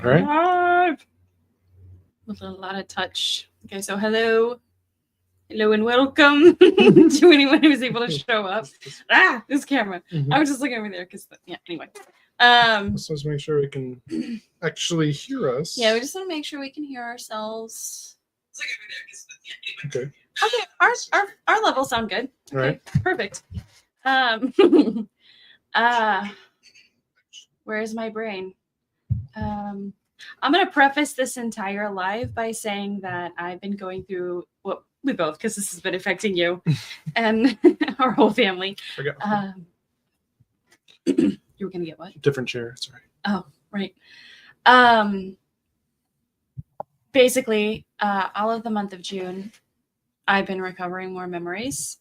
All right. Live. With a lot of touch. Okay, so hello and welcome to anyone who's able to show up. This camera. Mhm. I was just looking over there because, anyway. Let's just make sure we can actually hear us. Yeah, we just want to make sure we can hear ourselves. Okay. Okay, our levels sound good. Okay, Right. perfect. Where's my brain? I'm going to preface this entire live by saying that I've been going through, well, we both, because this has been affecting you and our whole family. Forget. You were going to get what? Different chair. Sorry. Oh, right. Basically, all of the month of June, I've been recovering more memories.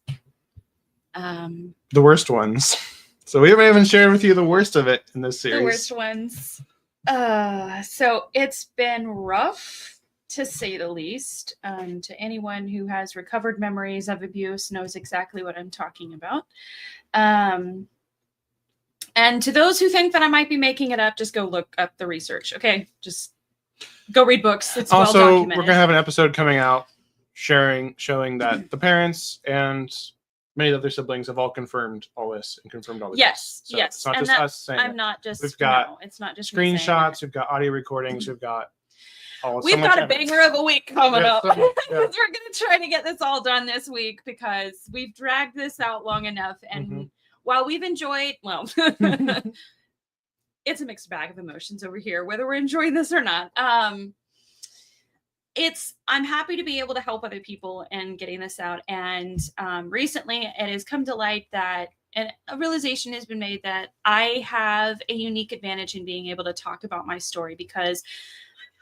The worst ones. So we haven't even shared with you the worst of it in this series. The worst ones. So it's been rough, to say the least. To anyone who has recovered memories of abuse knows exactly what I'm talking about. And to those who think that I might be making it up, just go look up the research. Okay, just go read books. It's also, well documented. We're gonna have an episode coming out showing that the parents and many other siblings have all confirmed all this and confirmed all this. Yes, so yes. It's not and just us saying I'm it. not just. We've got it's not just me saying screenshots. it. We've got audio recordings. We've got all. We've got a banger of a week coming up. Yeah. We're gonna try to get this all done this week because we've dragged this out long enough. And while we've enjoyed, well, it's a mixed bag of emotions over here, whether we're enjoying this or not. I'm happy to be able to help other people and getting this out. And recently it has come to light that a realization has been made that I have a unique advantage in being able to talk about my story because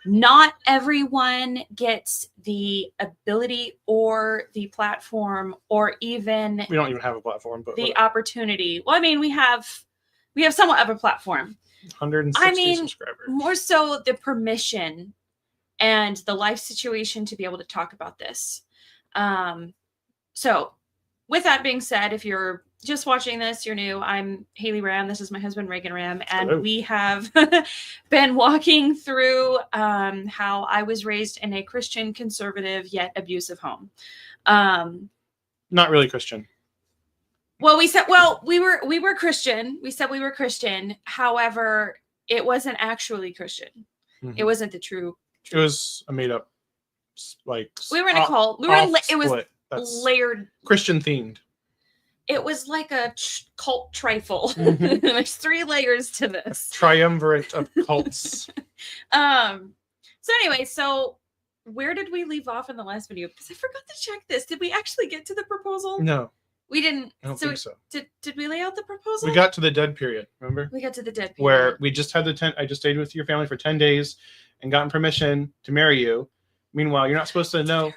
not everyone gets the ability or the platform or even we don't even have a platform, but the opportunity. Well, I mean, we have somewhat of a platform. 160 subscribers. More so the permission and the life situation to be able to talk about this. So with that being said, if you're just watching this, you're new, I'm Haley Ram. This is my husband, Reagan Ram. And Hello. We have been walking through how I was raised in a Christian, conservative, yet abusive home. Not really Christian. Well, we were Christian. We said we were Christian. However, it wasn't actually Christian. It wasn't the true. It was a made up, like we were in a cult. It was layered, Christian themed. It was like a cult trifle. There's 3 layers to this. Triumvirate of cults. So anyway, where did we leave off in the last video? Because I forgot to check this. Did we actually get to the proposal? No. We didn't. I don't think so. Did we lay out the proposal? We got to the dead period, remember? We got to the dead period. Where we just had I just stayed with your family for 10 days and gotten permission to marry you. Meanwhile, you're not supposed to know.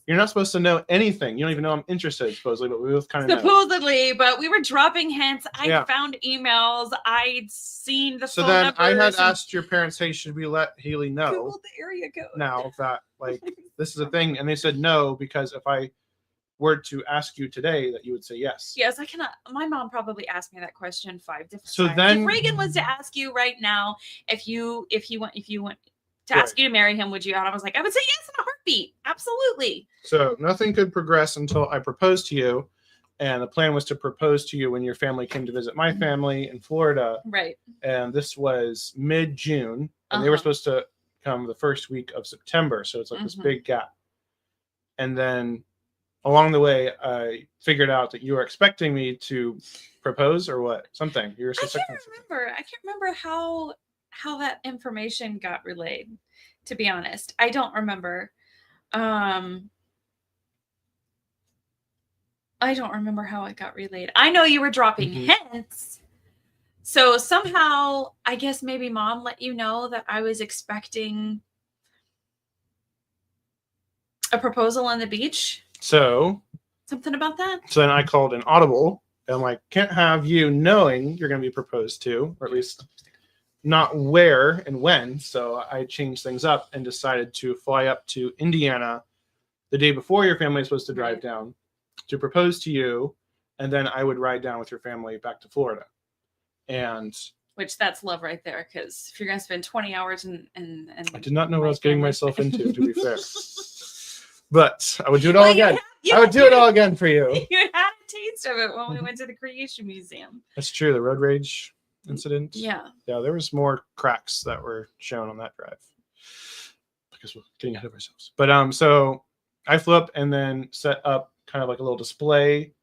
You're not supposed to know anything. You don't even know I'm interested, supposedly, but we both kind of know. Supposedly, but we were dropping hints. I found emails. I'd seen the phone numbers. So then I had asked your parents, hey, should we let Haley know Google the area code. Now that, this is a thing? And they said no, because if I were to ask you today, that you would say yes. Yes, I cannot. My mom probably asked me that question 5 different times. So then, if Reagan was to ask you right now, if you went to ask you to marry him, would you? And I was like, I would say yes in a heartbeat. Absolutely. So nothing could progress until I proposed to you. And the plan was to propose to you when your family came to visit my family in Florida. Right. And this was mid-June. And they were supposed to come the first week of September. So it's like this big gap. And then along the way, I figured out that you were expecting me to propose or what? Something. You were I can't remember how that information got relayed, to be honest. I don't remember. I don't remember how it got relayed. I know you were dropping hints. So somehow, I guess maybe mom let you know that I was expecting a proposal on the beach. So something about that. So then I called an audible. And I'm like, can't have you knowing you're going to be proposed to, or at least not where and when. So I changed things up and decided to fly up to Indiana the day before your family is supposed to drive down to propose to you. And then I would ride down with your family back to Florida. And which that's love right there. Because if you're going to spend 20 hours and I did not know what I my was getting family- myself into, to be fair. But I would do it Well, all you again. had- I would do it all again for you. You had a taste of it when we went to the Creation Museum. That's true. The road rage incident. Yeah. Yeah, there was more cracks that were shown on that drive. Because we're getting ahead of ourselves. But so I flew up and then set up kind of like a little display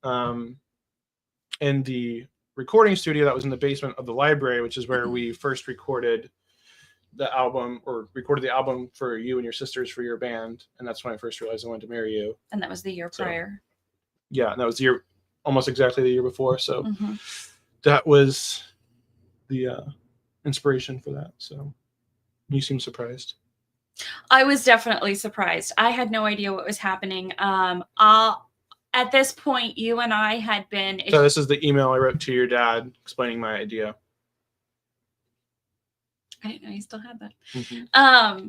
in the recording studio that was in the basement of the library, which is where we first recorded the album, or recorded the album for you and your sisters for your band. And that's when I first realized I wanted to marry you. And that was the year prior. Yeah, and that was the year, almost exactly the year before. So Mhm. that was the inspiration for that. So you seem surprised. I was definitely surprised. I had no idea what was happening. At this point, you and I had been. So this is the email I wrote to your dad explaining my idea. I didn't know you still had that. Mm-hmm.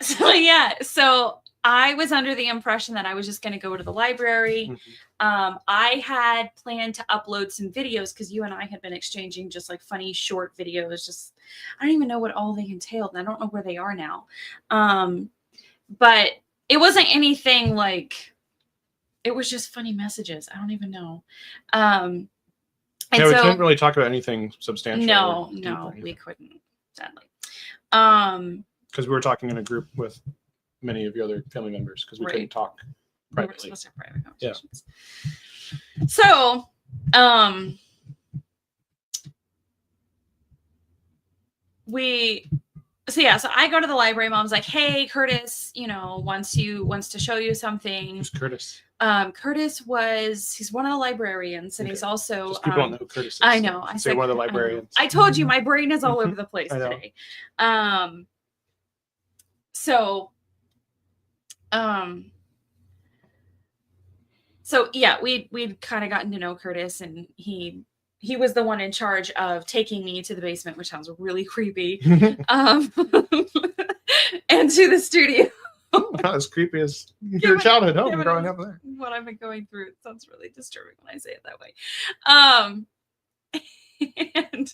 So yeah, so I was under the impression that I was just going to go to the library. Mm-hmm. I had planned to upload some videos because you and I had been exchanging just like funny short videos. Just I don't even know what all they entailed, and I don't know where they are now. But it wasn't anything like. It was just funny messages. I don't even know. And yeah, we so, couldn't really talk about anything substantial. No, we couldn't, sadly. Because we were talking in a group with many of your other family members because we Right. couldn't talk We were privately. supposed to have private Yeah. conversations. So, so I go to the library. Mom's like, "Hey, Curtis, wants to show you something." Who's Curtis? Curtis he's one of the librarians, and he's also Just people don't know who Curtis is. I know. So I say said one of the I know. librarians. I told you my brain is all over the place I know. today. So yeah, we'd kind of gotten to know Curtis, and he was the one in charge of taking me to the basement, which sounds really creepy, and to the studio. Not as creepy as your childhood home growing up there. What I've been going through, it sounds really disturbing when I say it that way. And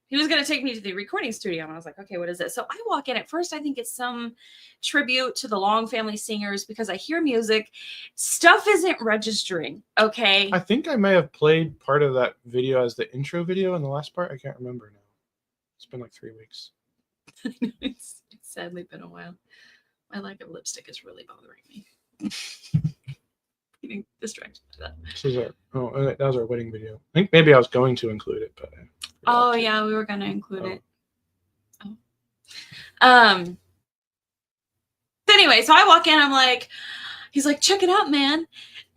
he was going to take me to the recording studio, and I was like, okay, what is this? So I walk in. At first I think it's some tribute to the Long family singers because I hear music. Stuff isn't registering. Okay. I think I may have played part of that video as the intro video in the last part. I can't remember now. It's been like 3 weeks. It's sadly been a while. My lack of lipstick is really bothering me. Getting distracted by that. This is that was our wedding video. I think maybe I was going to include it, but Oh yeah, we were gonna include it. Oh. But anyway, so I walk in, I'm like, he's like, check it out, man.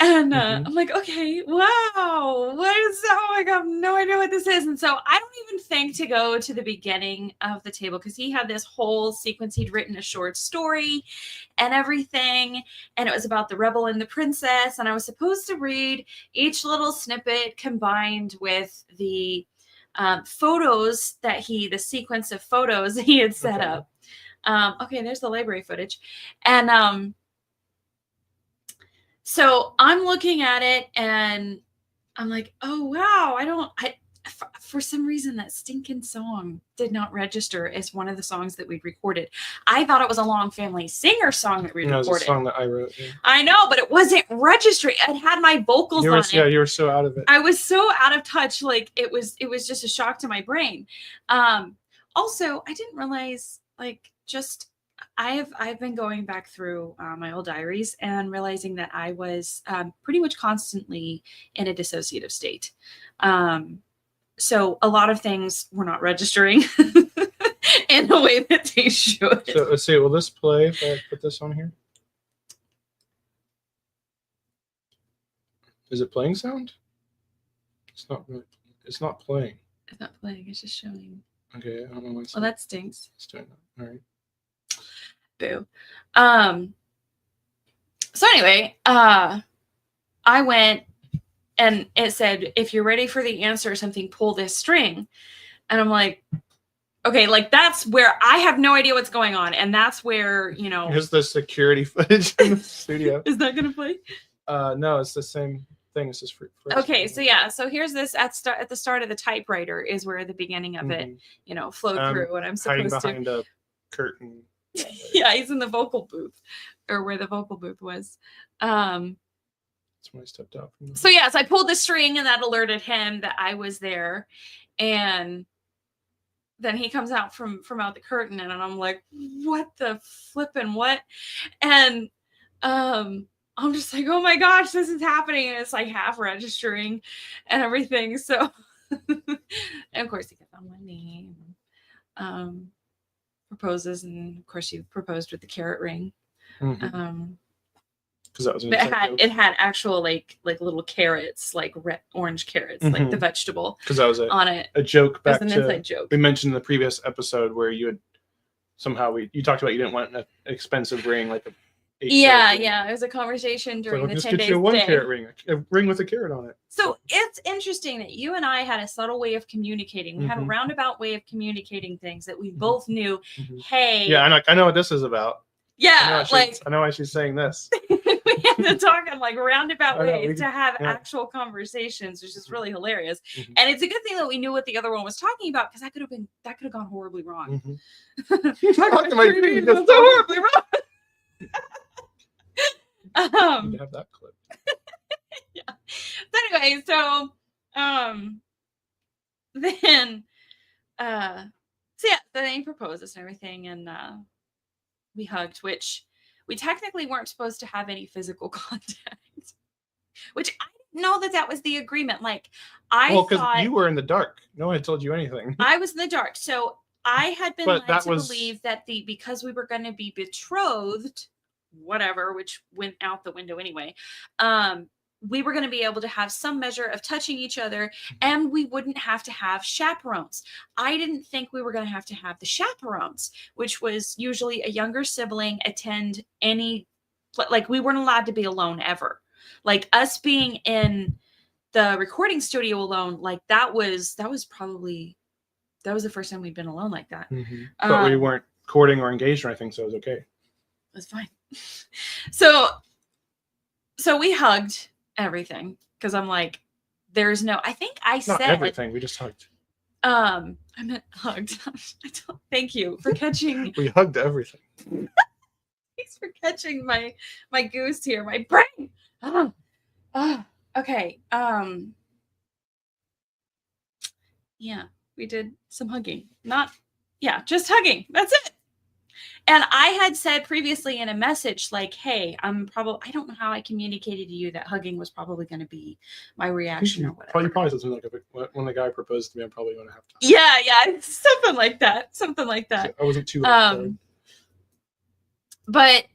And I'm like, okay, wow, what is that? Oh my God, I have no idea what this is. And so I don't even think to go to the beginning of the table because he had this whole sequence. He'd written a short story and everything. And it was about the rebel and the princess. And I was supposed to read each little snippet combined with the photos the sequence of photos he had set up. Okay, there's the library footage. And so I'm looking at it and I'm like, oh, wow. For some reason, that stinking song did not register as one of the songs that we'd recorded. I thought it was a Long Family Singer song that we recorded. It was a song that I wrote. Yeah. I know, but it wasn't registering. It had my vocals on it. Yeah, you were so out of it. I was so out of touch. Like it was just a shock to my brain. Also, I didn't realize I've been going back through my old diaries and realizing that I was pretty much constantly in a dissociative state. So a lot of things were not registering in the way that they should. So let's see, will this play if I put this on here? Is it playing sound? It's not really. It's not playing. It's not playing. It's just showing. Okay, I don't know why. Well, that stinks. It's doing that. All right. Boo. So anyway, I went and it said, if you're ready for the answer or something, pull this string. And I'm like, okay, like that's where I have no idea what's going on. And that's where, Here's the security footage in the studio. Is that going to play? No, it's the same. thing. This is for Okay, so yeah, so here's this at the start of the typewriter is where the beginning of it, flowed through, and I'm hiding supposed behind a curtain. Yeah, he's in the vocal booth, or where the vocal booth was. That's when I stepped out. So yes, I pulled the string, and that alerted him that I was there, and then he comes out from out the curtain, and I'm like, what the flippin' what? And I'm just like, oh my gosh, this is happening, and it's like half registering and everything. So and of course he gets on my knee, proposes, and of course she proposed with the carrot ring. Because that was but it had actual like little carrots, like red orange carrots, like the vegetable. Because that was on it. A joke back an to inside joke. We mentioned in the previous episode where you had somehow you talked about you didn't want an expensive ring like a yeah. It was a conversation during the 10 days. Just get you a 1 carat ring, a ring with a carrot on it. So it's interesting that you and I had a subtle way of communicating. We had a roundabout way of communicating things that we both knew. Hey, yeah, I know what this is about. Yeah, I know why she's saying this. We had to talk in like roundabout ways to have actual conversations, which is really hilarious. And it's a good thing that we knew what the other one was talking about, because that could have gone horribly wrong. Horribly wrong. You have that clip. Yeah. So anyway, then he proposes and everything, and we hugged, which we technically weren't supposed to have any physical contact, which I didn't know that was the agreement. Like, because you were in the dark. No one had told you anything. I was in the dark. So I had been led to believe that because we were going to be betrothed, whatever, which went out the window anyway, we were going to be able to have some measure of touching each other, and we wouldn't have to have chaperones. I didn't think we were going to have the chaperones, which was usually a younger sibling attend any, like, we weren't allowed to be alone ever. Like, us being in the recording studio alone, like that was the first time we'd been alone like that. But we weren't courting or engaged or anything, so it was okay. It was fine. So we hugged everything, because I'm like, there's no, I think I said not everything, we just hugged. I meant hugged. Thank you for catching. We hugged everything. Thanks for catching my goose here, my brain. Okay. Yeah, we did some hugging. Just hugging. That's it. And I had said previously in a message, like, hey, I don't know how I communicated to you that hugging was probably going to be my reaction or whatever. You probably said something like, when the guy proposed to me, I'm probably going to have to. Yeah, something like that. So I wasn't too but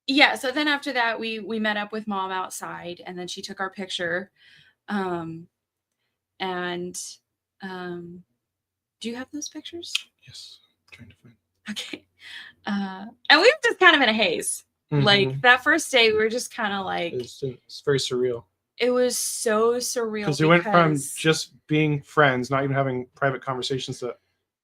yeah, so then after that, we met up with Mom outside, and then she took our picture. Do you have those pictures? Yes, I'm trying to find. Okay. And we were just kind of in a haze. Like, that first day, we were just kind of like... It's very surreal. It was so surreal. Because we went from just being friends, not even having private conversations, to,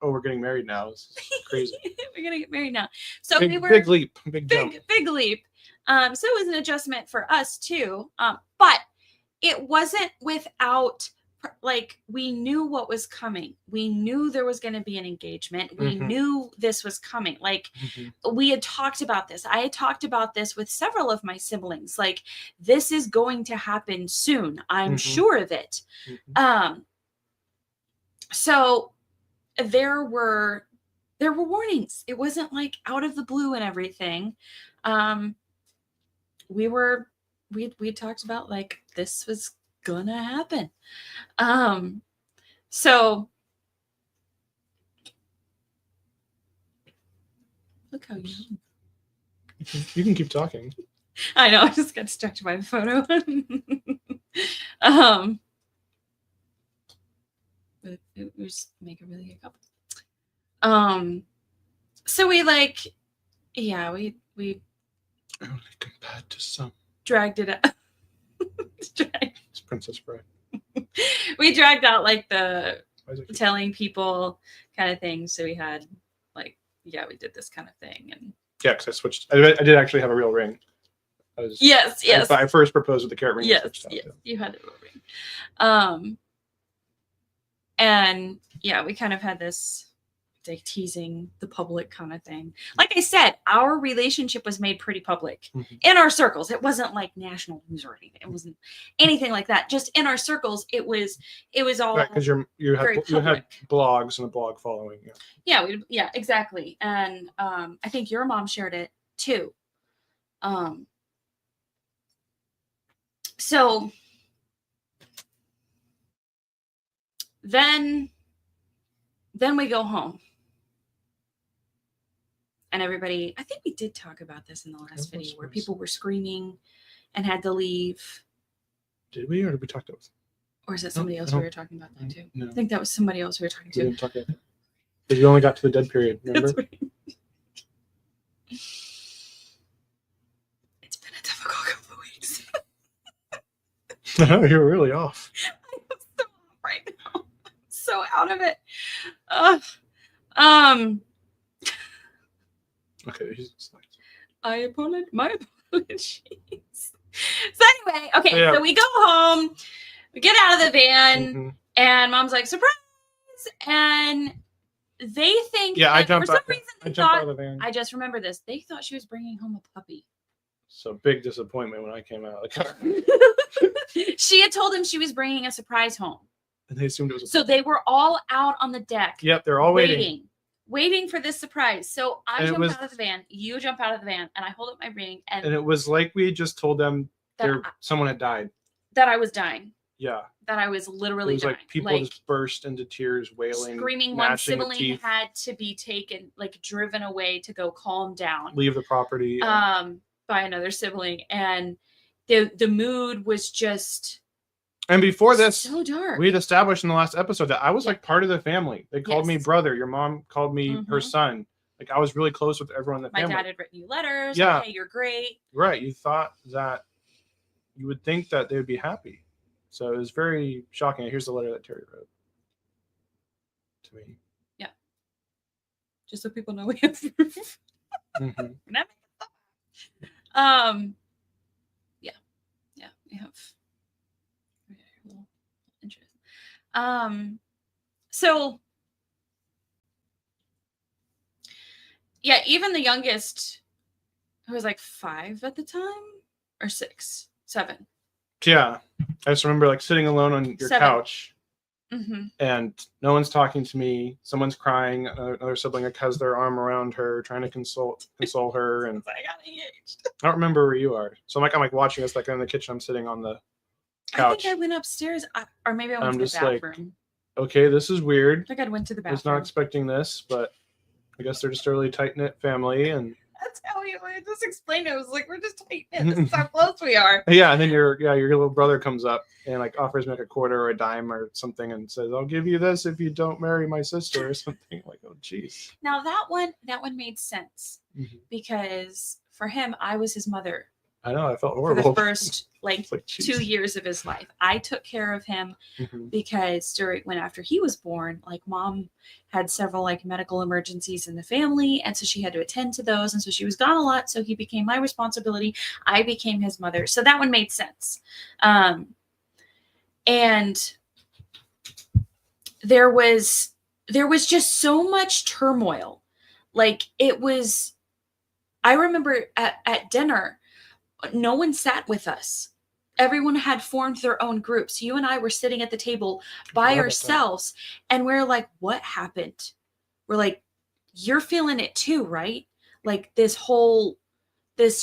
we're getting married now. It's crazy. We're going to get married now. So big leap. Big jump. Big leap. So it was an adjustment for us, too. But it wasn't without... Like, we knew what was coming. We knew there was going to be an engagement. We knew this was coming. Like, we had talked about this. I had talked about this with several of my siblings. Like, this is going to happen soon. I'm sure of it. So there were warnings. It wasn't like out of the blue and everything. We talked about, like, this was gonna happen. So look how young. You can keep talking. I know, I just got distracted by the photo. But it was make a really good couple. So we we only compared to some dragged it out. It's Princess Bride. We dragged out like the telling people kind of thing. So we had we did this kind of thing, and because I switched. I did actually have a real ring. Yes, yes. I first proposed with the carrot ring. Yes, yes. You had the ring. And yeah, we kind of had this like teasing the public kind of thing. Like I said, our relationship was made pretty public in our circles. It wasn't like national news or anything. It wasn't anything like that. Just in our circles, it was all right, because you had blogs and a blog following. Yeah, exactly. And I think your mom shared it too. So then we go home. And everybody, I think we did talk about this in the last video where people were screaming and had to leave. Did we, or did we talk about it? Or is it somebody else we were talking about that too? No. I think that was somebody else we were talking to. We didn't talk about that. Because you only got to the dead period, remember? It's been a difficult couple of weeks. No, you're really off. I'm so off right now. So out of it. Okay, he's my apologies. So anyway, okay, so we go home, we get out of the van, and mom's like, surprise! And they think I jumped for some reason they thought, out of the van. I just remember this, they thought she was bringing home a puppy. So big disappointment when I came out of the car. She had told him she was bringing a surprise home. And they assumed it was a So they were all out on the deck. Yep, they're all waiting for this surprise. So I jump out of the van, you jump out of the van, and I hold up my ring. And it was like we just told them someone had died. That I was dying. Yeah. That I was literally dying. Like people just burst into tears, wailing, screaming. One sibling had to be taken, like driven away to go calm down. Leave the property. By another sibling. And the mood was just... And before this, so dark. We had established in the last episode that I was like part of the family. They called me brother. Your mom called me her son. Like I was really close with everyone in the family. My dad had written you letters. Yeah. Like, hey, you're great. Right. You thought that you would think that they would be happy. So it was very shocking. Here's the letter that Terry wrote to me. Yeah. Just so people know we have proof. Yeah, we have interest. So yeah, even the youngest, who was like 5 at the time, or 6, 7. Yeah, I just remember like sitting alone on your 7. couch, and no one's talking to me. Someone's crying. Another sibling has their arm around her, trying to console her. And I got engaged. I don't remember where you are. So I'm like watching us, like in the kitchen. I'm sitting on the couch. I think I went upstairs, or maybe I went to the bathroom. Like, okay, this is weird. I think I went to the bathroom. I was not expecting this, but I guess they're just a really tight-knit family. And that's how he just explained it. It was like, we're just tight-knit. This is how close we are. Yeah, and then your little brother comes up and like offers me like a quarter or a dime or something and says, I'll give you this if you don't marry my sister or something. Like, oh geez. Now that one made sense because for him, I was his mother. I know, I felt horrible. For the first like 2 years of his life. I took care of him because after he was born, like mom had several like medical emergencies in the family. And so she had to attend to those. And so she was gone a lot. So he became my responsibility. I became his mother. So that one made sense. And there was just so much turmoil. Like I remember at dinner, no one sat with us. Everyone had formed their own groups. You and I were sitting at the table by ourselves, and we're like, what happened? We're like, you're feeling it too, right? Like this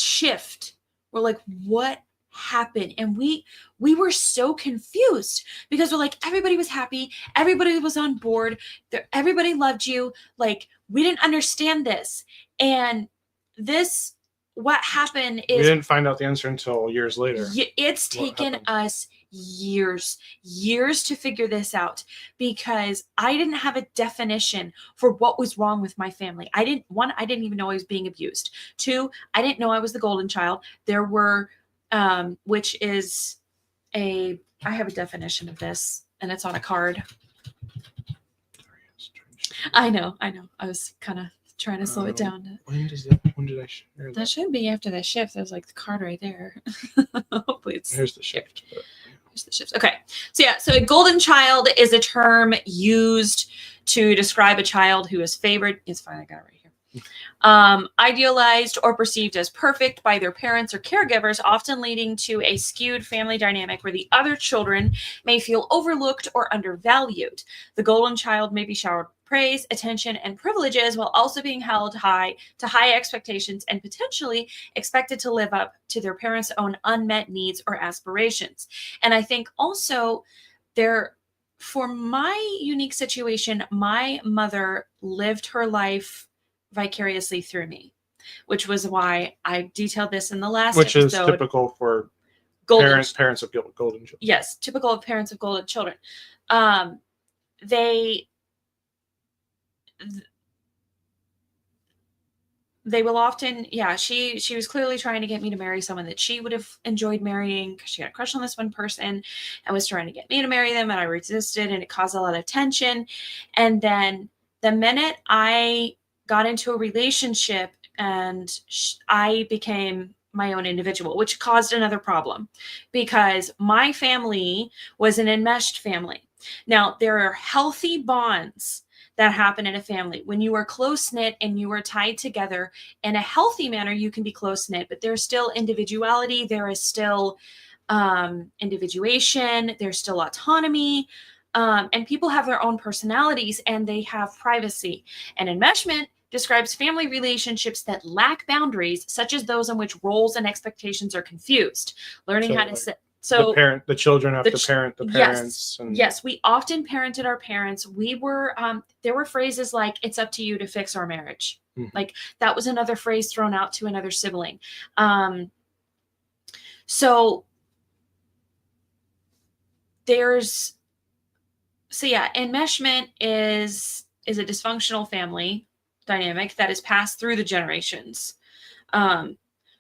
shift. We're like, what happened? And we were so confused because we're like, everybody was happy. Everybody was on board. Everybody loved you. Like, we didn't understand this. And what happened is... We didn't find out the answer until years later. It's taken us years to figure this out because I didn't have a definition for what was wrong with my family. I didn't even know I was being abused. 2, I didn't know I was the golden child. There were, which is I have a definition of this and it's on a card. I know. I was kind of trying to slow it down. When did I share That that? should be after the shift. There's like the card right there. Hopefully it's Here's the shift. Here's the shifts. Okay. So a golden child is a term used to describe a child who is favored. It's fine. I got it right here. Idealized or perceived as perfect by their parents or caregivers, often leading to a skewed family dynamic where the other children may feel overlooked or undervalued. The golden child may be showered with praise, attention, and privileges while also being held high expectations and potentially expected to live up to their parents' own unmet needs or aspirations. And I think also for my unique situation, my mother lived her life vicariously through me, which was why I detailed this in the last Which episode. is typical for parents of golden children. Yes, typical of parents of golden children. They will often, she was clearly trying to get me to marry someone that she would have enjoyed marrying because she had a crush on this one person and was trying to get me to marry them, and I resisted, and it caused a lot of tension. And then the minute I got into a relationship and I became my own individual, which caused another problem because my family was an enmeshed family. Now, there are healthy bonds that happen in a family. When you are close-knit and you are tied together in a healthy manner, you can be close-knit, but there's still individuality. There is still individuation. There's still autonomy. And people have their own personalities and they have privacy. And enmeshment describes family relationships that lack boundaries, such as those in which roles and expectations are confused. Learning how to set. So the children have to parent the parents. Yes, we often parented our parents. We were, there were phrases like, it's up to you to fix our marriage. Mm-hmm. Like that was another phrase thrown out to another sibling. Enmeshment is a dysfunctional family dynamic that is passed through the generations.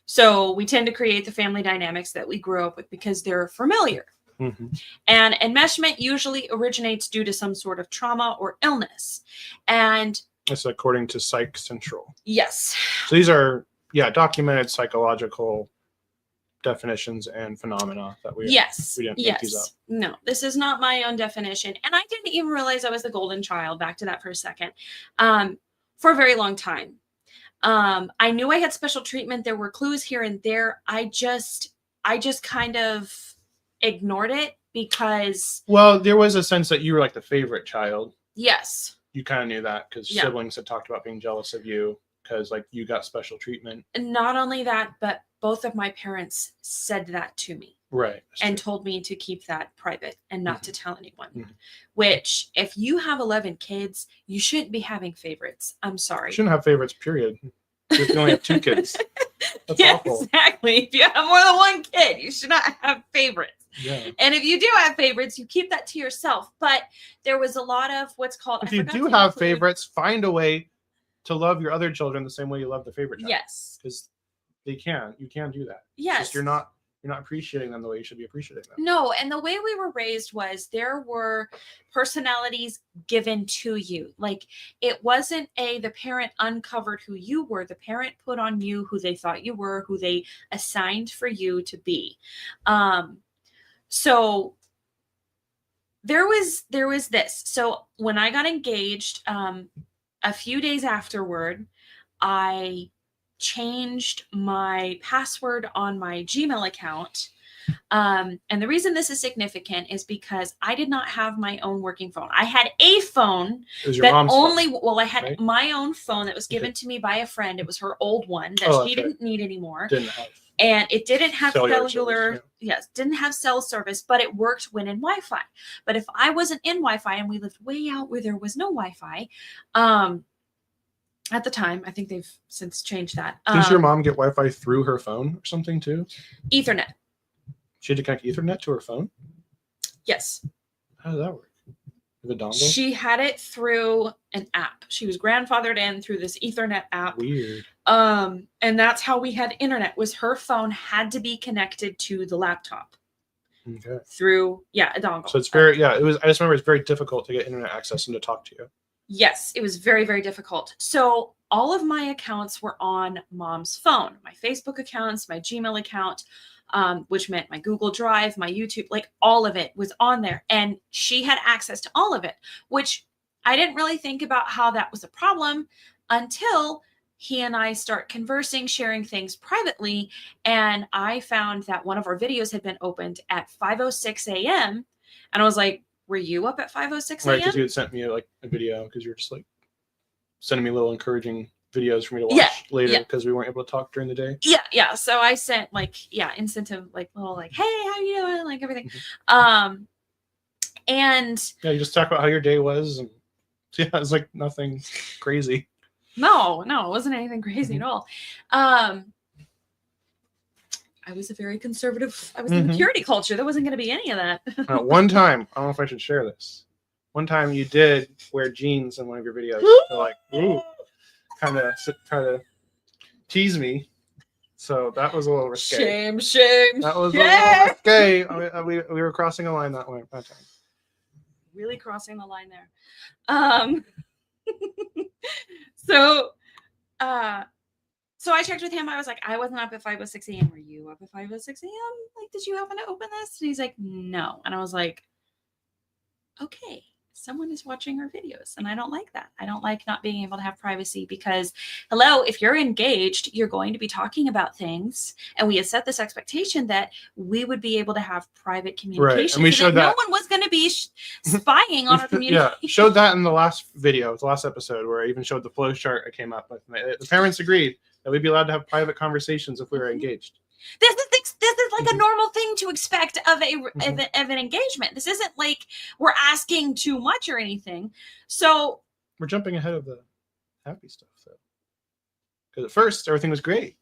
So we tend to create the family dynamics that we grew up with because they're familiar. Mm-hmm. And enmeshment usually originates due to some sort of trauma or illness. And that's according to Psych Central. Yes. So these are, documented psychological definitions and phenomena that we didn't make these up. No, this is not my own definition. And I didn't even realize I was the golden child. Back to that for a second. For a very long time. I knew I had special treatment. There were clues here and there. I just kind of ignored it because. Well, there was a sense that you were like the favorite child. Yes. You kind of knew that because siblings had talked about being jealous of you because like you got special treatment. And not only that, but both of my parents said that to me. Right. And told me to keep that private and not to tell anyone. Mm-hmm. Which, if you have 11 kids, you shouldn't be having favorites. I'm sorry. You shouldn't have favorites, period. If you only have 2 kids. That's awful. Exactly. If you have more than 1 kid, you should not have favorites. Yeah. And if you do have favorites, you keep that to yourself. But there was a lot of what's called... If you do have favorites, find a way to love your other children the same way you love the favorite child. Yes. Because you can do that. Yes. Just you're not appreciating them the way you should be appreciating them. No, and the way we were raised was there were personalities given to you. Like it wasn't the parent uncovered who you were. The parent put on you who they thought you were, who they assigned for you to be. So there was this. So when I got engaged, a few days afterward, I changed my password on my Gmail account. And the reason this is significant is because I did not have my own working phone. I had a phone I had my own phone that was given to me by a friend. It was her old one that she didn't need anymore. And it didn't have cellular. Yes, didn't have cell service, but it worked when in Wi-Fi. But if I wasn't in Wi-Fi and we lived way out where there was no Wi-Fi, at the time, I think they've since changed that. Did your mom get Wi-Fi through her phone or something too? Ethernet. She had to connect Ethernet to her phone? Yes. How did that work? With a dongle? She had it through an app. She was grandfathered in through this Ethernet app. Weird. And that's how we had internet. Was her phone had to be connected to the laptop. Okay. Through a dongle. So it's very it was. I just remember it's very difficult to get internet access and to talk to you. Yes, it was very, very difficult. So all of my accounts were on mom's phone, my Facebook accounts, my Gmail account, which meant my Google Drive, my YouTube, like all of it was on there. And she had access to all of it, which I didn't really think about how that was a problem until he and I start conversing, sharing things privately. And I found that one of our videos had been opened at 5:06 a.m. And I was like, were you up at 5:06 a.m.? Right, because you had sent me like a video because you were just like sending me little encouraging videos for me to watch later because we weren't able to talk during the day. Yeah. So I sent like, incentive, like little like, hey, how you doing? Like everything. And yeah, you just talk about how your day was. And yeah, it's like nothing crazy. No, it wasn't anything crazy at all. I was a very conservative, I was in the purity culture. There wasn't going to be any of that. One time, I don't know if I should share this. One time you did wear jeans in one of your videos. So like, ooh, kind of try to tease me. So that was a little risque. Shame. That was a little risque. I mean, we were crossing a line that time. Really crossing the line there. So I checked with him. I was like, I wasn't up at 5:06 a.m. Were you up at 5:06 a.m.? Like, did you happen to open this? And he's like, no. And I was like, okay, someone is watching our videos. And I don't like that. I don't like not being able to have privacy because, hello, if you're engaged, you're going to be talking about things. And we had set this expectation that we would be able to have private communication. Right. And we showed that no one was going to be spying on our communication. Yeah, showed that in the last video, the last episode, where I even showed the flow chart I came up with. The parents agreed that we'd be allowed to have private conversations if we were engaged. This is like a normal thing to expect of an engagement. This isn't like we're asking too much or anything. So we're jumping ahead of the happy stuff, though. Because at first everything was great,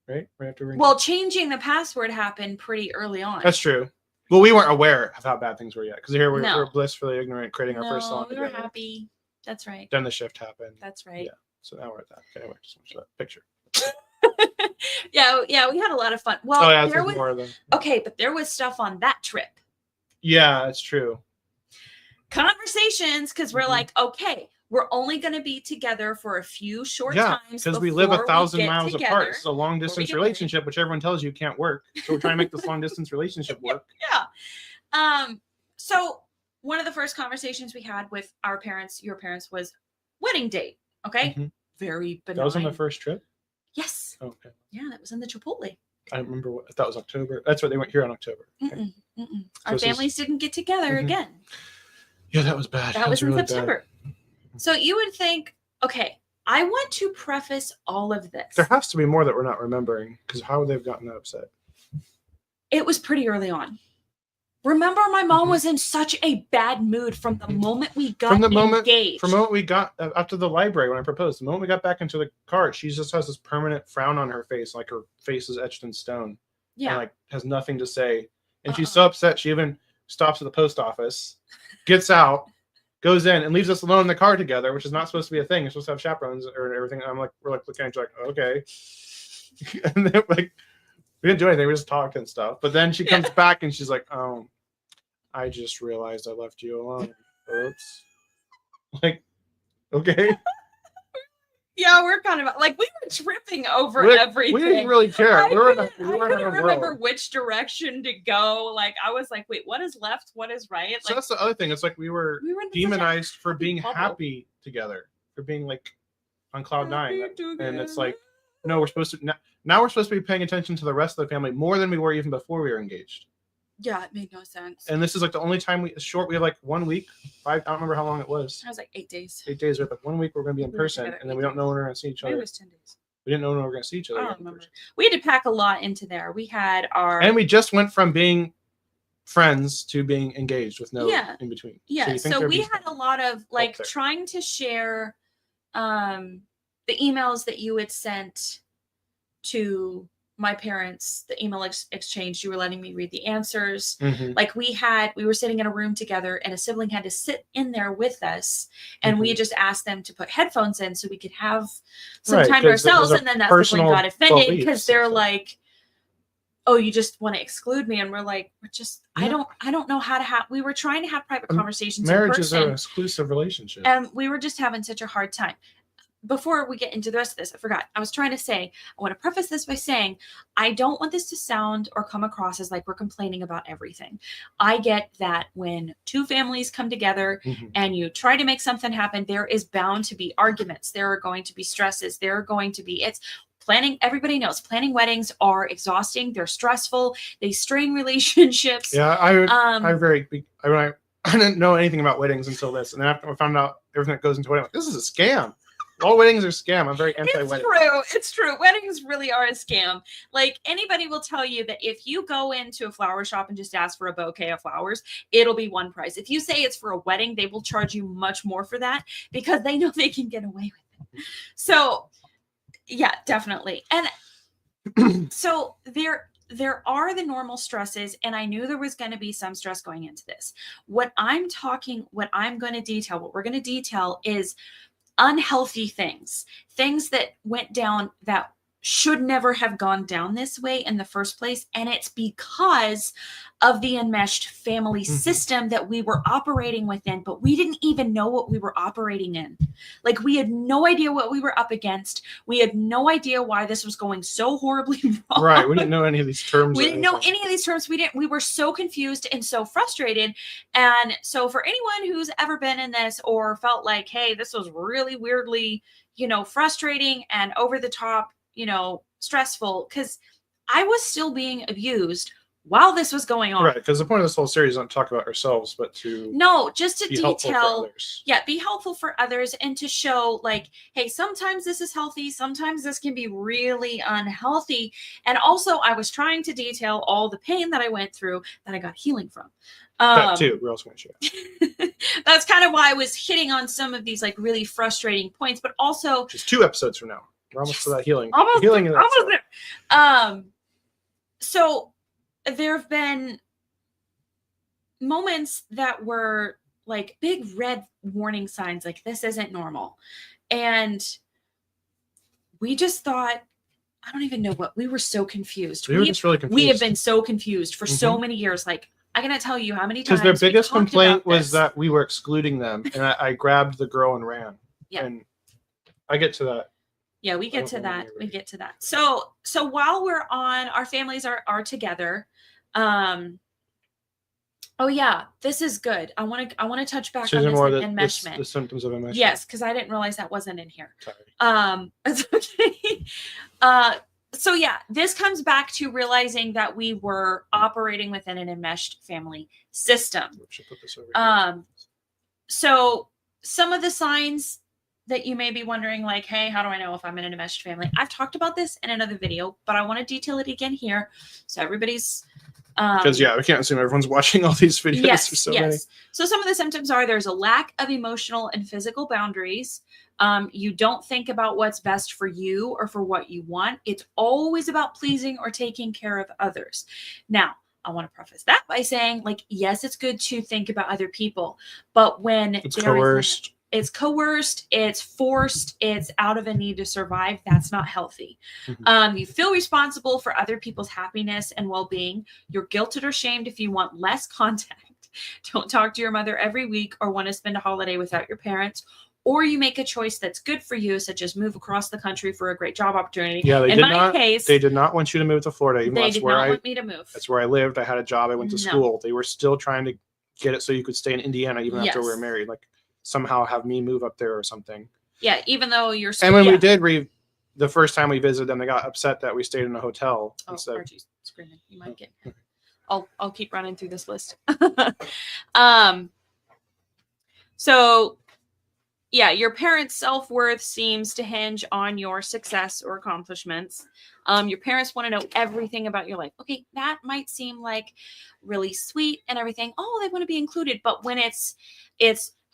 right? Right after changing the password happened pretty early on. That's true. Well, we weren't aware of how bad things were yet, because here we're blissfully ignorant, creating our first song. We were happy. That's right. Then the shift happened. That's right. Yeah. So now we're at that. Okay, anyway, just watch that picture. Yeah, we had a lot of fun. Well, there was more of them. Okay, but there was stuff on that trip. Yeah, it's true. Conversations, because we're like, okay, we're only going to be together for a few short times because we live 1,000 miles apart. It's a long distance relationship, which everyone tells you can't work. So we're trying to make this long distance relationship work. Yeah. So one of the first conversations we had with our parents, your parents, was wedding date. Okay. Very benign. That was on the first trip? Yes. Okay. Yeah, that was in the Chipotle. I remember that was October. That's right. They went here in October. Okay. Our families didn't get together again. Yeah, that was bad. That was in really September. Bad. So you would think, okay, I want to preface all of this. There has to be more that we're not remembering, because how would they have gotten that upset? It was pretty early on. Remember, my mom was in such a bad mood from the moment we got engaged. From the moment we got after the library when I proposed, the moment we got back into the car, she just has this permanent frown on her face, like her face is etched in stone. Yeah. And like has nothing to say. And she's so upset she even stops at the post office, gets out, goes in, and leaves us alone in the car together, which is not supposed to be a thing. You're supposed to have chaperones or everything. And we're like looking at each other like, okay. And then like we didn't do anything, we just talked and stuff. But then she comes back and she's like, oh, I just realized I left you alone. Oops. Like, okay. Yeah, we're kind of like we were tripping over everything. We didn't really care. I couldn't remember which direction to go. Like I was like, wait, what is left? What is right? So that's the other thing. It's like we were demonized for being happy together, for being like on cloud nine. And it's like, no, we're supposed to now we're supposed to be paying attention to the rest of the family more than we were even before we were engaged. Yeah, it made no sense. And this is like the only time we had like 1 week. I don't remember how long it was. I was like 8 days. 8 days. We had like 1 week we're going to be in person, and then we don't know when we're going to see each other. Maybe it was 10 days. We didn't know when we were going to see each other. I don't remember. We had to pack a lot into there. We had and we just went from being friends to being engaged with no in between. Yeah. So we had a lot of like trying to share the emails that you had sent to my parents, the email exchange, you were letting me read the answers. Like we were sitting in a room together and a sibling had to sit in there with us, and we just asked them to put headphones in so we could have some time to ourselves. And then that sibling got offended because they're like, oh, you just want to exclude me. And we're like, I don't know how to have, we were trying to have private conversations. Marriage is an exclusive relationship. And we were just having such a hard time. before we get into the rest of this, I forgot. I was trying to say, I want to preface this by saying, I don't want this to sound or come across as like we're complaining about everything. I get that when two families come together and you try to make something happen, there is bound to be arguments. There are going to be stresses. There are going to be, it's planning. Everybody knows planning weddings are exhausting. They're stressful. They strain relationships. Yeah, I didn't know anything about weddings until this, and then after I found out everything that goes into wedding, I'm like, this is a scam. All weddings are scam. I'm very anti-wedding. It's true. Weddings really are a scam. Like anybody will tell you that if you go into a flower shop and just ask for a bouquet of flowers, it'll be one price. If you say it's for a wedding, they will charge you much more for that because they know they can get away with it. So yeah, definitely. And so there are the normal stresses, and I knew there was going to be some stress going into this. What we're going to detail is unhealthy things that went down that should never have gone down this way in the first place. And it's because of the enmeshed family system that we were operating within, but we didn't even know what we were operating in. Like we had no idea what we were up against. We had no idea why this was going so horribly wrong. Right. We didn't know any of these terms. We were so confused and so frustrated. And so for anyone who's ever been in this or felt like, hey, this was really weirdly, frustrating and over the top, stressful, because I was still being abused while this was going on. Right, because the point of this whole series is not to talk about ourselves, but to just to detail, be helpful for others and to show like, hey, sometimes this is healthy, sometimes this can be really unhealthy. And also I was trying to detail all the pain that I went through that I got healing from. That too, we're also going to share. That's kind of why I was hitting on some of these like really frustrating points, but also just 2 episodes from now. We're almost to that healing. Almost there. So there have been moments that were like big red warning signs, like this isn't normal. And we just thought, I don't even know what, we were so confused. We were just really confused. We have been so confused for so many years. Like, I cannot tell you how many times. Because their biggest complaint was that we were excluding them. And I grabbed the girl and ran. Yeah. And I get to that. Yeah, we get to that. We get to that. So while we're on, our families are together. Oh yeah, this is good. I want to touch back on this enmeshment. The symptoms of enmeshment. Yes, because I didn't realize that wasn't in here. Sorry. It's okay. So yeah, this comes back to realizing that we were operating within an enmeshed family system. Should put this over here. So some of the signs that you may be wondering, like, hey, how do I know if I'm in an enmeshed family? I've talked about this in another video, but I want to detail it again here. So everybody's... Because, we can't assume everyone's watching all these videos. Yes, many. So some of the symptoms are there's a lack of emotional and physical boundaries. You don't think about what's best for you or for what you want. It's always about pleasing or taking care of others. Now, I want to preface that by saying, like, yes, it's good to think about other people, but when it's coerced, it's forced, it's out of a need to survive, that's not healthy. You feel responsible for other people's happiness and well-being. You're guilted or shamed if you want less contact. Don't talk to your mother every week or want to spend a holiday without your parents. Or you make a choice that's good for you, such as move across the country for a great job opportunity. Yeah, they did not want you to move to Florida. Even they did not want me to move. That's where I lived. I had a job. I went to school. They were still trying to get it so you could stay in Indiana even after we were married. Like somehow have me move up there or something. Yeah, even though you're. And when we did the first time we visited them, they got upset that we stayed in a hotel. Oh, instead. Archie's screaming. You might get. I'll keep running through this list. So. Yeah, your parents' self-worth seems to hinge on your success or accomplishments. Your parents want to know everything about your life. Okay, that might seem like really sweet and everything. Oh, they want to be included. But when it's,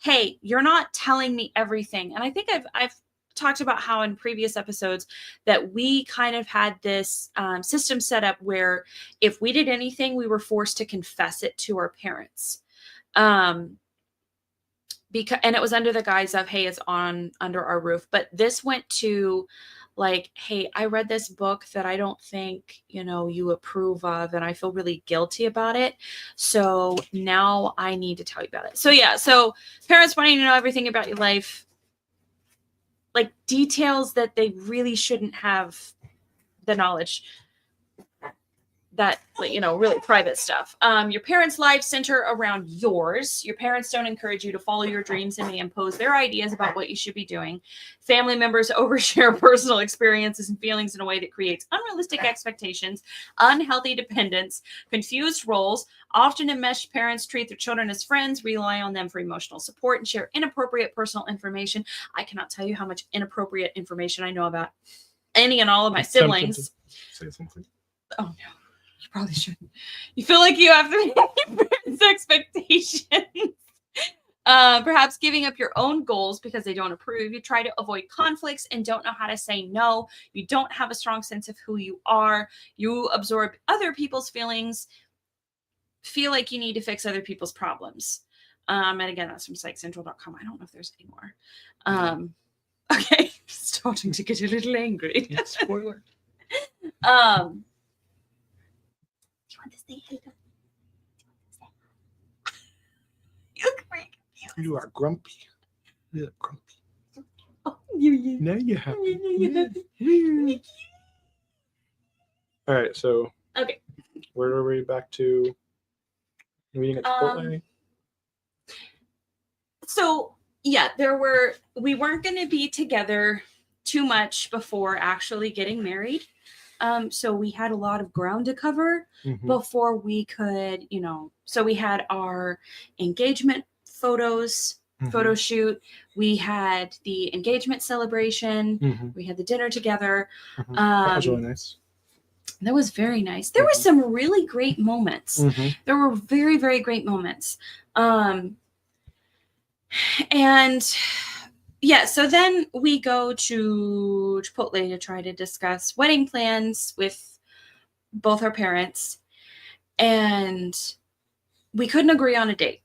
hey, you're not telling me everything. And I think I've talked about how in previous episodes that we kind of had this system set up where if we did anything, we were forced to confess it to our parents. And it was under the guise of, hey, it's under our roof. But this went to like, hey, I read this book that I don't think, you approve of, and I feel really guilty about it. So now I need to tell you about it. So yeah, so parents wanting to know everything about your life. like details that they really shouldn't have the knowledge, that, you know, really private stuff. Your parents' lives center around yours. Your parents don't encourage you to follow your dreams and may impose their ideas about what you should be doing. Family members overshare personal experiences and feelings in a way that creates unrealistic expectations, unhealthy dependence, confused roles. Often enmeshed parents treat their children as friends, rely on them for emotional support, and share inappropriate personal information. I cannot tell you how much inappropriate information I know about any and all of my siblings. Say something. Oh no. You probably shouldn't. You feel like you have to meet parents' expectations. Perhaps giving up your own goals because they don't approve. You try to avoid conflicts and don't know how to say no. You don't have a strong sense of who you are. You absorb other people's feelings. Feel like you need to fix other people's problems. And again, that's from psychcentral.com. I don't know if there's any more. Okay. Starting to get a little angry. Spoiler. Want to say hello? You look very confused. You are grumpy. You look grumpy. Oh, you. Now you happy. All right, so Okay. where are we back to? Meeting at Chipotle? So yeah, we weren't going to be together too much before actually getting married. So we had a lot of ground to cover before we could, you know, so we had our engagement photos, photo shoot. We had the engagement celebration. We had the dinner together. That was really nice. That was very nice. There were some really great moments. There were very, very great moments. And yeah, so then we go to Chipotle to try to discuss wedding plans with both our parents. And we couldn't agree on a date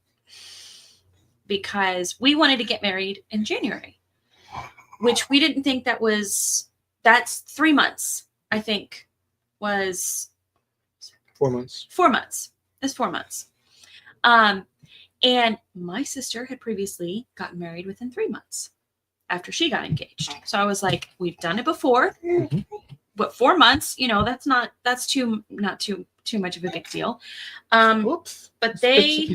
because we wanted to get married in January, which we didn't think that's 3 months, I think, was 4 months. 4 months. It's 4 months. And my sister had previously gotten married within 3 months after she got engaged. So I was like, we've done it before, but 4 months, you know, that's not too much of a big deal. Whoops. But they,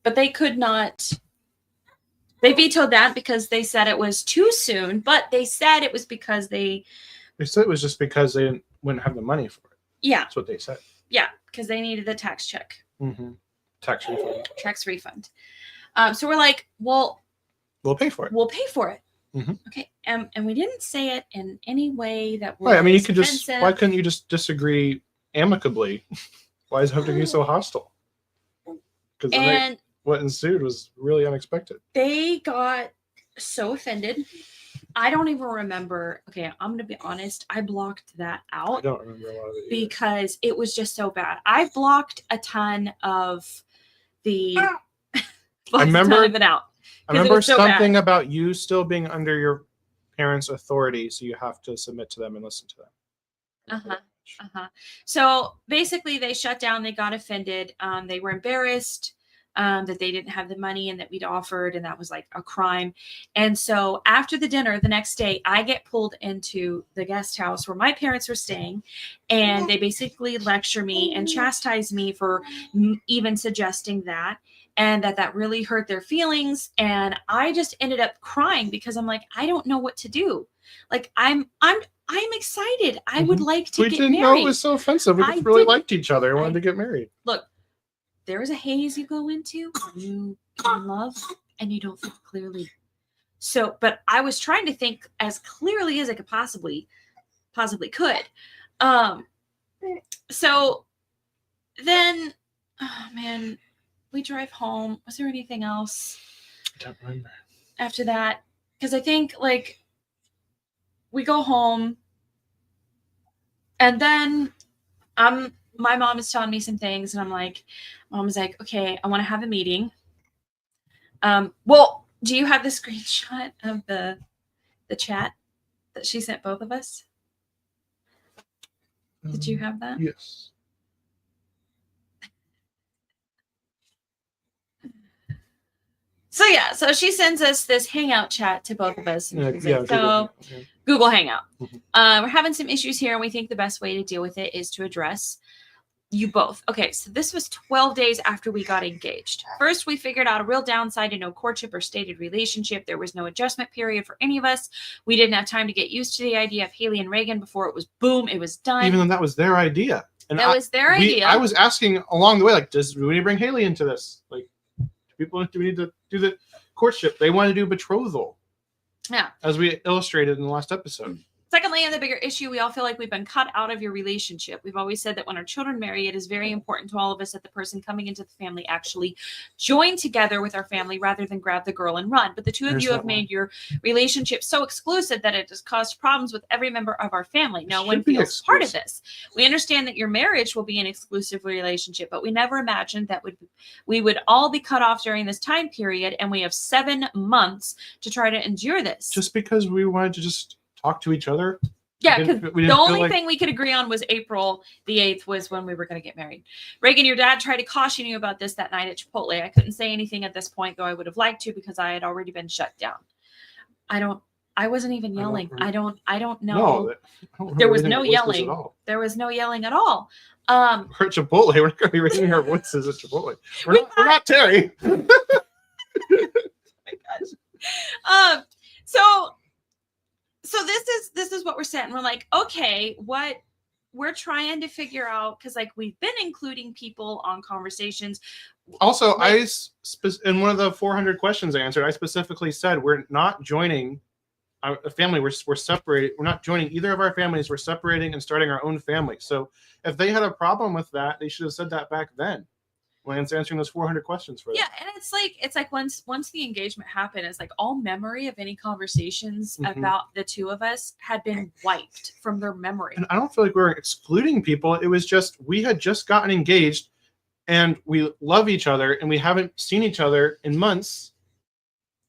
but they could not, they vetoed that because they said it was too soon, but they said it was because they said it was just because they wouldn't have the money for it. Yeah. That's what they said. Yeah, because they needed the tax check. Tax refund. Tax refund. So we're like, well, we'll pay for it. We'll pay for it. Okay. And we didn't say it in any way that was right. I mean, you could offensive. why couldn't you just disagree amicably? Why does it have to be so hostile? Because what ensued was really unexpected. They got so offended. I don't even remember. Okay, I'm going to be honest. I blocked that out. I don't remember a lot of it either. Because it was just so bad. I blocked a ton of the. I remember a ton of it out. I remember something about you still being under your parents' authority, so you have to submit to them and listen to them. So basically, they shut down. They got offended. They were embarrassed that they didn't have the money and that we'd offered, and that was like a crime. And so after the dinner, the next day, I get pulled into the guest house where my parents were staying, and they basically lecture me and chastise me for even suggesting that, and that really hurt their feelings. And I just ended up crying because I'm like, I don't know what to do. Like I'm excited. I would like to get married. We didn't know it was so offensive. We just really liked each other and wanted to get married. Look, there is a haze you go into when you get in love and you don't think clearly. So, but I was trying to think as clearly as I could possibly could. So then, oh man, we drive home. Was there anything else? I don't remember. After that? Because I think like we go home and then my mom is telling me some things and I'm like, Mom's like, okay, I want to have a meeting. Well, do you have the screenshot of the chat that she sent both of us? Did you have that? Yes. So she sends us this Hangout chat to both of us. And Yeah, Google Hangout. Mhm. We're having some issues here, and we think the best way to deal with it is to address you both. Okay, so this was 12 days after we got engaged. First, we figured out a real downside to no courtship or stated relationship. There was no adjustment period for any of us. We didn't have time to get used to the idea of Haley and Reagan before it was boom, it was done. Even though that was their idea. And that was their idea. I was asking along the way, like, do we need to bring Haley into this? Like, do we need to do the courtship? They want to do betrothal. Yeah. As we illustrated in the last episode. Secondly, and the bigger issue, we all feel like we've been cut out of your relationship. We've always said that when our children marry, it is very important to all of us that the person coming into the family actually join together with our family rather than grab the girl and run. But the two of you have made your relationship so exclusive that it has caused problems with every member of our family. No one feels part of this. We understand that your marriage will be an exclusive relationship, but we never imagined that we would all be cut off during this time period, and we have 7 months to try to endure this. Just because we wanted to just talk to each other. Yeah, because the only thing we could agree on was April the 8th was when we were going to get married. Reagan, your dad tried to caution you about this that night at Chipotle. I couldn't say anything at this point, though I would have liked to, because I had already been shut down. I wasn't even yelling. I don't know. No, there was no yelling. There was no yelling at all. We're at Chipotle. We're not going to be raising our voices at Chipotle. We're not Terry. Oh my gosh. So this is what we're saying. We're like, okay, what we're trying to figure out, because like we've been including people on conversations. Also, like, in one of the 400 questions I answered, I specifically said we're not joining a family. We're separated. We're not joining either of our families. We're separating and starting our own family. So if they had a problem with that, they should have said that back then. When answering those 400 questions for them. Yeah, and it's like once the engagement happened, it's like all memory of any conversations about the two of us had been wiped from their memory. And I don't feel like we were excluding people. It was just we had just gotten engaged, and we love each other, and we haven't seen each other in months,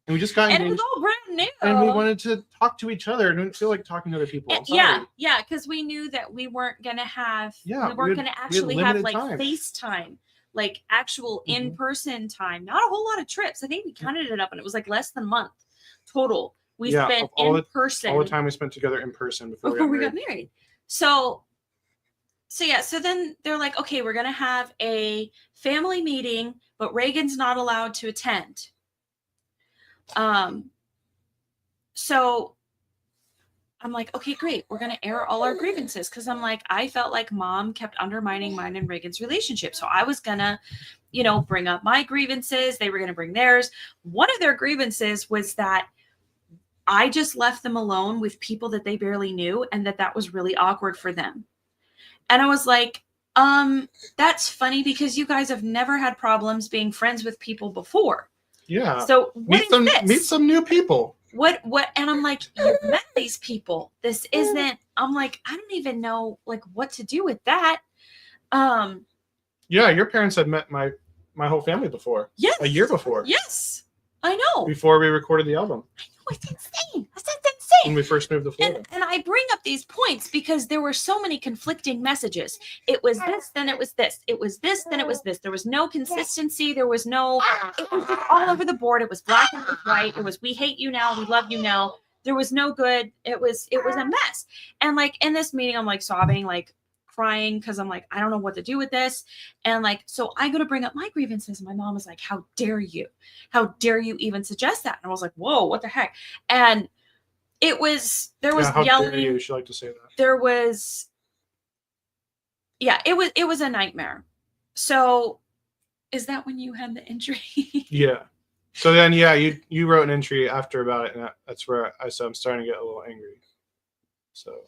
and we just got engaged. And it was all brand new. And we wanted to talk to each other. I didn't feel like talking to other people. Yeah, because we knew that we weren't gonna have. We weren't gonna actually have like FaceTime. Like actual in-person time, not a whole lot of trips. I think we counted it up, and it was like less than a month total. We spent in person. All the time we spent together in person before we got married. So then they're like, okay, we're gonna have a family meeting, but Reagan's not allowed to attend. So I'm like, okay, great. We're going to air all our grievances. Cause I'm like, I felt like mom kept undermining mine and Reagan's relationship. So I was going to, bring up my grievances. They were going to bring theirs. One of their grievances was that I just left them alone with people that they barely knew, and that was really awkward for them. And I was like, that's funny, because you guys have never had problems being friends with people before. Yeah. So meet some new people. What, and I'm like, you've met these people. This isn't, I'm like, I don't even know like what to do with that. Yeah, your parents had met my whole family before. Yes. A year before. Yes. I know. Before we recorded the album. I know, it's insane. That's insane. When we first moved to Florida. And I bring up these points because there were so many conflicting messages. It was this, then it was this. It was this, then it was this. There was no consistency. It was all over the board. It was black and white. It was, we hate you now, we love you now. There was no good. It was a mess. And like in this meeting, I'm like sobbing, like crying, because I'm like, I don't know what to do with this. And like, so I go to bring up my grievances, and my mom was like, how dare you? How dare you even suggest that? And I was like, whoa, what the heck? And there was how yelling. Dare you should like to say that. There was, it was a nightmare. So is that when you had the injury? Yeah. So then, you wrote an entry after about it, and that's where I said I'm starting to get a little angry. So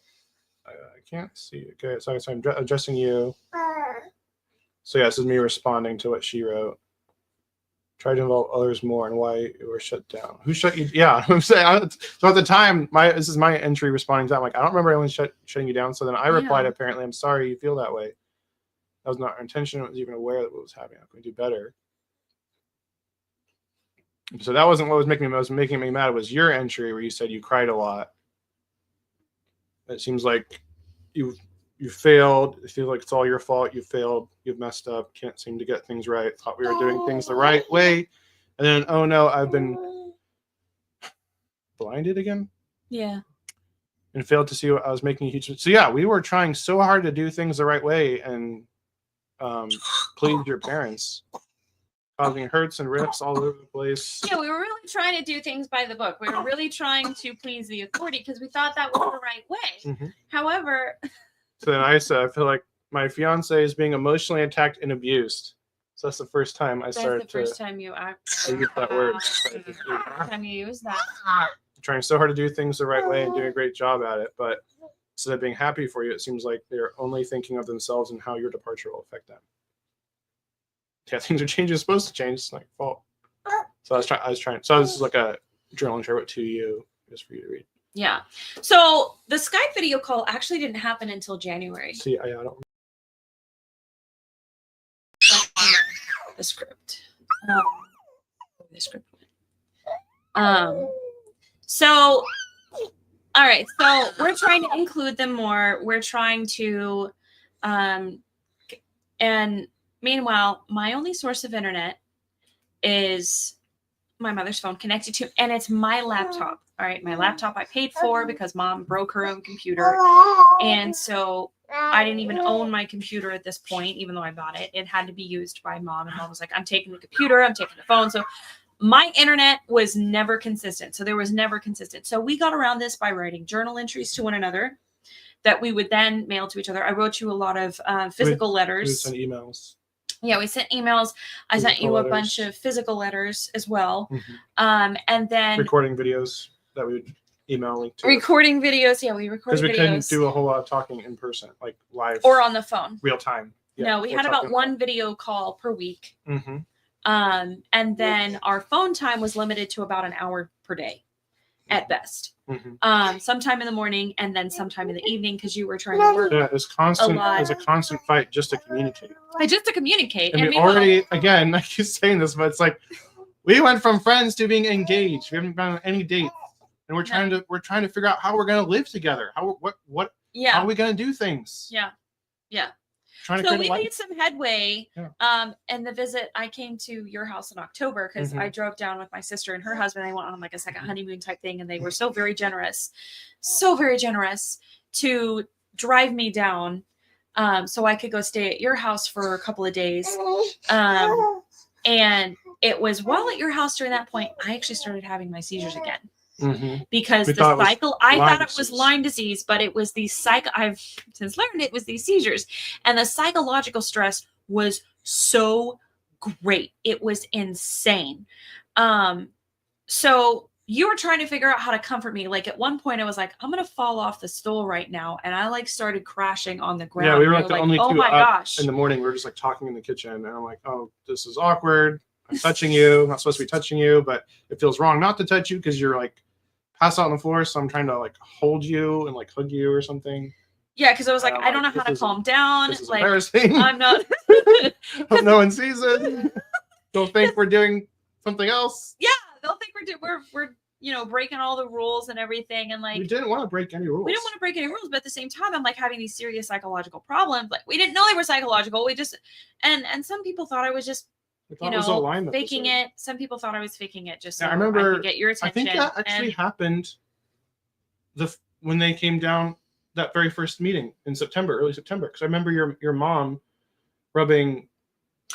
I can't see. Okay, so I'm addressing you. So this is me responding to what she wrote. Try to involve others more, and why you were shut down. Who shut you? Yeah, I'm saying. So at the time, this is my entry responding to that. I'm like, I don't remember anyone shutting you down. So then I replied, apparently, I'm sorry you feel that way. That was not our intention. I was even aware that what was happening. I'm going to do better. So that wasn't what was making me mad. It was your entry where you said you cried a lot. It seems like you failed. It feels like it's all your fault. You failed. You've messed up. Can't seem to get things right. Thought we were doing things the right way. And then, oh no, I've been blinded again. Yeah. And failed to see what I was making a huge. So yeah, we were trying so hard to do things the right way and please your parents, causing hurts and rifts all over the place. Yeah, we were really trying to do things by the book. We were really trying to please the authority because we thought that was the right way. Mm-hmm. However, so then I said, I feel like my fiance is being emotionally attacked and abused. So that's the first time I started to. That's the first time you use that word. First time you use that. Trying so hard to do things the right way and doing a great job at it, but instead of being happy for you, it seems like they're only thinking of themselves and how your departure will affect them. Yeah, things are changing. It's supposed to change. It's not your fault. So I was trying. So this is like a journal entry I wrote to you, just for you to read. Yeah. So the Skype video call actually didn't happen until January. See, I don't. The script. The script. So, all right. So we're trying to include them more. We're trying to, and meanwhile, my only source of internet is my mother's phone connected to, and it's my laptop. All right. My laptop I paid for because mom broke her own computer. And so I didn't even own my computer at this point, even though I bought it. It had to be used by mom. And mom was like, I'm taking the computer. I'm taking the phone. So my internet was never consistent. So there was never consistent. So we got around this by writing journal entries to one another that we would then mail to each other. I wrote you a lot of physical letters. We sent emails. Yeah, we sent emails. I sent you a bunch of physical letters as well. Mm-hmm. And then recording videos that we would email link to. Recording videos. Yeah, we recorded videos. Because we couldn't do a whole lot of talking in person, like live. Or on the phone. Real time. Yeah, no, we had about one video call per week. Mm-hmm. And then our phone time was limited to about an hour per day at best. Mm-hmm. Sometime in the morning and then sometime in the evening because you were trying to work. Yeah, it's constant. It's a constant fight just to communicate. Just to communicate. And we already, again, I keep saying this, but it's like we went from friends to being engaged. We haven't been on any dates, and we're trying to figure out how we're going to live together. How are we going to do things? Yeah. So we made some headway. Yeah. And the visit, I came to your house in October because I drove down with my sister and her husband. They went on like a second honeymoon type thing. And they were so very generous to drive me down so I could go stay at your house for a couple of days. And it was while at your house during that point, I actually started having my seizures again. Mm-hmm. Because I thought it was Lyme disease, but it was the I've since learned it was these seizures, and the psychological stress was so great. It was insane. So you were trying to figure out how to comfort me. Like at one point I was like, I'm going to fall off the stool right now. And I like started crashing on the ground. Yeah. We were like the only two oh my gosh. In the morning. We were just like talking in the kitchen and I'm like, oh, this is awkward. I'm touching you. I'm not supposed to be touching you, but it feels wrong not to touch you because you're like passed out on the floor. So I'm trying to like hold you and like hug you or something. Yeah, because I was like, I don't know how to calm down. This is like embarrassing. I'm not. Hope no one sees it. Don't think we're doing something else. Yeah, they'll think we're breaking all the rules and everything. And like we didn't want to break any rules. We didn't want to break any rules, but at the same time, I'm like having these serious psychological problems. Like we didn't know they were psychological. We just and some people thought I was just faking it. Some people thought I was faking it just so I could get your attention. I think that actually happened when they came down that very first meeting in September, early September. Because I remember your mom rubbing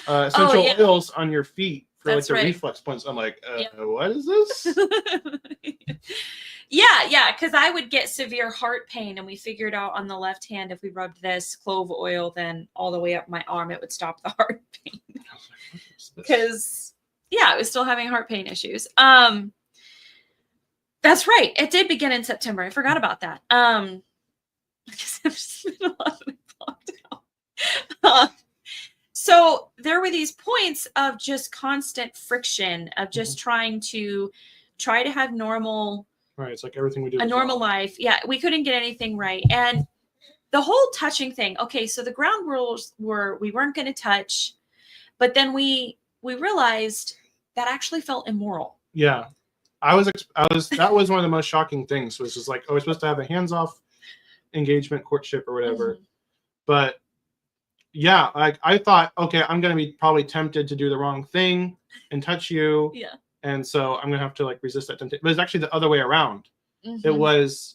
essential oils on your feet for the reflex points. I'm like, what is this? Yeah, because I would get severe heart pain, and we figured out on the left hand if we rubbed this clove oil, then all the way up my arm, it would stop the heart pain. Because I was still having heart pain issues. That's right. It did begin in September. I forgot about that. Because I've just been a lot of it blocked out. So there were these points of just constant friction of just trying to have normal. Right. It's like everything we do. A normal life. Yeah. We couldn't get anything right. And the whole touching thing. Okay. So the ground rules were we weren't going to touch, but then we realized that actually felt immoral. Yeah. That was one of the most shocking things was just like, we're supposed to have a hands-off engagement, courtship or whatever. But yeah, like I thought, okay, I'm gonna be probably tempted to do the wrong thing and touch you. Yeah. And so I'm gonna have to like resist that temptation. But it's actually the other way around. Mhm.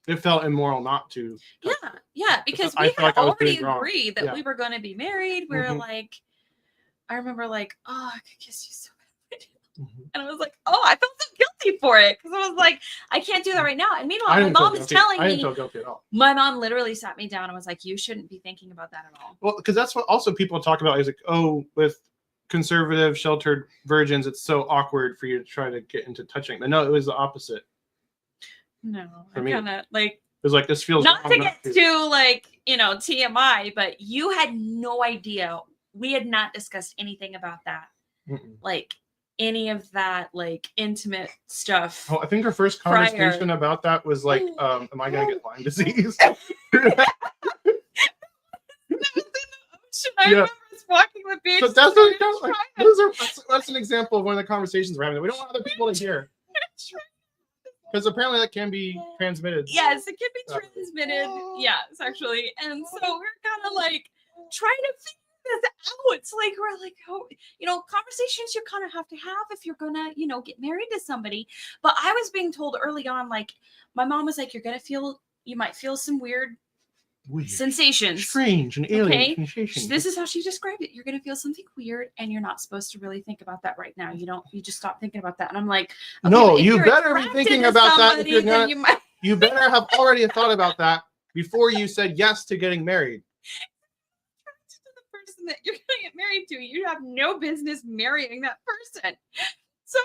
It felt immoral not to touch you. Yeah, because I we feel had like I was already doing wrong. agreed that Yeah. we were going to be married. We were Mhm. like, I remember like, oh, I could kiss you so bad. Mhm. And I was like, oh, I felt so guilty for it because I was like, I can't do that right now. And meanwhile, I my didn't feel mom is guilty. telling I didn't me, feel guilty at all. my mom literally sat me down and was like, you shouldn't be thinking about that at all. Well, because that's what also people talk about is like, oh, with conservative sheltered virgins, it's so awkward for you to try to get into touching. But no, it was the opposite. No, For I me. kind of like, It was like, this feels not wrong to get too like, you know, TMI, but you had no idea. We had not discussed anything about that. Mm-mm. Like any of that, like intimate stuff. Oh, I think our first conversation about that was like, am I gonna get Lyme disease? I remember us walking the beach. So that's an example of one of the conversations we're having that we don't want other people to hear. Because apparently that can be transmitted. Yes, it can be transmitted. Yeah, sexually. And so we're kind of like trying to figure this out. It's like we're like, oh, you know, conversations you kind of have to have if you're gonna, you know, get married to somebody. But I was being told early on, like, my mom was like, you might feel some weird sensations, strange and alien okay? sensations. This is how she described it. You're gonna feel something weird, and you're not supposed to really think about that right now. You just stop thinking about that. And I'm like, okay, no, you better be thinking about that. If you're gonna, you better have already thought about that before you said yes to getting married. To the person that you're gonna get married to, you have no business marrying that person. So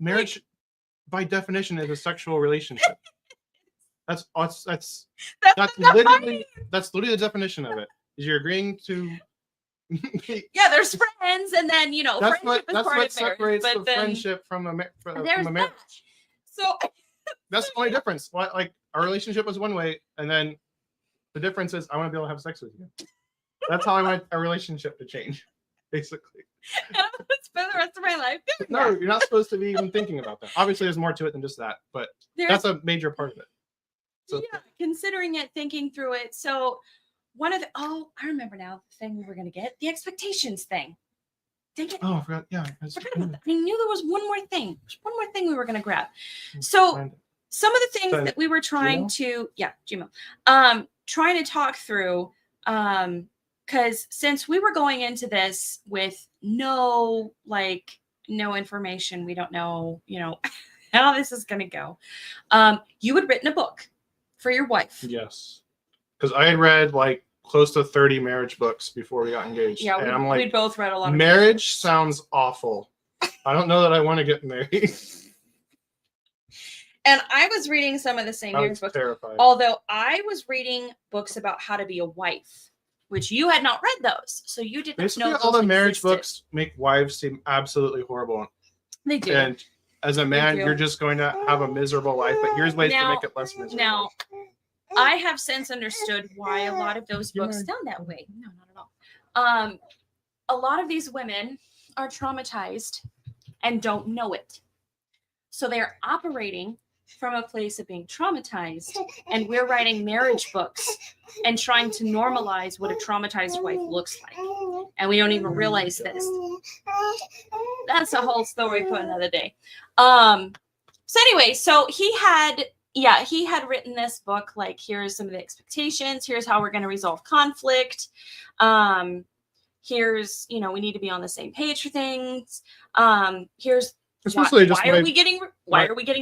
marriage, by definition, is a sexual relationship. That's literally the definition of it. Is you're agreeing to. Yeah, there's friends, and then you know, that's friendship what is part of separates marriage, the friendship from a marriage. So that's the only difference. Like our relationship was one way, and then the difference is I want to be able to have sex with you. That's how I want our relationship to change, basically. And I'm gonna spend the rest of my life doing No, that. you're not supposed to be even thinking about that. Obviously, there's more to it than just that, but that's a major part of it. So, yeah, considering it, thinking through it. So one of the I remember now the thing we were gonna get, the expectations thing. Dang it. Oh, I forgot. Yeah. I forgot about that. I knew there was one more thing. There's one more thing we were gonna grab. So some of the things that we were trying to Gmail. Trying to talk through, because since we were going into this with no information, we don't know, you know, how this is gonna go. You had written a book for your wife. Yes. Because I had read like close to 30 marriage books before we got engaged. Yeah, and I'm like, we both read a lot of marriage sounds awful. I don't know that I want to get married. And I was reading some of the same marriage books. Terrified. Although I was reading books about how to be a wife, which you had not read those. So you didn't Basically, know all the marriage existed. books make wives seem absolutely horrible. They do. And as a man, you're just going to have a miserable life, but here's ways to make it less miserable. Now, I have since understood why a lot of those books sound that way. No, not at all. A lot of these women are traumatized and don't know it. So they're operating from a place of being traumatized, and we're writing marriage books and trying to normalize what a traumatized wife looks like. And we don't even realize this. That's a whole story for another day. So anyway, so he had written this book, like, here's some of the expectations, here's how we're going to resolve conflict. Here's, you know, we need to be on the same page for things. Here's why are we getting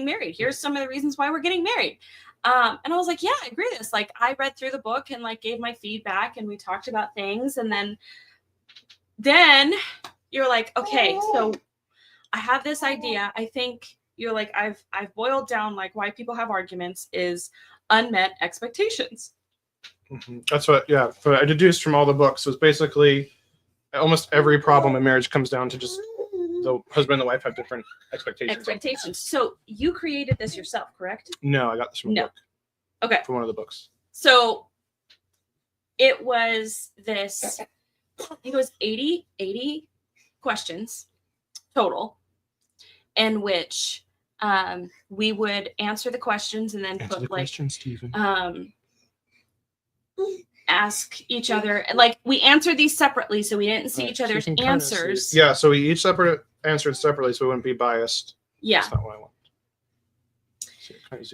married? Here's some of the reasons why we're getting married. And I was like, yeah, I agree with this. Like, I read through the book and like gave my feedback, and we talked about things. And then you're like, okay, so I have this idea. I think you're like, I've boiled down like why people have arguments is unmet expectations. Mm-hmm. That's what I deduced from all the books was basically almost every problem in marriage comes down to just the husband and the wife have different expectations. So you created this yourself, correct? No, I got this from a book. Okay. From one of the books. So it was this, I think it was 80 questions total, in which we would answer the questions and then put like question, Stephen. ask each other. Like we answered these separately, so we didn't see each other's answers. Yeah, so we each answered separately, so we wouldn't be biased. Yeah. That's not what I want.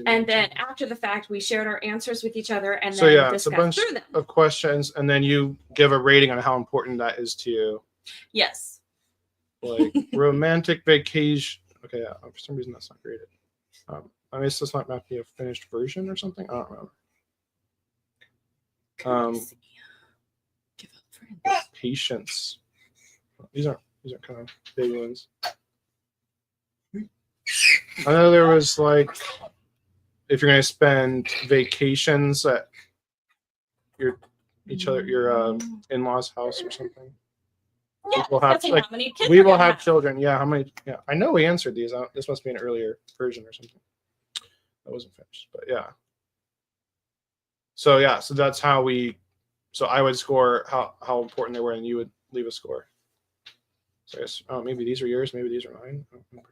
And then after the fact, we shared our answers with each other, and then so yeah, it's a discussed bunch through them. of questions, and then you give a rating on how important that is to you. Yes. Like romantic vacation. Okay, yeah, for some reason that's not graded. I guess this might be a finished version or something. I don't remember. Give up friends. Patience. These aren't kind of big ones. I know there was like, if you're gonna spend vacations at your in-laws' house or something. Yeah, we'll have like, how many kids we will have children. Yeah, how many? Yeah, I know we answered these. This must be an earlier version or something. That wasn't finished, but yeah. So yeah, so that's how we. So I would score how important they were, and you would leave a score. So I guess maybe these are yours, maybe these are mine. I don't remember.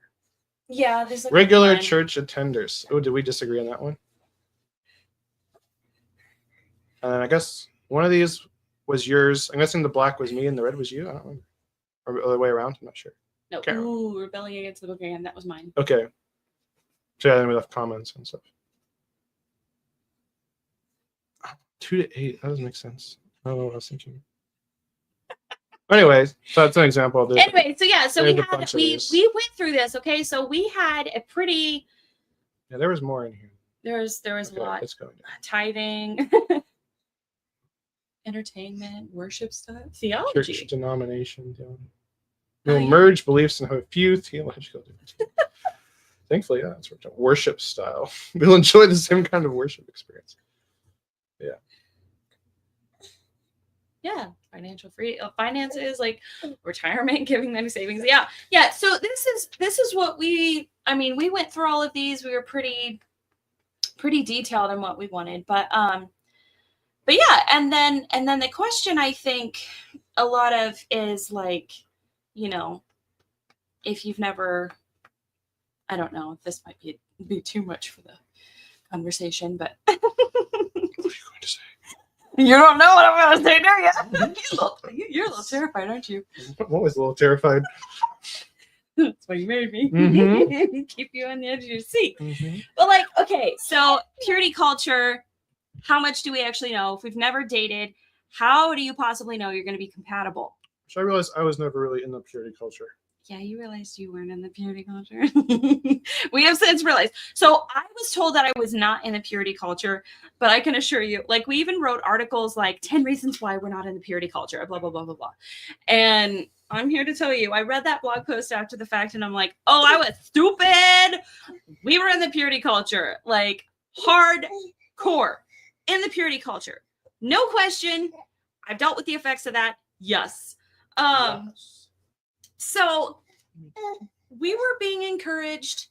Yeah, there's like regular church attenders. Oh, did we disagree on that one? And then I guess one of these was yours. I'm guessing the black was me and the red was you. I don't remember. Or the other way around. I'm not sure. No. Ooh, rebelling against the book again. That was mine. Okay. So yeah, then we left comments and stuff. 2 to 8. That doesn't make sense. I don't know what I was thinking. Anyways, so that's an example of this. Anyway, so yeah, so we went through this. Okay, so we had a pretty. Yeah, there was more in here. There was a lot. Let's go. Tithing, entertainment, worship stuff, theology, church denomination. We'll merge beliefs and have a few theological differences. Thankfully, yeah, that's worship style. We'll enjoy the same kind of worship experience. Yeah. Yeah, financial finances, like retirement, giving them savings. Yeah. So this is what we went through all of these. We were pretty detailed in what we wanted, but yeah, and then the question I think a lot of is like, if you've never, I don't know, this might be too much for the conversation, but what are you going to say? You don't know what I'm going to say, do you? You're a little terrified, aren't you? I'm always a little terrified. That's why you married me. Mm-hmm. Keep you on the edge of your seat. Mm-hmm. But like, okay, so purity culture, how much do we actually know? If we've never dated, how do you possibly know you're going to be compatible? So I realized I was never really in the purity culture. Yeah, you realized you weren't in the purity culture. We have since realized. So I was told that I was not in the purity culture, but I can assure you, like we even wrote articles like 10 reasons why we're not in the purity culture, blah, blah, blah, blah, blah. And I'm here to tell you, I read that blog post after the fact and I'm like, oh, I was stupid. We were in the purity culture, like hardcore in the purity culture. No question. I've dealt with the effects of that. Yes. So we were being encouraged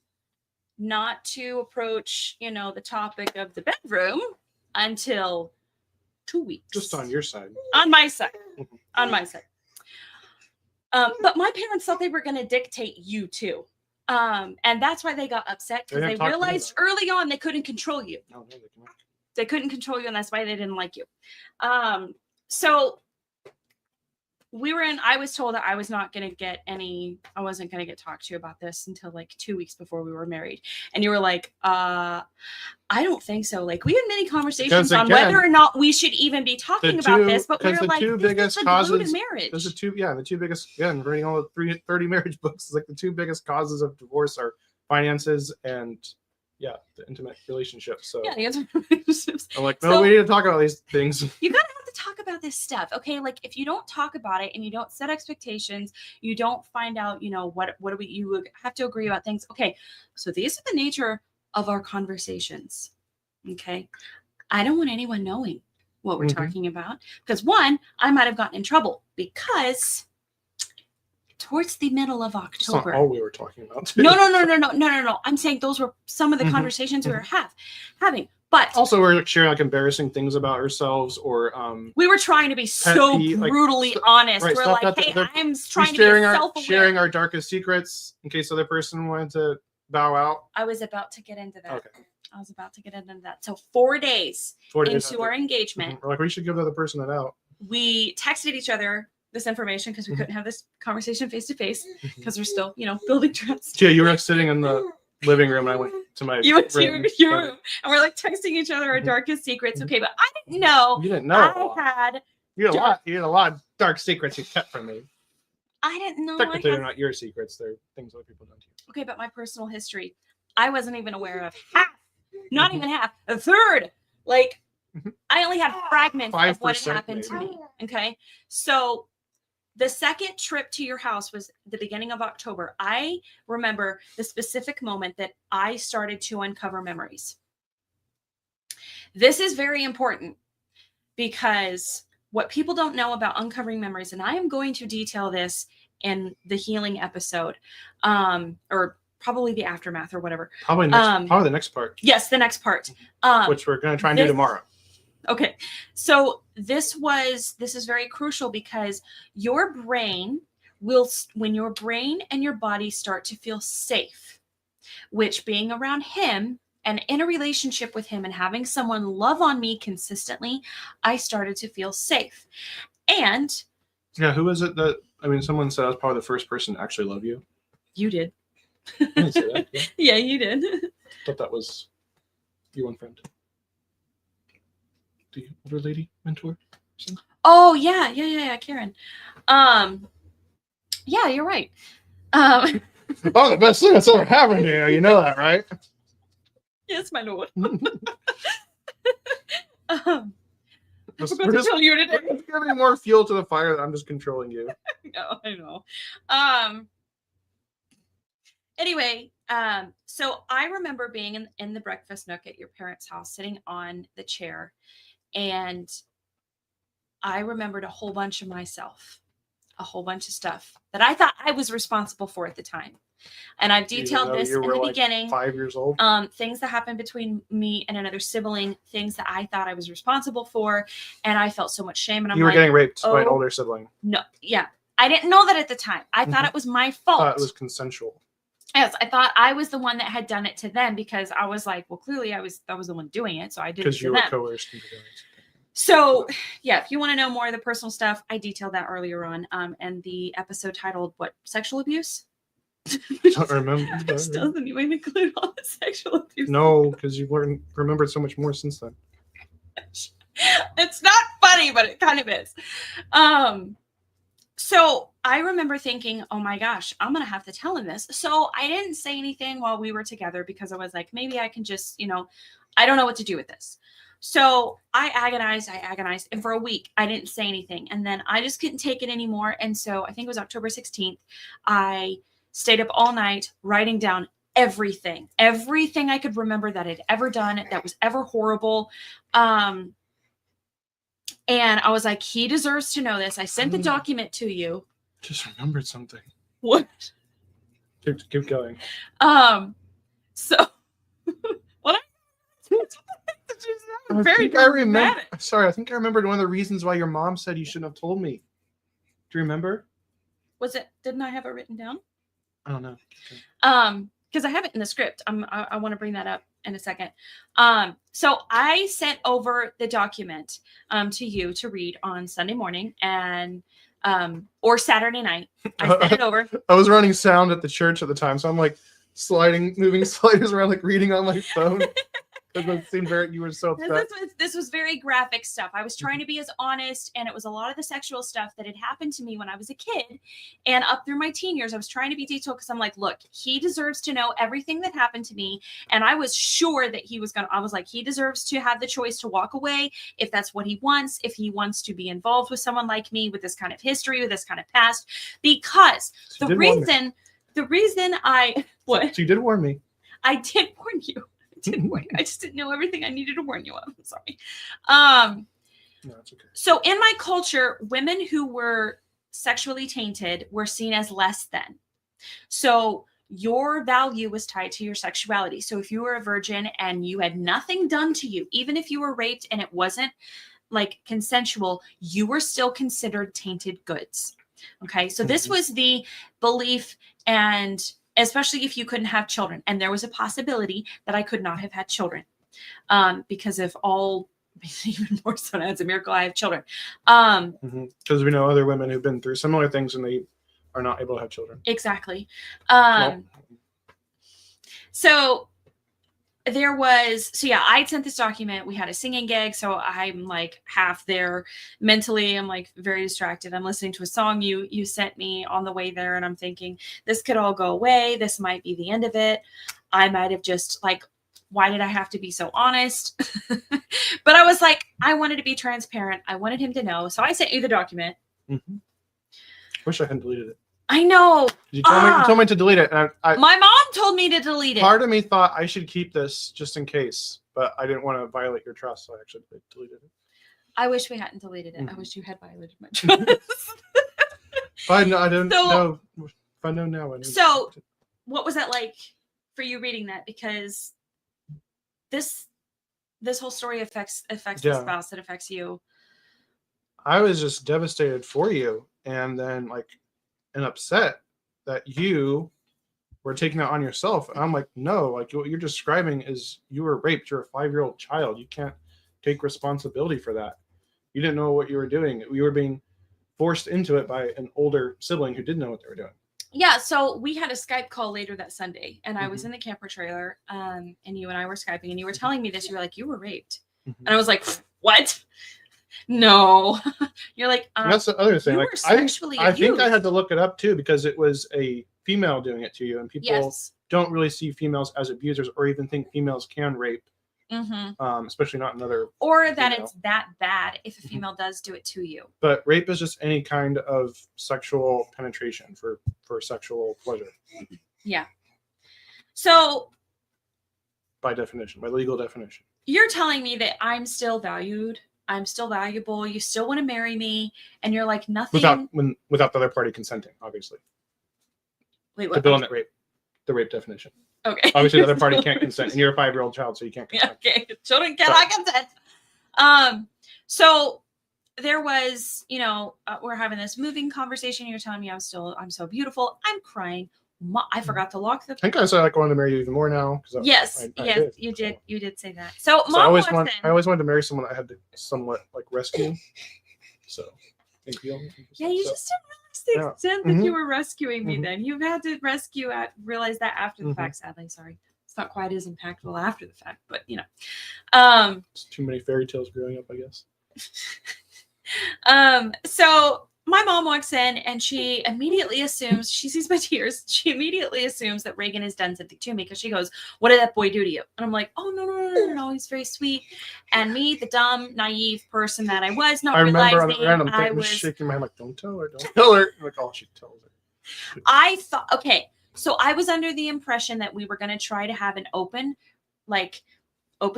not to approach, the topic of the bedroom until 2 weeks. Just on your side. On my side. On my side. But my parents thought they were going to dictate you too. And that's why they got upset, because they realized early on they couldn't control you. No, they cannot. They couldn't control you, and that's why they didn't like you. So I was told that I wasn't going to get talked to about this until like 2 weeks before we were married. And you were like, I don't think so. Like we had many conversations on whether or not we should even be talking about this, but we were like, this is the glue to marriage. The two biggest, again, reading all the 30 marriage books, like the two biggest causes of divorce are finances and the intimate relationships. So the intimate relationships. I'm like, no, we need to talk about these things. You gotta have to talk about this stuff, okay? Like if you don't talk about it and you don't set expectations, you don't find out, what do we? You have to agree about things. Okay, so these are the nature of our conversations. Okay, I don't want anyone knowing what we're talking about, because one, I might have gotten in trouble because towards the middle of October. That's not all we were talking about. No. I'm saying those were some of the conversations we were having. But also we're sharing like embarrassing things about ourselves, or we were trying to be so brutally honest. Right, we're like, hey, I'm trying to be self-aware. Sharing our darkest secrets in case the other person wanted to bow out? I was about to get into that. Okay. I was about to get into that. So 4 days, 4 days into our engagement, We're like, we should give the other person an out. we texted each other this information because we couldn't have this conversation face to face because we're still, building trust. Yeah, you were sitting in the living room, and I went to my You went to room. your room, and we're like texting each other our darkest secrets. Okay, but I didn't know. You didn't know. I had. You had a lot of dark secrets you kept from me. I didn't know. Technically, they're not your secrets. They're things other people done to you. Okay, but my personal history, I wasn't even aware of half. Not even half. A third. Like, I only had fragments of what had happened to me. Okay, so the second trip to your house was the beginning of October. I remember the specific moment that I started to uncover memories. This is very important because what people don't know about uncovering memories, and I am going to detail this in the healing episode, or probably the aftermath or whatever. Probably the next part. Yes, the next part. Which we're going to try and do tomorrow. Okay. So this is very crucial because your brain when your brain and your body start to feel safe, which being around him and in a relationship with him and having someone love on me consistently, I started to feel safe. And yeah, who is it someone said I was probably the first person to actually love you. You did. I didn't say that. Yeah. Yeah, you did. I thought that was your one friend. The older lady mentor. Oh yeah, Karen. Yeah, you're right. Oh, the best thing that's ever happened to you. You know that, right? Yes, my lord. We're just giving more fuel to the fire. I'm just controlling you. No, I know. Anyway, so I remember being in the breakfast nook at your parents' house, sitting on the chair, and I remembered a whole bunch of myself, a whole bunch of stuff that I thought I was responsible for at the time. And I've detailed this in the beginning. 5 years old. Things that happened between me and another sibling, things that I thought I was responsible for, and I felt so much shame. And you were getting raped by an older sibling. No, yeah, I didn't know that at the time. I thought it was my fault. I thought it was consensual. Yes, I thought I was the one that had done it to them because I was like, well, clearly I was the one doing it, so I did it to them. Because you were coerced into doing it. So, yeah, if you want to know more of the personal stuff, I detailed that earlier on, and the episode titled "What Sexual Abuse." I don't remember. Which doesn't even include all the sexual abuse. No, because you remembered so much more since then. It's not funny, but it kind of is. So I remember thinking, oh my gosh, I'm going to have to tell him this. So I didn't say anything while we were together because I was like, maybe I can just, I don't know what to do with this. So I agonized. And for a week, I didn't say anything. And then I just couldn't take it anymore. And so I think it was October 16th. I stayed up all night writing down everything I could remember that I'd ever done that was ever horrible. And I was like, he deserves to know this. I sent the document to you. Just remembered something. What? Keep going. So what? I think I remember. Sorry, I think I remembered one of the reasons why your mom said you shouldn't have told me. Do you remember? Didn't I have it written down? I don't know. Okay. Because I have it in the script. I want to bring that up in a second. So I sent over the document to you to read on Sunday morning and or Saturday night. I sent it over. I was running sound at the church at the time, so I'm like moving sliders around, like reading on my phone. It seemed you were so upset. This was very graphic stuff. I was trying to be as honest, and it was a lot of the sexual stuff that had happened to me when I was a kid and up through my teen years. I was trying to be detailed because I'm like, look, he deserves to know everything that happened to me. And I was sure that I was like, he deserves to have the choice to walk away if that's what he wants, if he wants to be involved with someone like me with this kind of history, with this kind of past, because So you did warn me. I did warn you. I just didn't know everything I needed to warn you of. I'm sorry. No, it's okay. So in my culture, women who were sexually tainted were seen as less than. So your value was tied to your sexuality. So if you were a virgin and you had nothing done to you, even if you were raped and it wasn't like consensual, you were still considered tainted goods. Okay. So this was the belief and especially if you couldn't have children. And there was a possibility that I could not have had children because of all, even more so now, it's a miracle I have children. Because we know other women who've been through similar things and they are not able to have children. Exactly. Well, So I sent this document. We had a singing gig. So I'm like half there mentally. I'm like very distracted. I'm listening to a song you sent me on the way there. And I'm thinking this could all go away. This might be the end of it. I might have just like, why did I have to be so honest? But I was like, I wanted to be transparent. I wanted him to know. So I sent you the document. Mm-hmm. Wish I hadn't deleted it. I know. You told me to delete it. And my mom told me to delete it. Part of me thought I should keep this just in case, but I didn't want to violate your trust, so I actually deleted it. I wish we hadn't deleted it. I wish you had violated my trust. I don't know. If I know now. So, what was that like for you reading that? Because this whole story affects the spouse that affects you. I was just devastated for you, and then and upset that you were taking that on yourself. And I'm like, no, like what you're describing is you were raped. You're a 5-year-old child. You can't take responsibility for that. You didn't know what you were doing. You were being forced into it by an older sibling who didn't know what they were doing. Yeah, so we had a Skype call later that Sunday, and I was in the camper trailer, and you and I were Skyping, and you were telling me this. You were like, you were raped. And I was like, what? No. You're like, and that's the other thing. You like, were sexually I think abused. I had to look it up too, because it was a female doing it to you, and people don't really see females as abusers or even think females can rape. Especially not another, or that female. It's that bad if a female does do it to you. But rape is just any kind of sexual penetration for sexual pleasure. Yeah. So, by definition, by legal definition, you're telling me that I'm still valued, I'm still valuable, you still want to marry me, and you're like nothing without the other party consenting, obviously. Wait, what? The bill on rape, the rape definition. Okay. Obviously, the other party can't consent, and you're a 5-year-old child, so you can't consent. Yeah, okay. Children cannot consent. So there was, we're having this moving conversation. You're telling me I'm so beautiful. I'm crying. I forgot to lock the. I think I said I wanted to marry you even more now. Yes, you did. You did say that. So Mom I always wanted to marry someone I had to somewhat rescue. So thank you. Yeah, you just didn't realize the extent that you were rescuing me. Then you've had to realize that after the fact. Sadly, sorry, it's not quite as impactful after the fact, but it's too many fairy tales growing up, I guess. So my mom walks in and she immediately assumes, she sees my tears. She immediately assumes that Reagan has done something to me because she goes, "What did that boy do to you?" And I'm like, "Oh, no. He's very sweet." And me, the dumb, naive person that I was, not realizing I was shaking my head like, "Don't tell her, don't tell her." Like, oh, she tells her. I thought, okay. So I was under the impression that we were going to try to have an open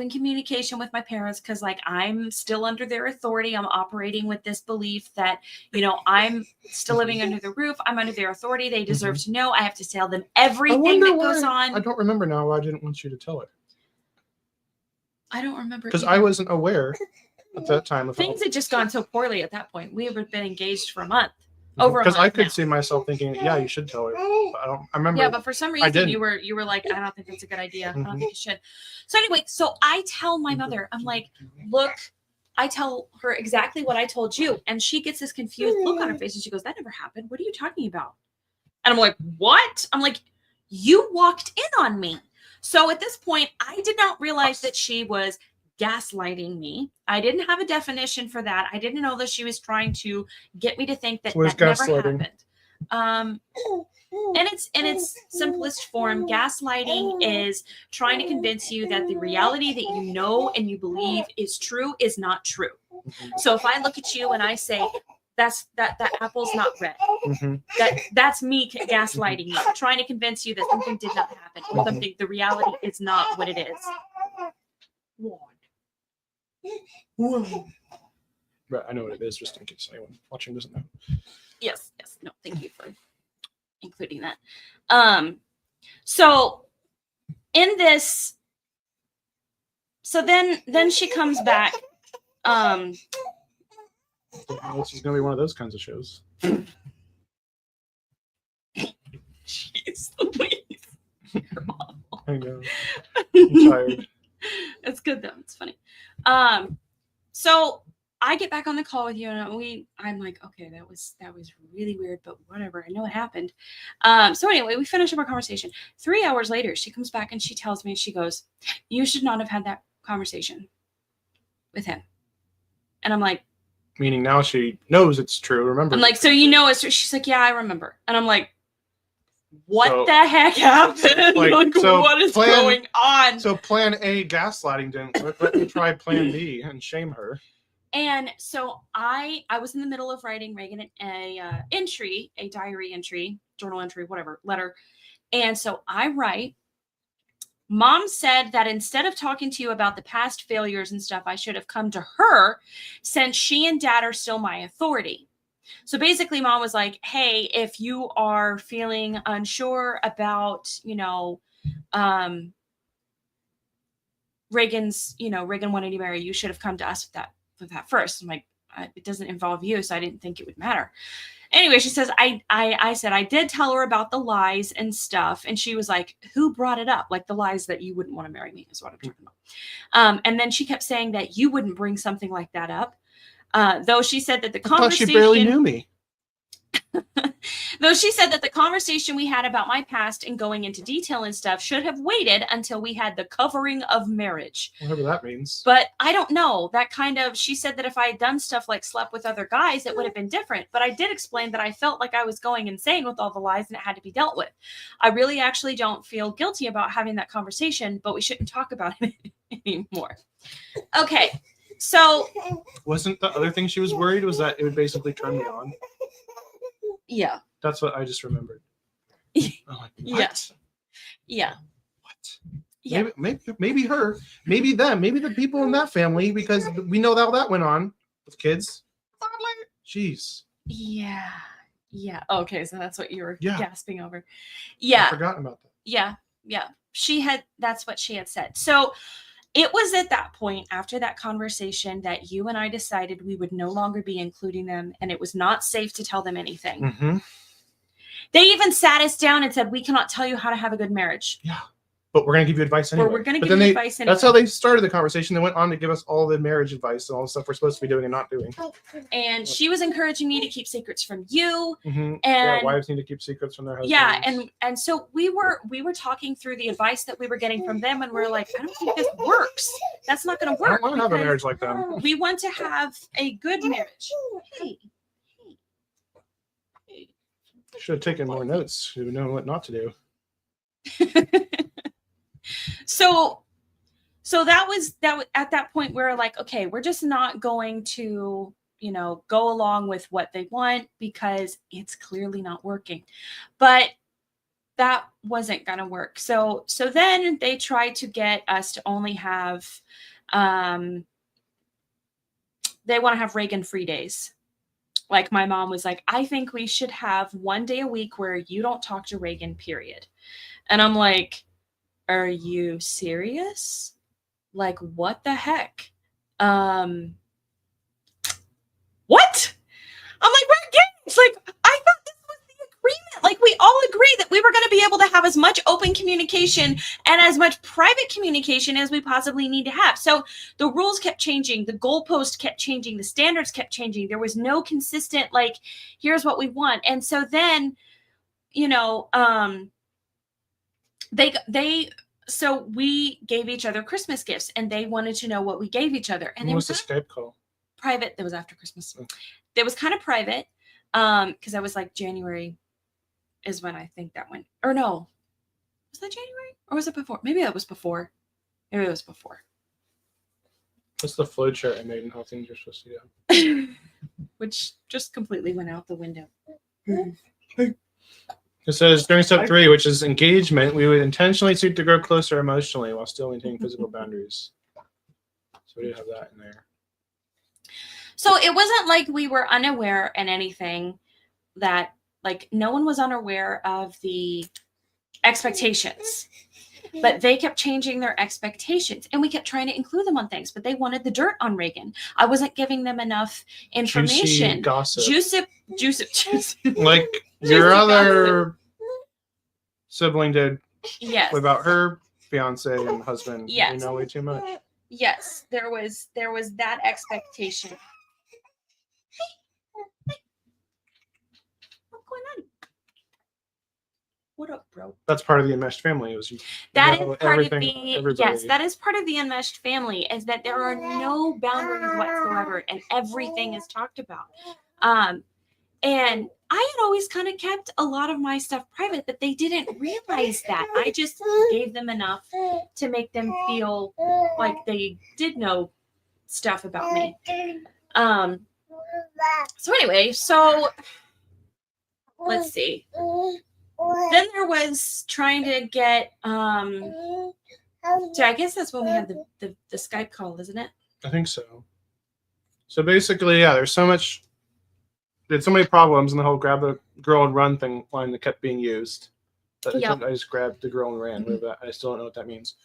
communication with my parents, because I'm still under their authority. I'm operating with this belief that, I'm still living under the roof. I'm under their authority. They deserve to know. I have to tell them everything that goes on. I don't remember now why I didn't want you to tell her. I don't remember. Because I wasn't aware at that time. Things had just gone so poorly at that point. We had been engaged for a month. Over a month. Because I could see myself thinking, yeah, you should tell her. But I remember. Yeah, but for some reason you were like, I don't think that's a good idea. I don't think you should. So anyway, so I tell my mother, I'm like, look, I tell her exactly what I told you. And she gets this confused look on her face and she goes, "That never happened. What are you talking about?" And I'm like, "What?" I'm like, "You walked in on me." So at this point, I did not realize that she was gaslighting me. I didn't have a definition for that. I didn't know that she was trying to get me to think that that never happened. In its simplest form, gaslighting is trying to convince you that the reality that you know and you believe is true is not true. So if I look at you and I say, that apple's not red, that's me gaslighting you, trying to convince you that something did not happen, or something, the reality is not what it is. Right, I know what it is, just in case anyone watching doesn't know. Yes. No, thank you for including that. So in this, so then she comes back. This is gonna be one of those kinds of shows. Jeez Louise. I know. I'm tired. It's good though. It's funny. So I get back on the call with you, and I'm like, okay, that was really weird, but whatever. I know it happened. So anyway, we finish up our conversation. 3 hours later, she comes back and she tells me, she goes, "You should not have had that conversation with him." And I'm like, meaning now she knows it's true. Remember? I'm like, so you know it's true? She's like, yeah, I remember. And I'm like, what the heck happened? Like, so what is going on? So plan A, gaslighting didn't. Let me try plan B and shame her. And so I was in the middle of writing Reagan a diary entry, journal entry, whatever, letter. And so I write, "Mom said that instead of talking to you about the past failures and stuff, I should have come to her since she and Dad are still my authority." So basically, Mom was like, "Hey, if you are feeling unsure about, Reagan wanting to marry, you should have come to us with that first." I'm like, it doesn't involve you, so I didn't think it would matter. Anyway, she says, I said, I did tell her about the lies and stuff. And she was like, who brought it up? Like the lies that you wouldn't want to marry me is what I'm talking about. And then she kept saying that you wouldn't bring something like that up. Though she said that the conversation... I thought she barely knew me. Though she said that the conversation we had about my past and going into detail and stuff should have waited until we had the covering of marriage. Whatever that means. But I don't know. She said that if I had done stuff like slept with other guys, it would have been different. But I did explain that I felt like I was going insane with all the lies and it had to be dealt with. I really actually don't feel guilty about having that conversation, but we shouldn't talk about it anymore. Okay. So. Wasn't the other thing she was worried was that it would basically turn me on? Yeah. That's what I just remembered. I'm like, what? Yeah. What? Yeah. Maybe her, maybe them, maybe the people in that family, because we know how that went on with kids. Jeez. Yeah. Yeah. Okay, so that's what you were gasping over. I Yeah. forgotten about that. Yeah. Yeah. That's what she had said. So it was at that point, after that conversation, that you and I decided we would no longer be including them, and it was not safe to tell them anything. Mm-hmm. They even sat us down and said, we cannot tell you how to have a good marriage. Yeah. But we're going to give you advice anyway. We're going to give you advice anyway. That's how they started the conversation. They went on to give us all the marriage advice and all the stuff we're supposed to be doing and not doing. And she was encouraging me to keep secrets from you. Mm-hmm. And wives need to keep secrets from their husbands. Yeah, and so we were talking through the advice that we were getting from them, and we're like, I don't think this works. That's not going to work. I don't want to have a marriage like them. We want to have a good marriage. Hey. Should have taken more notes. Should have known what not to do. So that was at that point we're like, okay, we're just not going to, go along with what they want because it's clearly not working. But that wasn't going to work. So then they tried to get us to only have, they want to have Reagan free days. Like my mom was like, I think we should have 1 day a week where you don't talk to Reagan, period. And I'm like, are you serious? Like, what the heck? What? I'm like, we're engaged. Like, I thought this was the agreement. Like, we all agreed that we were going to be able to have as much open communication and as much private communication as we possibly need to have. So the rules kept changing. The goalpost kept changing. The standards kept changing. There was no consistent, like, here's what we want. And so then, so we gave each other Christmas gifts, and they wanted to know what we gave each other. And what was the Skype call? Private. That was after Christmas. It was kind of private, because I was like, January is when I think that went. Or no, was that January or was it before? Maybe it was before. Maybe it was before. What's the flow chart I made and how things are supposed to go? Which just completely went out the window. It says during step 3, which is engagement, we would intentionally seek to grow closer emotionally while still maintaining physical boundaries. So we did have that in there. So it wasn't like we were unaware in anything that, like, no one was unaware of the expectations, but they kept changing their expectations, and we kept trying to include them on things, but they wanted the dirt on Reagan. I wasn't giving them enough information. Juicy Juicy. Like your other sibling did. Yes. About her fiance and husband. Yes. We know way too much. Yes, there was that expectation. Hey, what's going on? What up, bro? That's part of the enmeshed family. It was That is part of everything. the yes, that is part of the enmeshed family, is that there are no boundaries whatsoever, and everything is talked about. And I had always kind of kept a lot of my stuff private, but they didn't realize that. I just gave them enough to make them feel like they did know stuff about me. So anyway, let's see. Then there was trying to get so I guess that's when we had the Skype call, isn't it? I think so. So basically, yeah, there's so many problems, and the whole grab the girl and run thing line that kept being used. Yep. I just grabbed the girl and ran. With that. I still don't know what that means.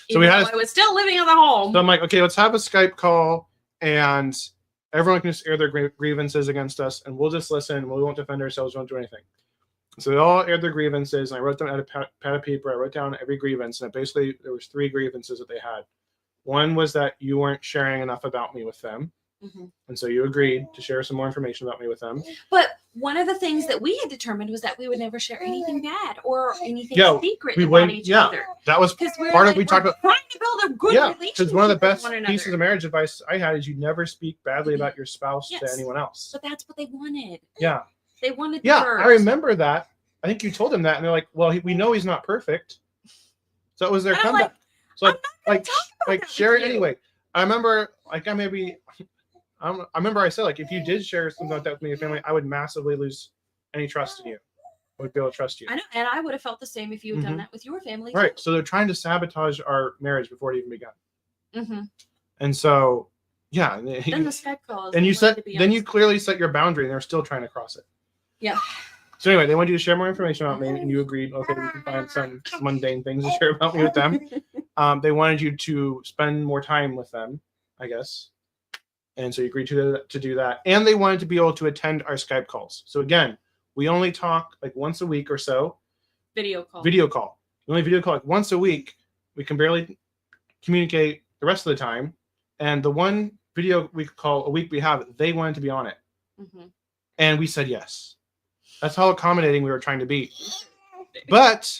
So Even though I was still living in the home. So I'm like, okay, let's have a Skype call, and everyone can just air their grievances against us, and we'll just listen. We won't defend ourselves. We won't do anything. So they all aired their grievances, and I wrote them out a pad of paper. I wrote down every grievance, and basically there was 3 grievances that they had. One was that you weren't sharing enough about me with them. Mm-hmm. And so you agreed to share some more information about me with them. But one of the things that we had determined was that we would never share anything bad or anything secret about each other. That was part of we talked about trying to build a good relationship. Because one of the best pieces of marriage advice I had is you never speak badly about your spouse to anyone else. But that's what they wanted. Yeah. They wanted I remember that. I think you told them that, and they're like, "Well, we know he's not perfect." So it was their comeback. Like share it anyway. I remember, I remember I said, like, if you did share something like that with me and your family, I would massively lose any trust in you. I would be able to trust you. I know, and I would have felt the same if you had done that with your family. Right. So they're trying to sabotage our marriage before it even began. Mm-hmm. And so, yeah. Then the Skype calls. And you clearly set your boundary, and they're still trying to cross it. Yeah. So anyway, they want you to share more information about me, and you agreed, okay, we can find some mundane things to share about me with them. They wanted you to spend more time with them, I guess. And so you agreed to do that. And they wanted to be able to attend our Skype calls. So again, we only talk like once a week or so. Video call. We only video call like once a week. We can barely communicate the rest of the time. And the one video call a week we have, they wanted to be on it. Mm-hmm. And we said yes. That's how accommodating we were trying to be. But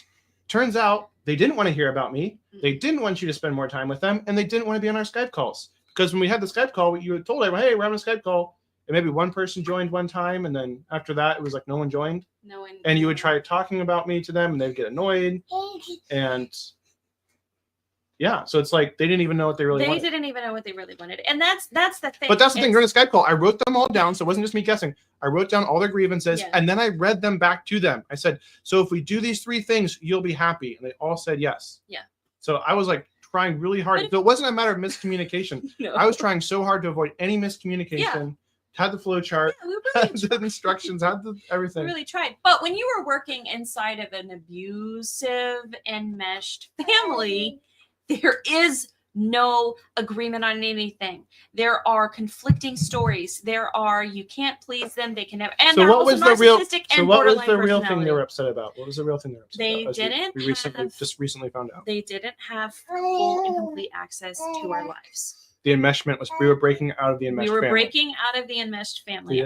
turns out they didn't want to hear about me. They didn't want you to spend more time with them. And they didn't want to be on our Skype calls. Because when we had the Skype call, you had told everyone, hey, we're having a Skype call. And maybe one person joined one time. And then after that, it was like no one joined. And you would try talking about me to them, and they'd get annoyed. And yeah, so it's like they didn't even know what they really wanted. They didn't even know what they really wanted. And that's the thing. But that's the thing. During the Skype call, I wrote them all down. So it wasn't just me guessing. I wrote down all their grievances, and then I read them back to them. I said, so if we do these 3 things, you'll be happy. And they all said yes. Yeah. So I was like trying really hard. So it wasn't a matter of miscommunication. No. I was trying so hard to avoid any miscommunication. Yeah. Had the flow chart, had the instructions, had everything. We really tried. But when you were working inside of an abusive, enmeshed family, there is no agreement on anything. There are conflicting stories. You can't please them. They can never. And so what was the real? So what was the real thing they were upset about? What was the real thing they were upset about? We recently found out. They didn't have full and complete access to our lives. The enmeshment was we were breaking out of the enmeshed family. Breaking out of the enmeshed family.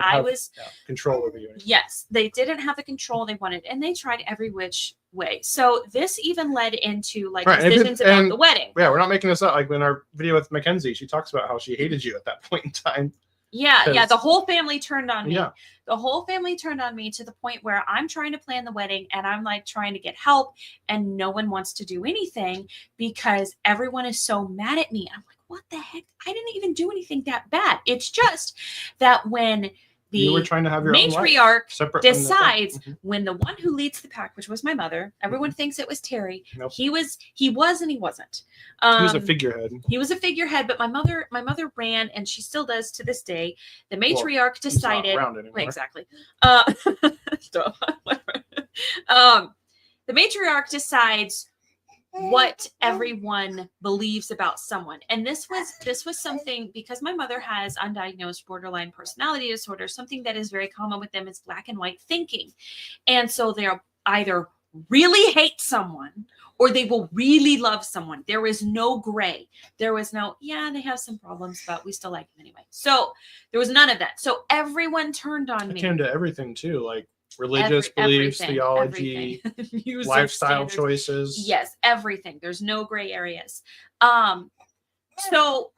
Control over you. Yes, they didn't have the control they wanted, and they tried every which way. So this even led into decisions about the wedding. Yeah, we're not making this up. Like in our video with Mackenzie, she talks about how she hated you at that point in time. Yeah. The whole family turned on me. Yeah. The whole family turned on me to the point where I'm trying to plan the wedding, and I'm like trying to get help, and no one wants to do anything because everyone is so mad at me. I'm like, what the heck? I didn't even do anything that bad. It's just that when you were trying to have your matriarch decides when the one who leads the pack, which was my mother, everyone thinks it was Terry. Nope. He was and he wasn't. He was a figurehead. He was a figurehead, but my mother ran, and she still does to this day. The matriarch decided. He's not around anymore. Exactly. The matriarch decides what everyone believes about someone. And this was something, because my mother has undiagnosed borderline personality disorder. Something that is very common with them is black and white thinking. And so they're either really hate someone or they will really love someone. There is no gray. There was no, yeah, they have some problems, but we still like them anyway. So there was none of that. So everyone turned on It me. came to everything too, like religious beliefs, everything, theology, Music lifestyle standards. choices. Yes, everything. There's no gray areas. So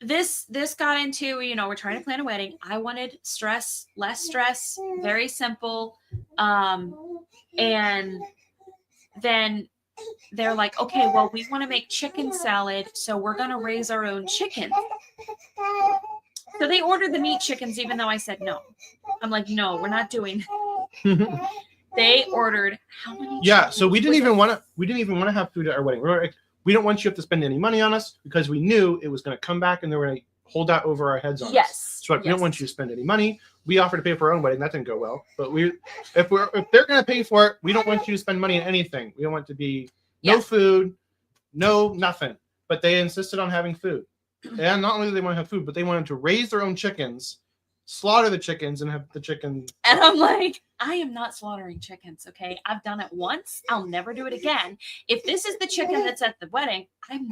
this got into, you know, we're trying to plan a wedding. I wanted less stress, very simple. And then they're like, okay, well, we want to make chicken salad, so we're going to raise our own chicken. So they ordered the meat chickens, even though I said no. I'm like, no, we're not doing that. They ordered how many? Yeah, chickens? so we didn't even want to have food at our wedding. We were like, we don't want you to have to spend any money on us because we knew it was going to come back and they were going to hold that over our heads on us. So like, we don't want you to spend any money. We offered to pay for our own wedding. That didn't go well. But if they're going to pay for it, we don't want you to spend money on anything. We don't want it to be no food, no nothing. But they insisted on having food. And not only did they want to have food, but they wanted to raise their own chickens, slaughter the chickens, and have the chicken. And I'm like, I am not slaughtering chickens, okay? I've done it once. I'll never do it again. If this is the chicken that's at the wedding,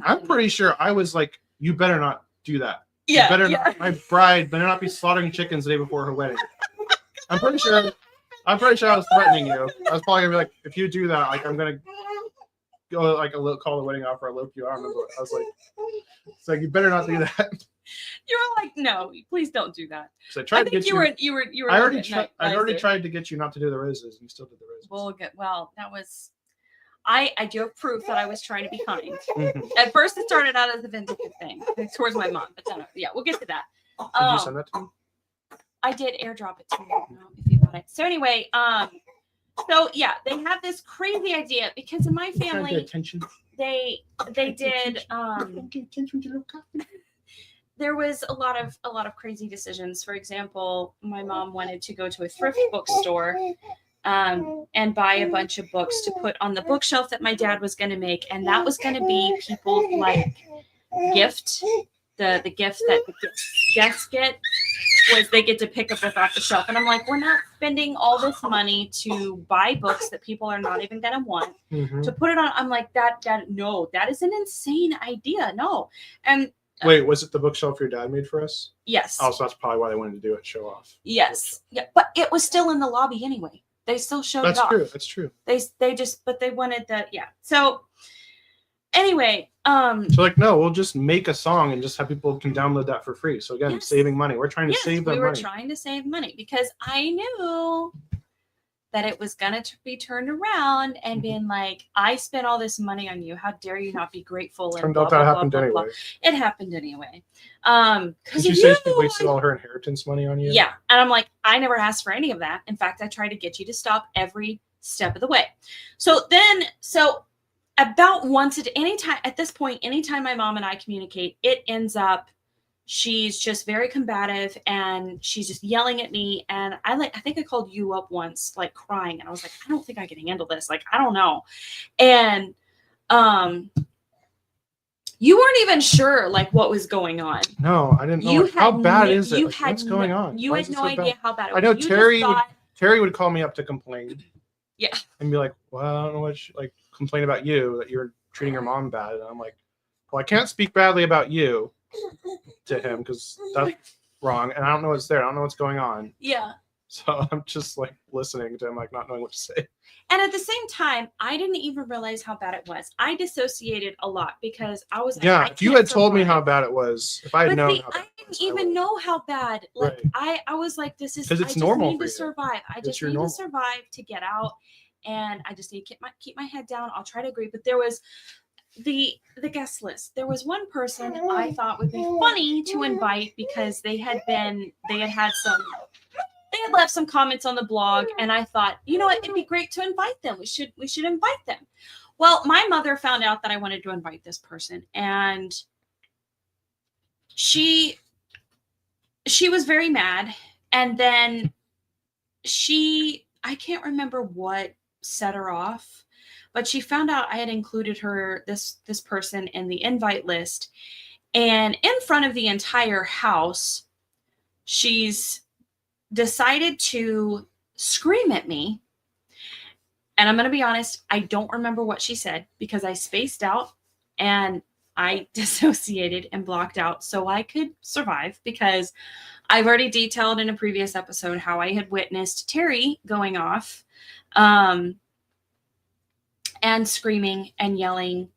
I'm pretty sure I was like, you better not do that. Yeah, you better not, my bride better not be slaughtering chickens the day before her wedding. I'm pretty sure I was threatening you. I was probably gonna be like, if you do that, like I'm gonna go like call the wedding off or elope you. I don't remember. I was like, it's like you better not do that. You were like, no, please don't do that. So I tried to get you. You were. I already tried to get you not to do the roses, and you still did the roses. Well, that was. I do have proof that I was trying to be kind. At first, it started out as a vindictive thing towards my mom, but then, yeah, we'll get to that. Did you send that to me? I did airdrop it to you if you got it. So anyway, so yeah, they have this crazy idea because in my family, they did. There was a lot of crazy decisions. For example, my mom wanted to go to a thrift bookstore and buy a bunch of books to put on the bookshelf that my dad was going to make, and that was going to be people's like gift. The gift that the guests get was they get to pick a book off the shelf, and I'm like, we're not spending all this money to buy books that people are not even going to want to put it on. I'm like, that is an insane idea. No, and. Wait, was it the bookshelf your dad made for us? Yes. Oh, so that's probably why they wanted to do it, show off. Yes. Yeah, but it was still in the lobby anyway. They still showed it off. That's true. They wanted that, yeah. So anyway, so like, no, we'll just make a song and just have people can download that for free. So again, saving money. We're trying to save them money. We were trying to save money because I knew that it was going to be turned around and being like, I spent all this money on you. How dare you not be grateful? And turned out that happened anyway. It happened anyway. Did you say she wasted all her inheritance money on you? Yeah. And I'm like, I never asked for any of that. In fact, I tried to get you to stop every step of the way. So about once at this point, anytime my mom and I communicate, it ends up she's just very combative and she's just yelling at me. And I think I called you up once, like crying. And I was like, I don't think I can handle this. Like, I don't know. And, you weren't even sure like what was going on. No, I didn't know. How bad is it? Like, what's going on? You had no idea how bad it was. I know Terry would call me up to complain. Yeah. And be like, well, I don't know what complain about you, that you're treating your mom bad. And I'm like, well, I can't speak badly about you to him because that's wrong, and I don't know what's there. I don't know what's going on. Yeah. So I'm just like listening to him, like not knowing what to say. And at the same time, I didn't even realize how bad it was. I dissociated a lot because I was like, yeah. If you had told me how bad it was, if I had known, I didn't even know how bad. Like right. I was like, this is because it's normal. I just need to survive. I just need to survive to get out, and I just need to keep my head down. I'll try to agree, but there was. The guest list. There was one person I thought would be funny to invite because they had left some comments on the blog, and I thought, you know what, it'd be great to invite them. We should invite them. Well, my mother found out that I wanted to invite this person, and she was very mad. And then I can't remember what set her off. But she found out I had included this person in the invite list. And in front of the entire house, she's decided to scream at me And I'm going to be honest, I don't remember what she said because I spaced out and I dissociated and blocked out so I could survive, because I've already detailed in a previous episode how I had witnessed Terry going off and screaming and yelling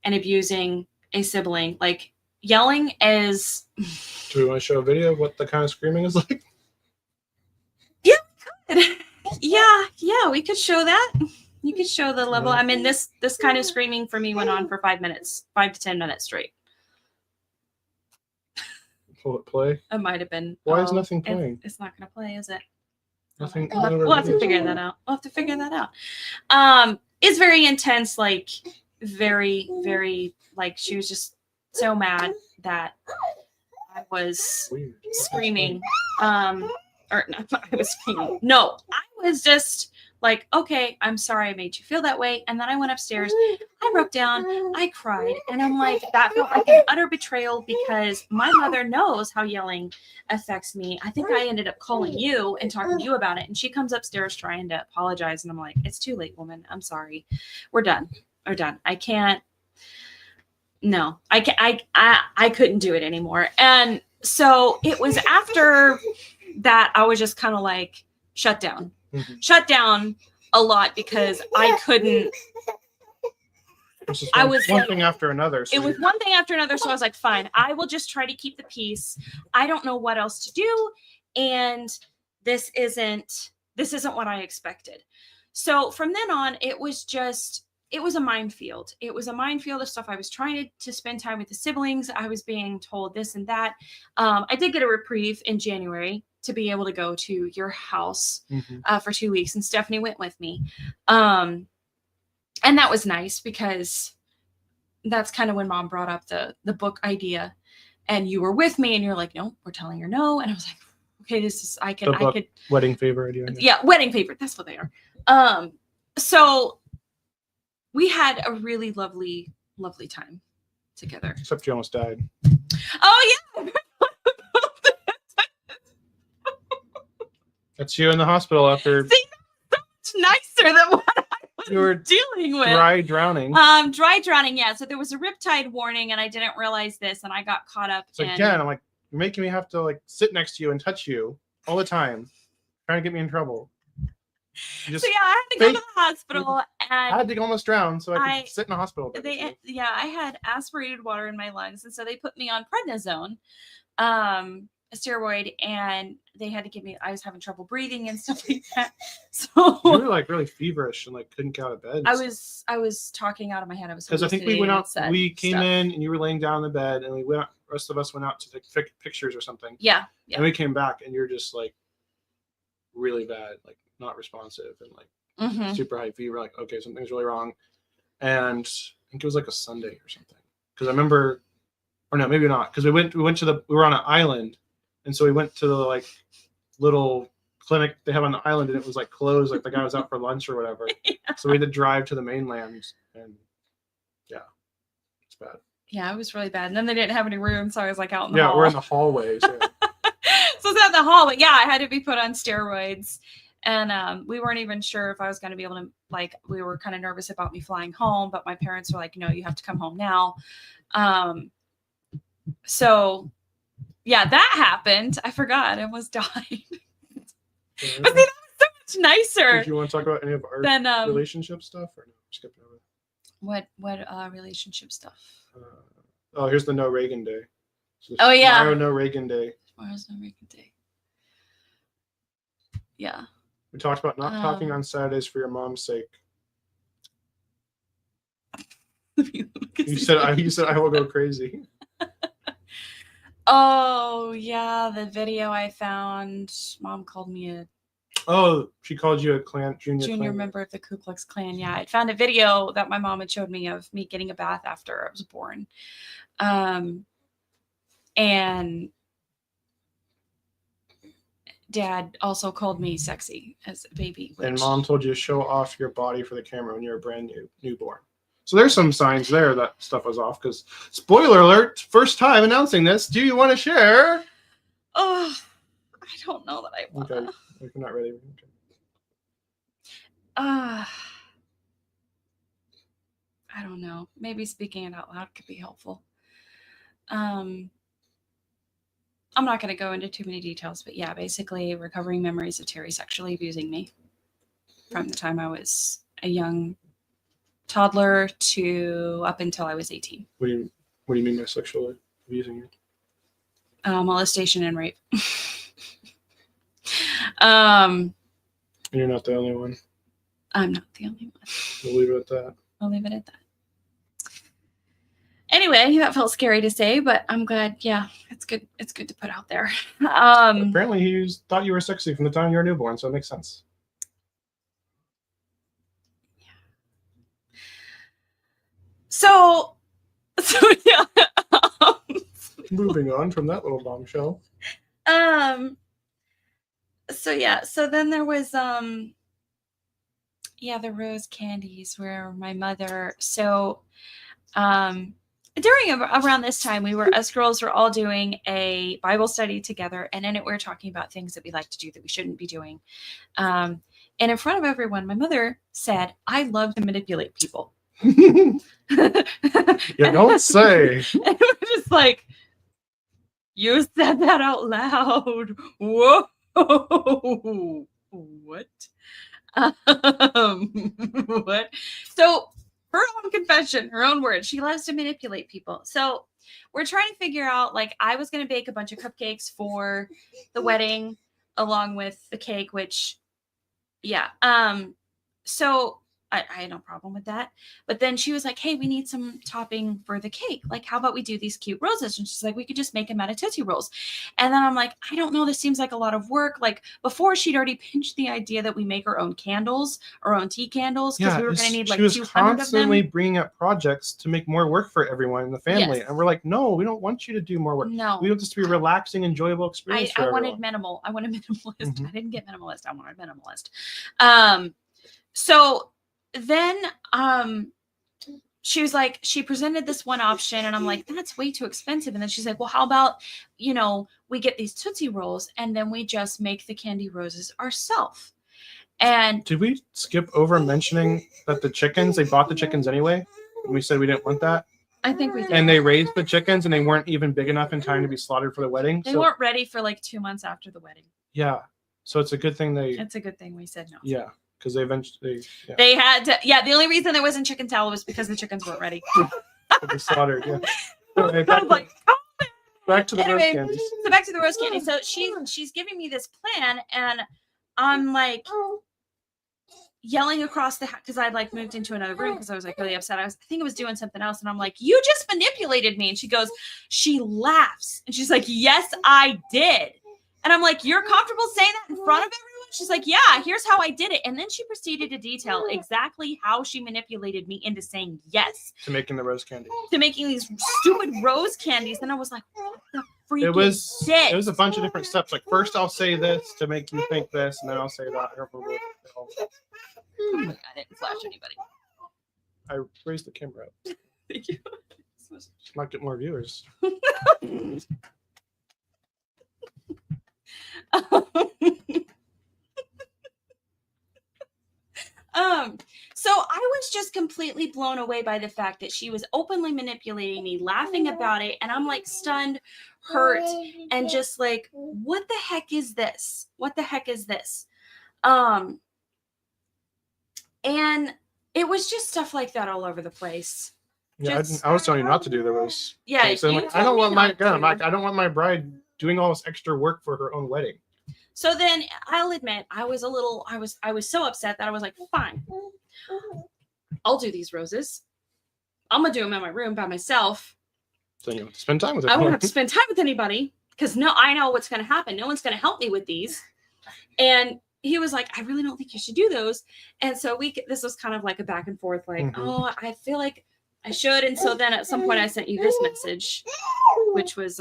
and abusing a sibling. Like, yelling is... Do we want to show a video of what the kind of screaming is like? Yeah, we could. Yeah, we could show that. You could show the level. I mean, this kind of screaming for me went on for 5 minutes, 5 to 10 minutes straight. Will it play? It might have been. Why is nothing playing? It's not going to play, is it? Nothing. We'll have to figure that out. It's very intense, like very, very, like she was just so mad that I was screaming. Or not, I was screaming. No, I was just like, okay, I'm sorry I made you feel that way. And then I went upstairs, I broke down, I cried. And I'm like, that felt like an utter betrayal, because my mother knows how yelling affects me. I think I ended up calling you and talking to you about it. And she comes upstairs trying to apologize. And I'm like, it's too late, woman. I'm sorry. We're done. We're done. I can't. No, I couldn't do it anymore. And so it was after that I was just kind of like shut down a lot, because I couldn't. I was one thing after another. So it was one thing after another. So I was like, fine, I will just try to keep the peace. I don't know what else to do. And this isn't what I expected. So from then on, it was a minefield. It was a minefield of stuff. I was trying to spend time with the siblings. I was being told this and that. I did get a reprieve in January to be able to go to your house for 2 weeks. And Stephanie went with me. And that was nice, because that's kind of when Mom brought up the book idea, and you were with me and you're like, no, we're telling her no. And I was like, okay, this is, I could Wedding favor idea. Yeah. Wedding favor. That's what they are. So we had a really lovely, lovely time together. Except you almost died. Oh yeah. That's you in the hospital after. See, that's much nicer than what I was you were dealing with. Dry drowning. Dry drowning. Yeah. So there was a riptide warning, and I didn't realize this, and I got caught up. So again, I'm like, you're making me have to like sit next to you and touch you all the time, trying to get me in trouble. So yeah, I had to go to the hospital, and I had to almost drown so I could sit in a hospital bed. I had aspirated water in my lungs, and so they put me on prednisone, a steroid, and they had to give me. I was having trouble breathing and stuff like that. So you were like really feverish and like couldn't get out of bed. I was talking out of my head. I was because I think we went out. We came in and you were laying down in the bed, and we went. Rest of us went out to take pictures or something. Yeah. And we came back, and you're just like really bad, like not responsive, and like super high fever. Like, okay, something's really wrong. And I think it was like a Sunday or something. Because I remember, or no, maybe not. Because we went to we were on an island, and so we went to the like little clinic they have on the island, and it was like closed. Like the guy was out for lunch or whatever. Yeah. So we had to drive to the mainland, and yeah, it's bad. Yeah, it was really bad. And then they didn't have any room, so I was like out in the hall. Yeah, we're in the hallways. Yeah. So it's out in the hallway. Yeah, I had to be put on steroids. And we weren't even sure if I was going to be able to, like, we were kind of nervous about me flying home, but my parents were like, no, you have to come home now. So yeah, that happened. I forgot. I almost died. But see, that was so much nicer. Did you want to talk about any of our relationship stuff, or no? Skip it over. What relationship stuff? Here's the No Reagan Day. So oh yeah. Tomorrow, No Reagan Day. Tomorrow's No Reagan Day. Yeah. We talked about not talking on Saturdays for your mom's sake. You said I will go crazy. Oh yeah, the video I found. Mom called me a. Oh, she called you a junior member of the Ku Klux Klan. Yeah, I found a video that my mom had showed me of me getting a bath after I was born, and Dad also called me sexy as a baby. And Mom told you to show off your body for the camera when you're a brand newborn. So there's some signs there that stuff was off. Because spoiler alert, first time announcing this. Do you want to share? Oh, I don't know that I want. Okay, you're not ready. I don't know. Maybe speaking it out loud could be helpful. I'm not going to go into too many details, but yeah, basically recovering memories of Terry sexually abusing me from the time I was a young toddler to up until I was 18. What do you mean by sexually abusing you? Molestation and rape. And you're not the only one. I'm not the only one. We'll leave it at that. I'll leave it at that. Anyway, that felt scary to say, but I'm glad. Yeah, it's good. It's good to put out there. Apparently, he thought you were sexy from the time you were a newborn, so it makes sense. Yeah. So yeah. Moving on from that little bombshell. So yeah. So then there was the rose candies where my mother. So during around this time, us girls were all doing a Bible study together, and in it we were talking about things that we like to do that we shouldn't be doing. And in front of everyone, my mother said, "I love to manipulate people." You don't say. And we're just like, you said that out loud. Whoa. What? What? So her own confession, her own words, she loves to manipulate people. So we're trying to figure out, like, I was going to bake a bunch of cupcakes for the wedding along with the cake, which, yeah. So I had no problem with that. But then she was like, hey, we need some topping for the cake. Like, how about we do these cute roses? And she's like, we could just make them out of Tootsie Rolls. And then I'm like, I don't know. This seems like a lot of work. Like, before, she'd already pitched the idea that we make our own candles, our own tea candles, because we were going to need like 200 of them. She was constantly bringing up projects to make more work for everyone in the family. Yes. And we're like, no, we don't want you to do more work. No. We want this to be a relaxing, enjoyable experience for everyone. Wanted minimal. I wanted minimalist. Mm-hmm. I didn't get minimalist. I wanted minimalist. So then she was like, she presented this one option and I'm like, that's way too expensive. And then she's like, well, how about, we get these Tootsie Rolls and then we just make the candy roses ourselves. And did we skip over mentioning that they bought the chickens anyway? And we said we didn't want that. I think we did. And they raised the chickens and they weren't even big enough in time to be slaughtered for the wedding. They weren't ready for like 2 months after the wedding. Yeah. So it's a good thing it's a good thing we said no. Yeah. Because they eventually, they had to, the only reason there wasn't chicken tallow was because the chickens weren't ready. They slaughtered, yeah. Anyway, back to the rose candies. So back to the rose candy. So she's giving me this plan, and I'm like yelling across the house because I'd like moved into another room because I was like really upset. I think I was doing something else, and I'm like, "You just manipulated me." And she laughs, and she's like, "Yes, I did." And I'm like, "You're comfortable saying that in front of everyone?" She's like, yeah, here's how I did it. And then she proceeded to detail exactly how she manipulated me into saying yes. To making the rose candy. To making these stupid rose candies. And I was like, what the freak It was a bunch of different steps. Like, first I'll say this to make you think this, and then I'll say that. Oh my God, I didn't flash anybody. I raised the camera up. Thank you. Might get more viewers. So I was just completely blown away by the fact that she was openly manipulating me, laughing about it. And I'm like stunned, hurt, and just like, what the heck is this? What the heck is this? And it was just stuff like that all over the place. Yeah, I was telling you not to do the rose. Yeah, so I don't want my bride doing all this extra work for her own wedding. So then I'll admit I was so upset that I was like, fine, I'll do these roses. I'm going to do them in my room by myself. So you don't have to spend time with everyone. I won't have to spend time with anybody because I know what's going to happen. No one's going to help me with these. And he was like, I really don't think you should do those. And so this was kind of like a back and forth, like, oh, I feel like I should. And so then at some point I sent you this message, which was,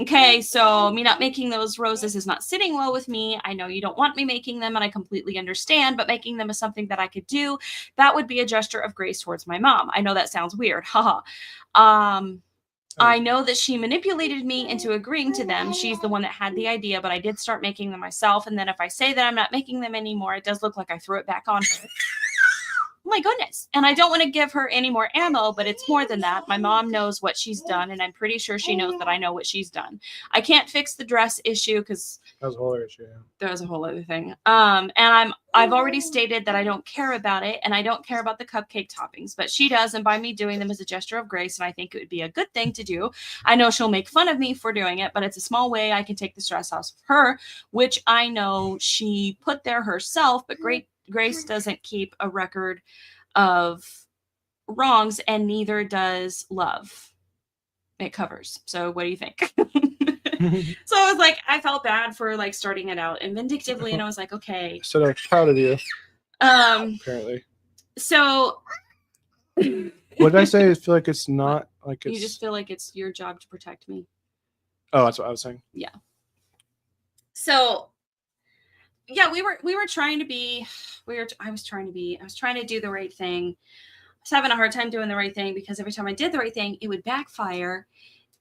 okay, so me not making those roses is not sitting well with me. I know you don't want me making them, and I completely understand, but making them is something that I could do. That would be a gesture of grace towards my mom. I know that sounds weird. Haha. I know that she manipulated me into agreeing to them. She's the one that had the idea, but I did start making them myself. And then if I say that I'm not making them anymore, it does look like I threw it back on her. oh my goodness. And I don't want to give her any more ammo, but it's more than that. My mom knows what she's done, and I'm pretty sure she knows that I know what she's done. I can't fix the dress issue because That was a whole other issue. Yeah. that was a whole other thing. And I've already stated that I don't care about it, and I don't care about the cupcake toppings, but she does, and by me doing them is a gesture of grace, and I think it would be a good thing to do. I know she'll make fun of me for doing it, but it's a small way I can take the stress off of her, which I know she put there herself, but Grace doesn't keep a record of wrongs, and neither does love. It covers. So what do you think? So I was like, I felt bad for like starting it out and vindictively, and I was like, okay. So I'm proud of you. Apparently. So what did I say? I feel like it's not like it's. You just feel like it's your job to protect me. Oh, that's what I was saying. Yeah. So yeah, we were trying to be. I was trying to do the right thing. I was having a hard time doing the right thing because every time I did the right thing, it would backfire.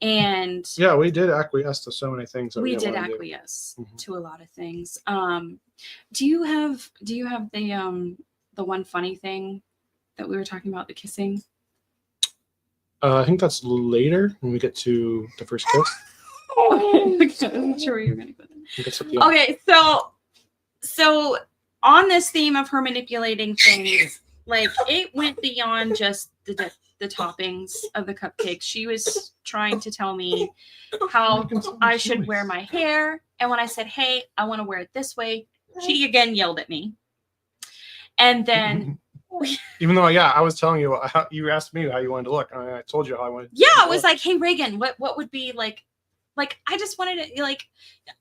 And yeah, we did acquiesce to so many things. We did acquiesce to a lot of things. Do you have the one funny thing that we were talking about, the kissing? I think that's later when we get to the first kiss. I'm sure you're gonna put that. Okay, so on this theme of her manipulating things, like it went beyond just the toppings of the cupcakes. She was trying to tell me how I should wear my hair. And when I said, hey, I want to wear it this way, she again yelled at me. And then even though, yeah, I was telling you, you asked me how you wanted to look. And I told you how I wanted to look. I was like, hey, Reagan, what would be like, I just wanted to, like,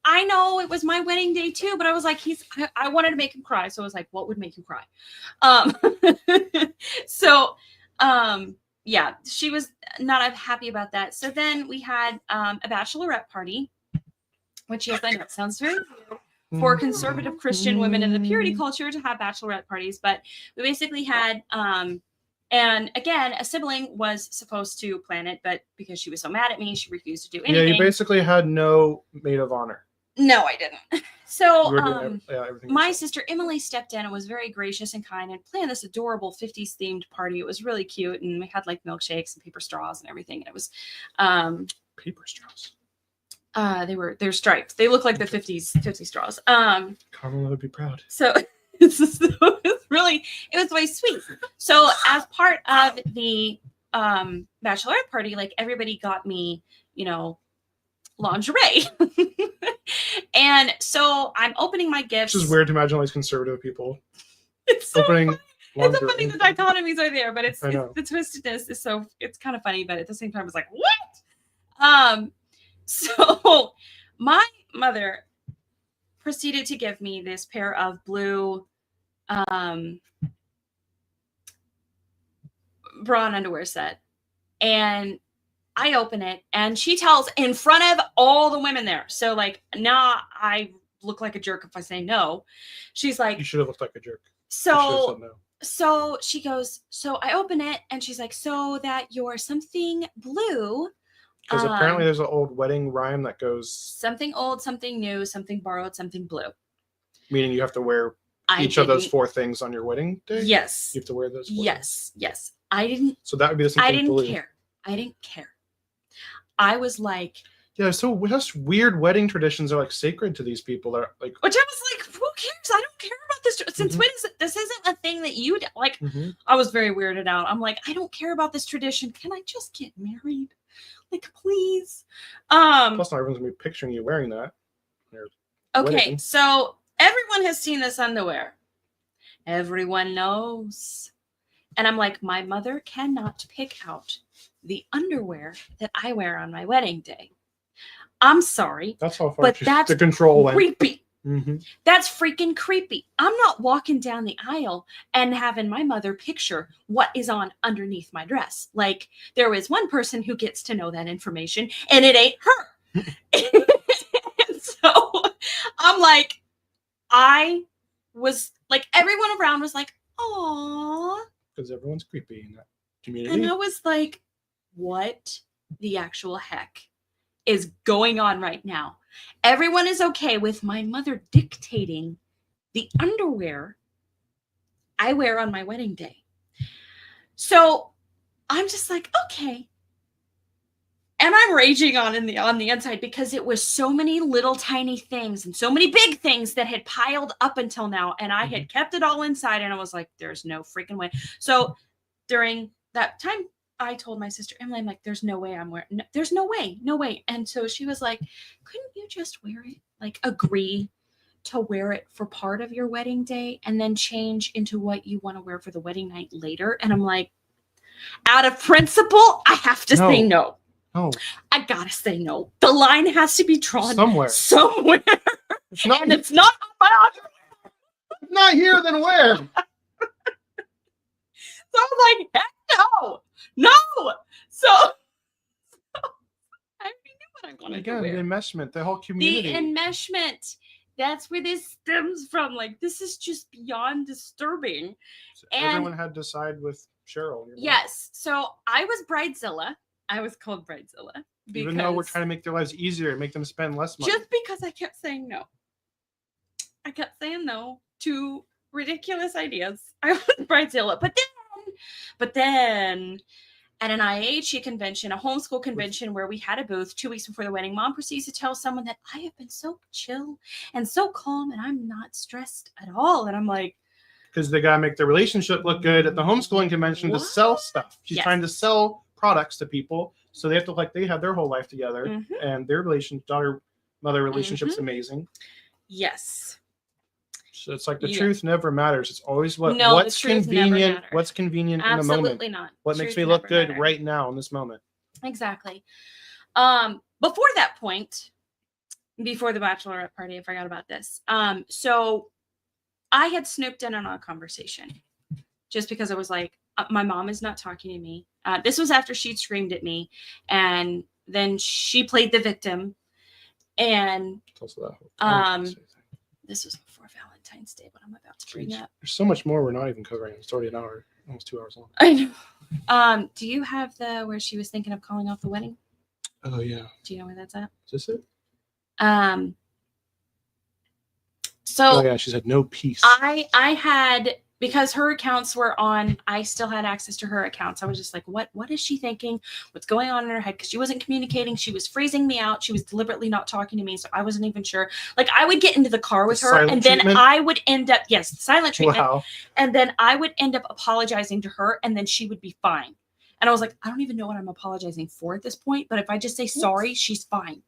I know it was my wedding day too, but I was like, I wanted to make him cry. So I was like, what would make him cry? Yeah, she was not happy about that. So then we had a bachelorette party, which, yes, I know it sounds very weird for conservative Christian women in the purity culture to have bachelorette parties. But we basically had, and again, a sibling was supposed to plan it, but because she was so mad at me, she refused to do anything. Yeah, you basically had no maid of honor. No, I didn't. So my sister sister Emily stepped in and was very gracious and kind and planned this adorable 50s themed party. It was really cute, and we had like milkshakes and paper straws and everything. And it was paper straws. They're striped. They look like the 50 straws. Carmela would be proud. So it was very sweet. So as part of the bachelorette party, like everybody got me, lingerie. And so I'm opening my gifts. It's just weird to imagine all these conservative people opening lingerie. It's so funny the dichotomies are there, but the twistedness is it's kind of funny, but at the same time it's like, what? So my mother proceeded to give me this pair of blue bra and underwear set, and I open it, and she tells in front of all the women there. So like, nah, I look like a jerk if I say no. She's like, you should have looked like a jerk. So, so she goes, so I open it, and she's like, so that you're something blue. Because apparently there's an old wedding rhyme that goes something old, something new, something borrowed, something blue. Meaning you have to wear each of those 4 things on your wedding day? Yes. You have to wear those 4 Yes. Yes. I didn't. So that would be the same thing. I didn't care. I was like, yeah, so just weird wedding traditions are like sacred to these people. That are like, which I was like, who cares? I don't care about this. Since when is it? This isn't a thing that you like. I was very weirded out. I'm like, I don't care about this tradition. Can I just get married? Like, please. Plus, not everyone's gonna be picturing you wearing that. Okay, wedding. So everyone has seen this underwear. Everyone knows. And I'm like, my mother cannot pick out the underwear that I wear on my wedding day. I'm sorry. That's how far but that's the control went. Creepy. That's freaking creepy. I'm not walking down the aisle and having my mother picture what is on underneath my dress. Like, there is one person who gets to know that information, and it ain't her. And so I'm like, I was like, everyone around was like, "Aw," because everyone's creepy in that community. And I was like, what the actual heck is going on right now? Everyone is okay with my mother dictating the underwear I wear on my wedding day. So I'm just like, okay. And I'm raging on the inside because it was so many little tiny things and so many big things that had piled up until now. And I had kept it all inside, and I was like, there's no freaking way. So during that time, I told my sister Emily, I'm like, there's no way I'm wearing, no, there's no way. And so she was like, couldn't you just wear it? Like, agree to wear it for part of your wedding day and then change into what you want to wear for the wedding night later. And I'm like, out of principle, I have to say no. No. I gotta say no. The line has to be drawn Somewhere. It's not, and it's not on my underwear. If not here, then where? So I was like, heck no. So I already knew what I wanted to wear. The enmeshment, the whole community. The enmeshment. That's where this stems from. Like, this is just beyond disturbing. So everyone had to side with Cheryl. Yes. So I was Bridezilla. I was called Bridezilla. Even though we're trying to make their lives easier, make them spend less money. Just because I kept saying no. I kept saying no to ridiculous ideas. I was Bridezilla. But then at an IAHE convention, a homeschool convention where we had a booth 2 weeks before the wedding, Mom proceeds to tell someone that I have been so chill and so calm and I'm not stressed at all. And I'm like, because they got to make their relationship look good at the homeschooling convention to sell stuff. She's trying to sell products to people. So they have to, like, they have their whole life together and their daughter-mother relationship's amazing. Yes. So it's like the truth never matters. It's always what's convenient. What's convenient in the moment. Absolutely not. What makes me look good right now in this moment. Exactly. Before that point, before the bachelorette party, I forgot about this. So I had snooped in on a conversation just because I was like, my mom is not talking to me. This was after she'd screamed at me, and then she played the victim. And this was before Valentine's Day, what I'm about to bring up. There's so much more we're not even covering. It's already an hour, almost 2 hours long. I know. Do you have where she was thinking of calling off the wedding? Oh yeah. Do you know where that's at? Is this it? So yeah, she said no peace. I had, because her accounts were on, I still had access to her accounts. I was just like, what is she thinking? What's going on in her head? Because she wasn't communicating. She was freezing me out. She was deliberately not talking to me. So I wasn't even sure. Like, I would get into the car with her, and then I would end up, silent treatment. Wow. And then I would end up apologizing to her, and then she would be fine. And I was like, I don't even know what I'm apologizing for at this point. But if I just say sorry, she's fine.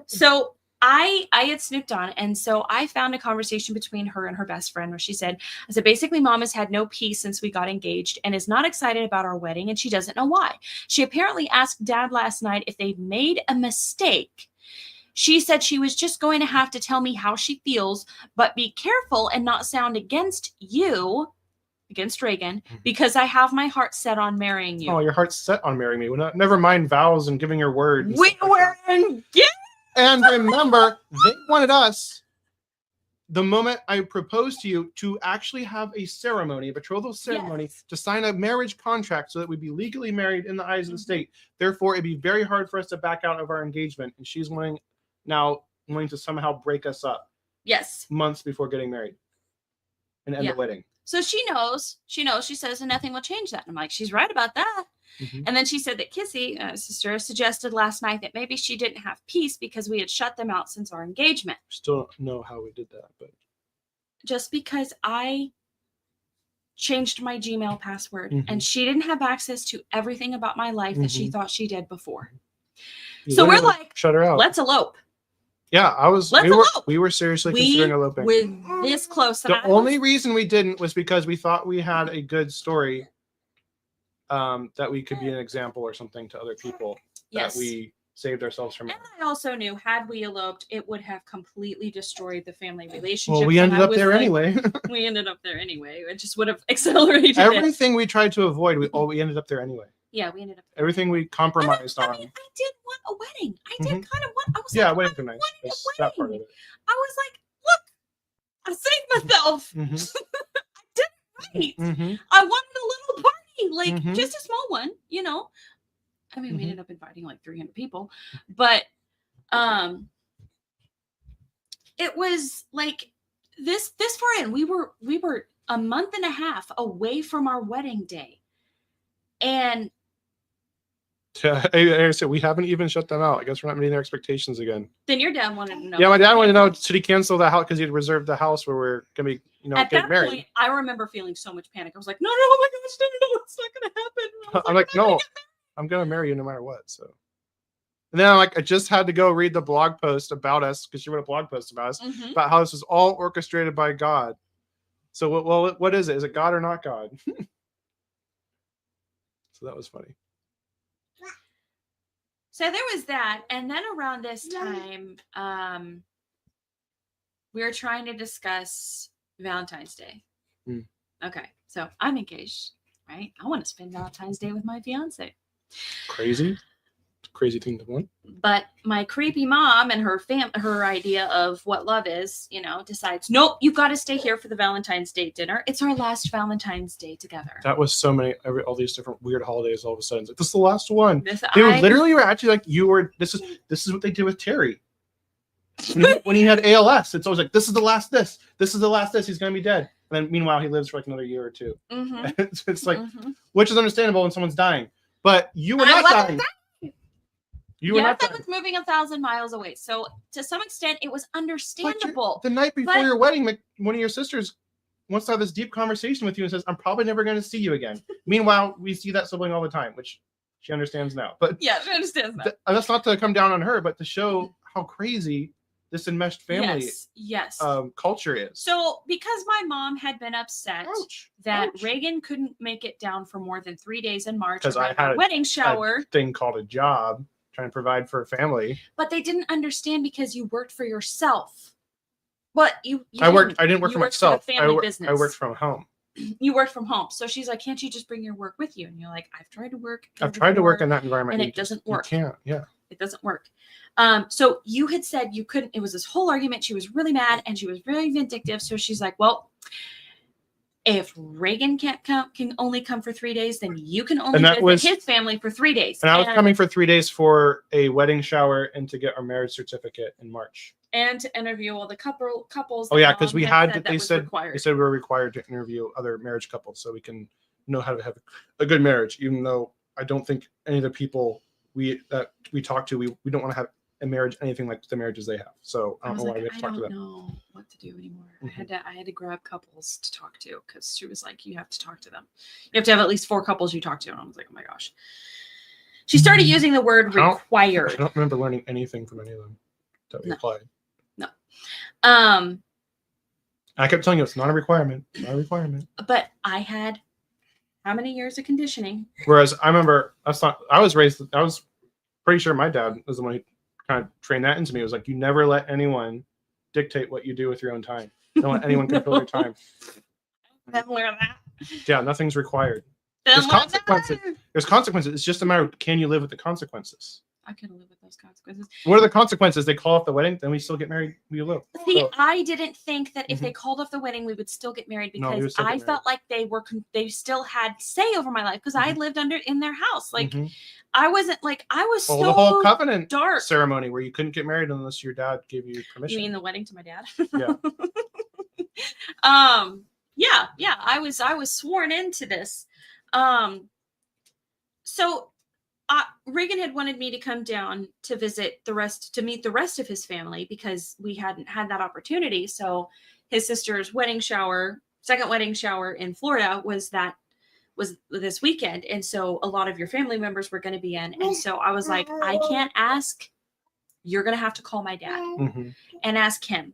So I had snooped on, and so I found a conversation between her and her best friend where she said, basically, Mom has had no peace since we got engaged and is not excited about our wedding, and she doesn't know why. She apparently asked Dad last night if they've made a mistake. She said she was just going to have to tell me how she feels, but be careful and not sound against Reagan, because I have my heart set on marrying you. Oh, your heart's set on marrying me. Never mind vows and giving your word. We were engaged. And remember, they wanted us, the moment I proposed to you, to actually have a ceremony, a betrothal ceremony, to sign a marriage contract so that we'd be legally married in the eyes of the state. Therefore, it'd be very hard for us to back out of our engagement. And she's wanting to somehow break us up. Yes. Months before getting married and end the wedding. So she knows, she says, and nothing will change that. And I'm like, she's right about that. And then she said that Kissy, sister, suggested last night that maybe she didn't have peace because we had shut them out since our engagement. Still don't know how we did that, but just because I changed my Gmail password and she didn't have access to everything about my life that she thought she did before. So we're like, shut her out. Let's elope. Yeah, we were seriously considering eloping. We're this close. The only reason we didn't was because we thought we had a good story that we could be an example or something to other people that we saved ourselves from. And I also knew, had we eloped, it would have completely destroyed the family relationship. Well, we ended up there anyway. We ended up there anyway. It just would have accelerated everything we tried to avoid. We ended up there anyway. Yeah, we ended up there. Everything we compromised on. I did want a wedding. I did kind of want. I was like, weddings are nice. That part of it. I was like, look, I saved myself. I did it right. I wanted a little party, like just a small one, I mean, we ended up inviting like 300 people, but it was like this far in. We were a month and a half away from our wedding day, And I said we haven't even shut them out. I guess we're not meeting their expectations again. then your dad wanted to know. Yeah, my dad wanted to know, should he cancel the house because he had reserved the house where we're gonna be, At getting that married. point, I remember feeling so much panic. I was like, no, oh my gosh, no, it's not going to happen. I'm like, no, I'm gonna marry you no matter what. So, and then I just had to go read the blog post about us because she wrote a blog post about us about how this was all orchestrated by God. So, what is it? Is it God or not God? So that was funny. So there was that, and then around this time, we were trying to discuss Valentine's Day. Okay, so I'm engaged, right? I want to spend Valentine's Day with my fiance. Crazy thing to want. But my creepy mom and her idea of what love is, decides, nope, you got to stay here for the Valentine's Day dinner. It's our last Valentine's Day together. That was so many, all these different weird holidays. All of a sudden, it's like, this is the last one. They were actually like, you were. This is what they did with Terry. When he had ALS, it's always like, this is the last this. This is the last this. He's gonna be dead. And then meanwhile, he lives for like another year or two. It's like, which is understandable when someone's dying. But you were not dying. You were not dying. I was moving 1,000 miles away. So to some extent, it was understandable. The night before your wedding, one of your sisters wants to have this deep conversation with you and says, I'm probably never going to see you again. Meanwhile, we see that sibling all the time, which she understands now. But yeah, she understands now. That's not to come down on her, but to show how crazy this enmeshed family culture is. So because my mom had been upset that Reagan couldn't make it down for more than 3 days in March because I had a wedding shower thing called a job, trying to provide for a family. But they didn't understand because you worked for yourself. But I didn't work for myself. I worked from home. You worked from home. So she's like, can't you just bring your work with you? And you're like, I've tried to work. I've tried to work in that environment. And it doesn't work. You can't. Yeah. It doesn't work. So you had said you couldn't. It was this whole argument. She was really mad and she was very vindictive. So she's like, well, if Reagan can only come for 3 days, then you can only visit his family for 3 days. And I was coming for 3 days for a wedding shower and to get our marriage certificate in March. And to interview all the couples. Oh yeah, because we had. They said we were required to interview other marriage couples so we can know how to have a good marriage. Even though I don't think any of the people we talk to, we don't want to have a marriage anything like the marriages they have. So I don't know why we have to talk to them. I don't know what to do anymore. I had to grab couples to talk to because she was like, you have to talk to them. You have to have at least 4 couples you talk to. And I was like, oh my gosh. She started using the word required. I don't remember learning anything from any of them that we applied. No. I kept telling you it's not a requirement. Not a requirement. But I had how many years of conditioning? Whereas I remember I was pretty sure my dad was the one who kind of trained that into me. It was like, you never let anyone dictate what you do with your own time. Don't let anyone control your time. Then learn that. Yeah, nothing's required. There's consequences. There's consequences. It's just a matter of, can you live with the consequences? I couldn't live with those consequences. What are the consequences? They call off the wedding, then we still get married. We elope. See, I didn't think that if they called off the wedding, we would still get married because I felt like they still had say over my life because I lived in their house. Like I wasn't like I was so the whole covenant dark ceremony where you couldn't get married unless your dad gave you permission. You mean the wedding to my dad? Yeah. Yeah. I was sworn into this. So Reagan had wanted me to come down to meet the rest of his family because we hadn't had that opportunity. So his sister's second wedding shower in Florida was this weekend. And so a lot of your family members were going to be in. And so I was like, I can't ask. You're going to have to call my dad and ask him.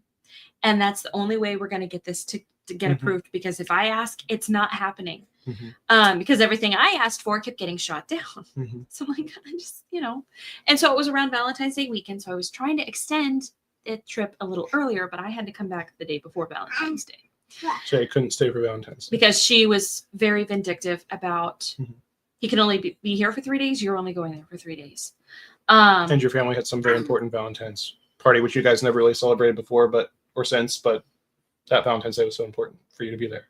And that's the only way we're going to get this to get approved, because if I ask, it's not happening. Because everything I asked for kept getting shot down. So I'm like, I just, and so it was around Valentine's Day weekend. So I was trying to extend the trip a little earlier, but I had to come back the day before Valentine's Day. So I couldn't stay for Valentine's Day. Because she was very vindictive about, he can only be here for 3 days. You're only going there for 3 days. And your family had some very important Valentine's party, which you guys never really celebrated before, or since, but that Valentine's Day was so important for you to be there.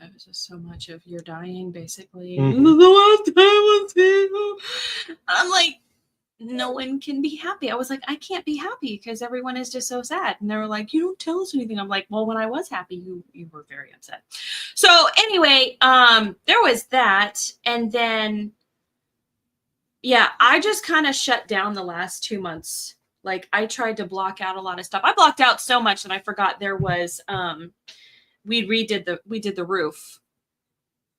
That was just so much of you're dying, basically. The last time I see you. I'm like, no one can be happy. I was like, I can't be happy because everyone is just so sad. And they were like, you don't tell us anything. I'm like, well, when I was happy, you were very upset. So anyway, there was that. And then, yeah, I just kind of shut down the last 2 months. Like I tried to block out a lot of stuff. I blocked out so much that I forgot there was, we did the roof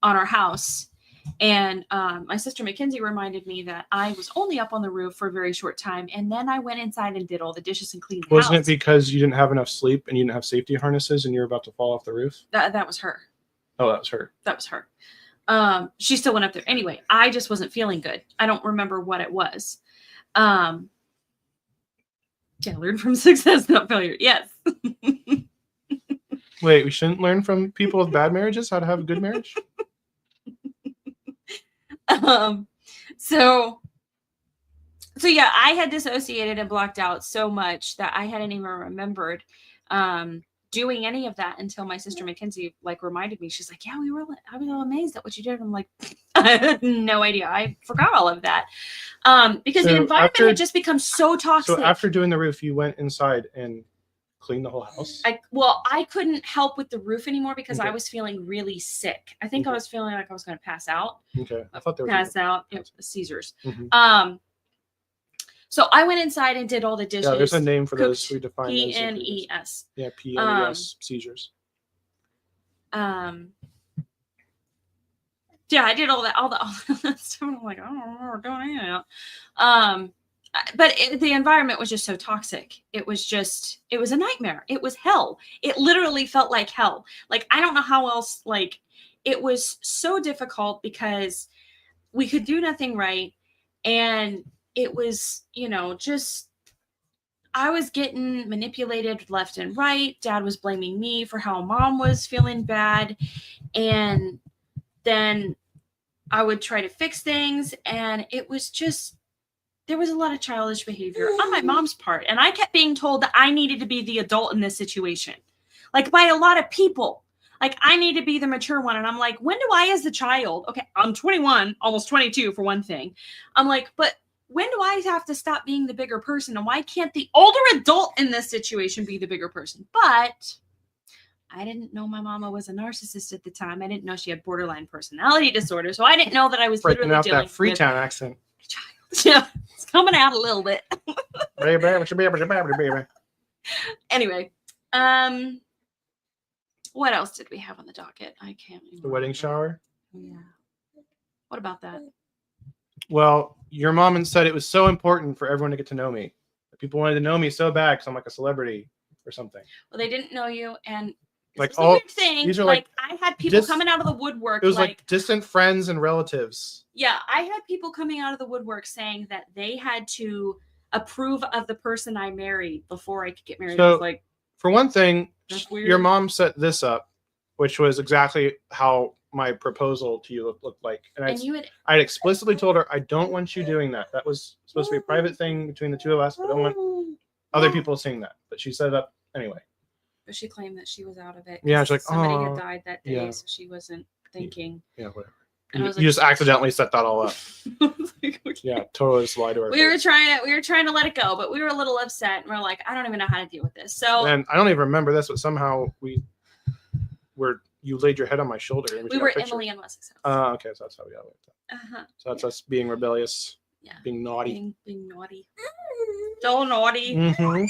on our house. And my sister Mackenzie reminded me that I was only up on the roof for a very short time. And then I went inside and did all the dishes and cleaned the Wasn't house. it because you didn't have enough sleep and you didn't have safety harnesses and you were about to fall off the roof? That was her. Oh, that was her. That was her. She still went up there. Anyway, I just wasn't feeling good. I don't remember what it was. Yeah, learn from success, not failure. Yes. Wait, we shouldn't learn from people with bad marriages how to have a good marriage? So yeah, I had dissociated and blocked out so much that I hadn't even remembered doing any of that until my sister Mackenzie like reminded me. She's like, yeah, I was all amazed at what you did. I'm like, I had no idea. I forgot all of that. Because the environment had just become so toxic. So after doing the roof, you went inside and cleaned the whole house? I couldn't help with the roof anymore because I was feeling really sick. I think I was feeling like I was going to pass out. Okay. I thought there was pass out. It was seizures. Mm-hmm. So I went inside and did all the dishes. Yeah, there's a name for those. We define those. PNES. Yeah, PNES, seizures. Yeah, I did all that stuff. I'm like, I don't remember doing any of that. But the environment was just so toxic. It was a nightmare. It was hell. It literally felt like hell. Like, I don't know how else, like, it was so difficult because we could do nothing right. And it was, just, I was getting manipulated left and right. Dad was blaming me for how Mom was feeling bad. And then I would try to fix things. And it was just, there was a lot of childish behavior on my mom's part. And I kept being told that I needed to be the adult in this situation. Like, by a lot of people. Like, I need to be the mature one. And I'm like, when do I as the child? Okay, I'm 21, almost 22 for one thing. I'm like, but when do I have to stop being the bigger person? And why can't the older adult in this situation be the bigger person? But I didn't know my mama was a narcissist at the time. I didn't know she had borderline personality disorder. So I didn't know that I was breaking literally out dealing that Freetown accent. Child. Yeah, it's coming out a little bit. Anyway, what else did we have on the docket? I can't remember. The wedding shower? Yeah. What about that? Well, your mom said it was so important for everyone to get to know me. People wanted to know me so bad because I'm like a celebrity or something. Well, they didn't know you, and like all weird thing. These are like I had people coming out of the woodwork. It was like distant friends and relatives. Yeah, I had people coming out of the woodwork saying that they had to approve of the person I married before I could get married. So, like, for one thing, your mom set this up, which was exactly how my proposal to you looked like. And I explicitly told her, I don't want you doing that. That was supposed to be a private thing between the two of us, but I don't want other people seeing that. But she set it up anyway. But she claimed that she was out of it. Yeah, she's like, somebody had died that day, so she wasn't thinking. Yeah, whatever. You just accidentally set that all up. Like, okay. Yeah, totally just lied to her. We were trying to let it go, but we were a little upset, and we're like, I don't even know how to deal with this. So, and I don't even remember this, but somehow you laid your head on my shoulder. And we were Emily and Wes's house. Okay, so that's how we got it. So that's us being rebellious, being naughty, being naughty, so naughty. Mm-hmm.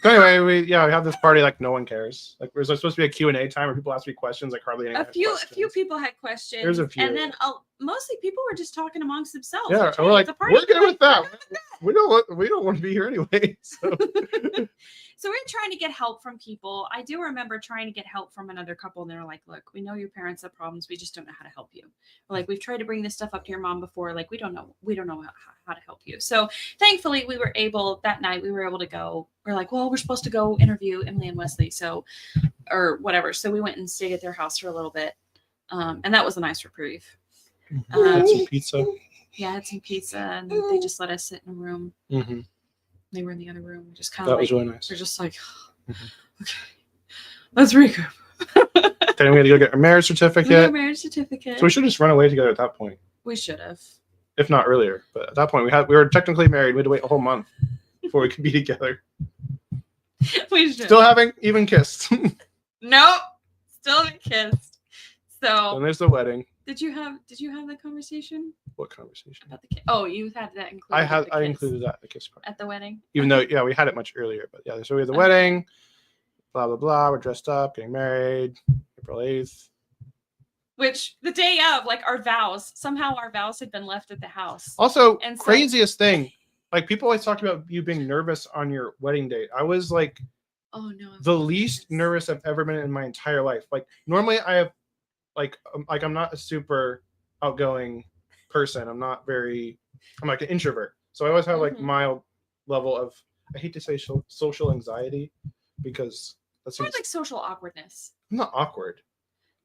So anyway, we have this party like no one cares. Like there's supposed to be a Q&A time where people ask me questions. Like hardly anyone. A few people had questions. There's a few, and then mostly people were just talking amongst themselves. Yeah, we're like, we're good with that. We don't want to be here anyway. So. So we're trying to get help from people. I do remember trying to get help from another couple, and they're like, "Look, we know your parents have problems. We just don't know how to help you. We're like, we've tried to bring this stuff up to your mom before. Like, we don't know how to help you." So thankfully, we were able to go. We're like, well, we're supposed to go interview Emily and Wesley, or whatever. So we went and stayed at their house for a little bit, and that was a nice reprieve. Had some pizza. Yeah, I had some pizza, and they just let us sit in a room. Mm-hmm. They were in the other room. Just kind of that was really nice. They're just like, okay, let's regroup. Then we had to go get a marriage certificate. So we should just run away together at that point. We should have. If not earlier. But at that point, we were technically married. We had to wait a whole month before we could be together. We should. Still haven't even kissed. Nope. Still haven't kissed. So And there's the wedding. did you have that conversation What conversation? about the kiss? Oh, you had that included. I included that the kiss part at the wedding. even though we had it much earlier, but yeah, so we had the wedding, blah blah blah, we're dressed up, getting married April 8th. Which the day of, like, our vows had been left at the house. Also, And so- craziest thing, like, people always talk about you being nervous on your wedding date. I was like, oh no, the least nervous I've ever been in my entire life. Like, normally I have like I'm not a super outgoing person. I'm like an introvert. So I always have like mild level of, I hate to say social anxiety, because that's more like social awkwardness. I'm not awkward.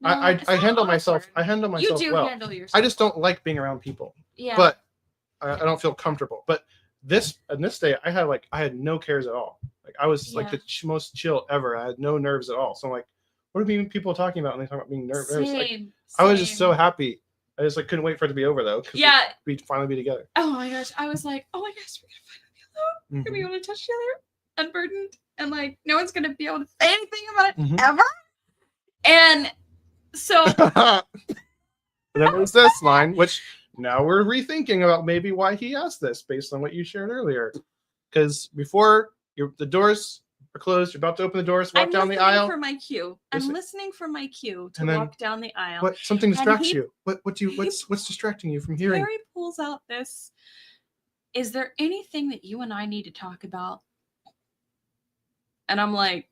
No, I it's not handle awkward. myself. I handle myself You do well. handle yourself. I just don't like being around people. Yeah. But I don't feel comfortable. But this day, I had no cares at all. Like, I was like the most chill ever. I had no nerves at all. So I'm like, what are people talking about when they talk about being nervous? Like, I was just so happy. I just like couldn't wait for it to be over though. Yeah. We'd finally be together. Oh my gosh. I was like, oh my gosh, we're gonna finally be alone. We're gonna be able to touch each other, unburdened, and like no one's gonna be able to say anything about it ever. And so then there's this line, which now we're rethinking about maybe why he asked this based on what you shared earlier. Because before the doors are closed, you're about to open the doors, walk down the aisle. I'm listening for my cue to then walk down the aisle. What something distracts you? What's distracting you from hearing? Harry pulls out this. Is there anything that you and I need to talk about? And I'm like,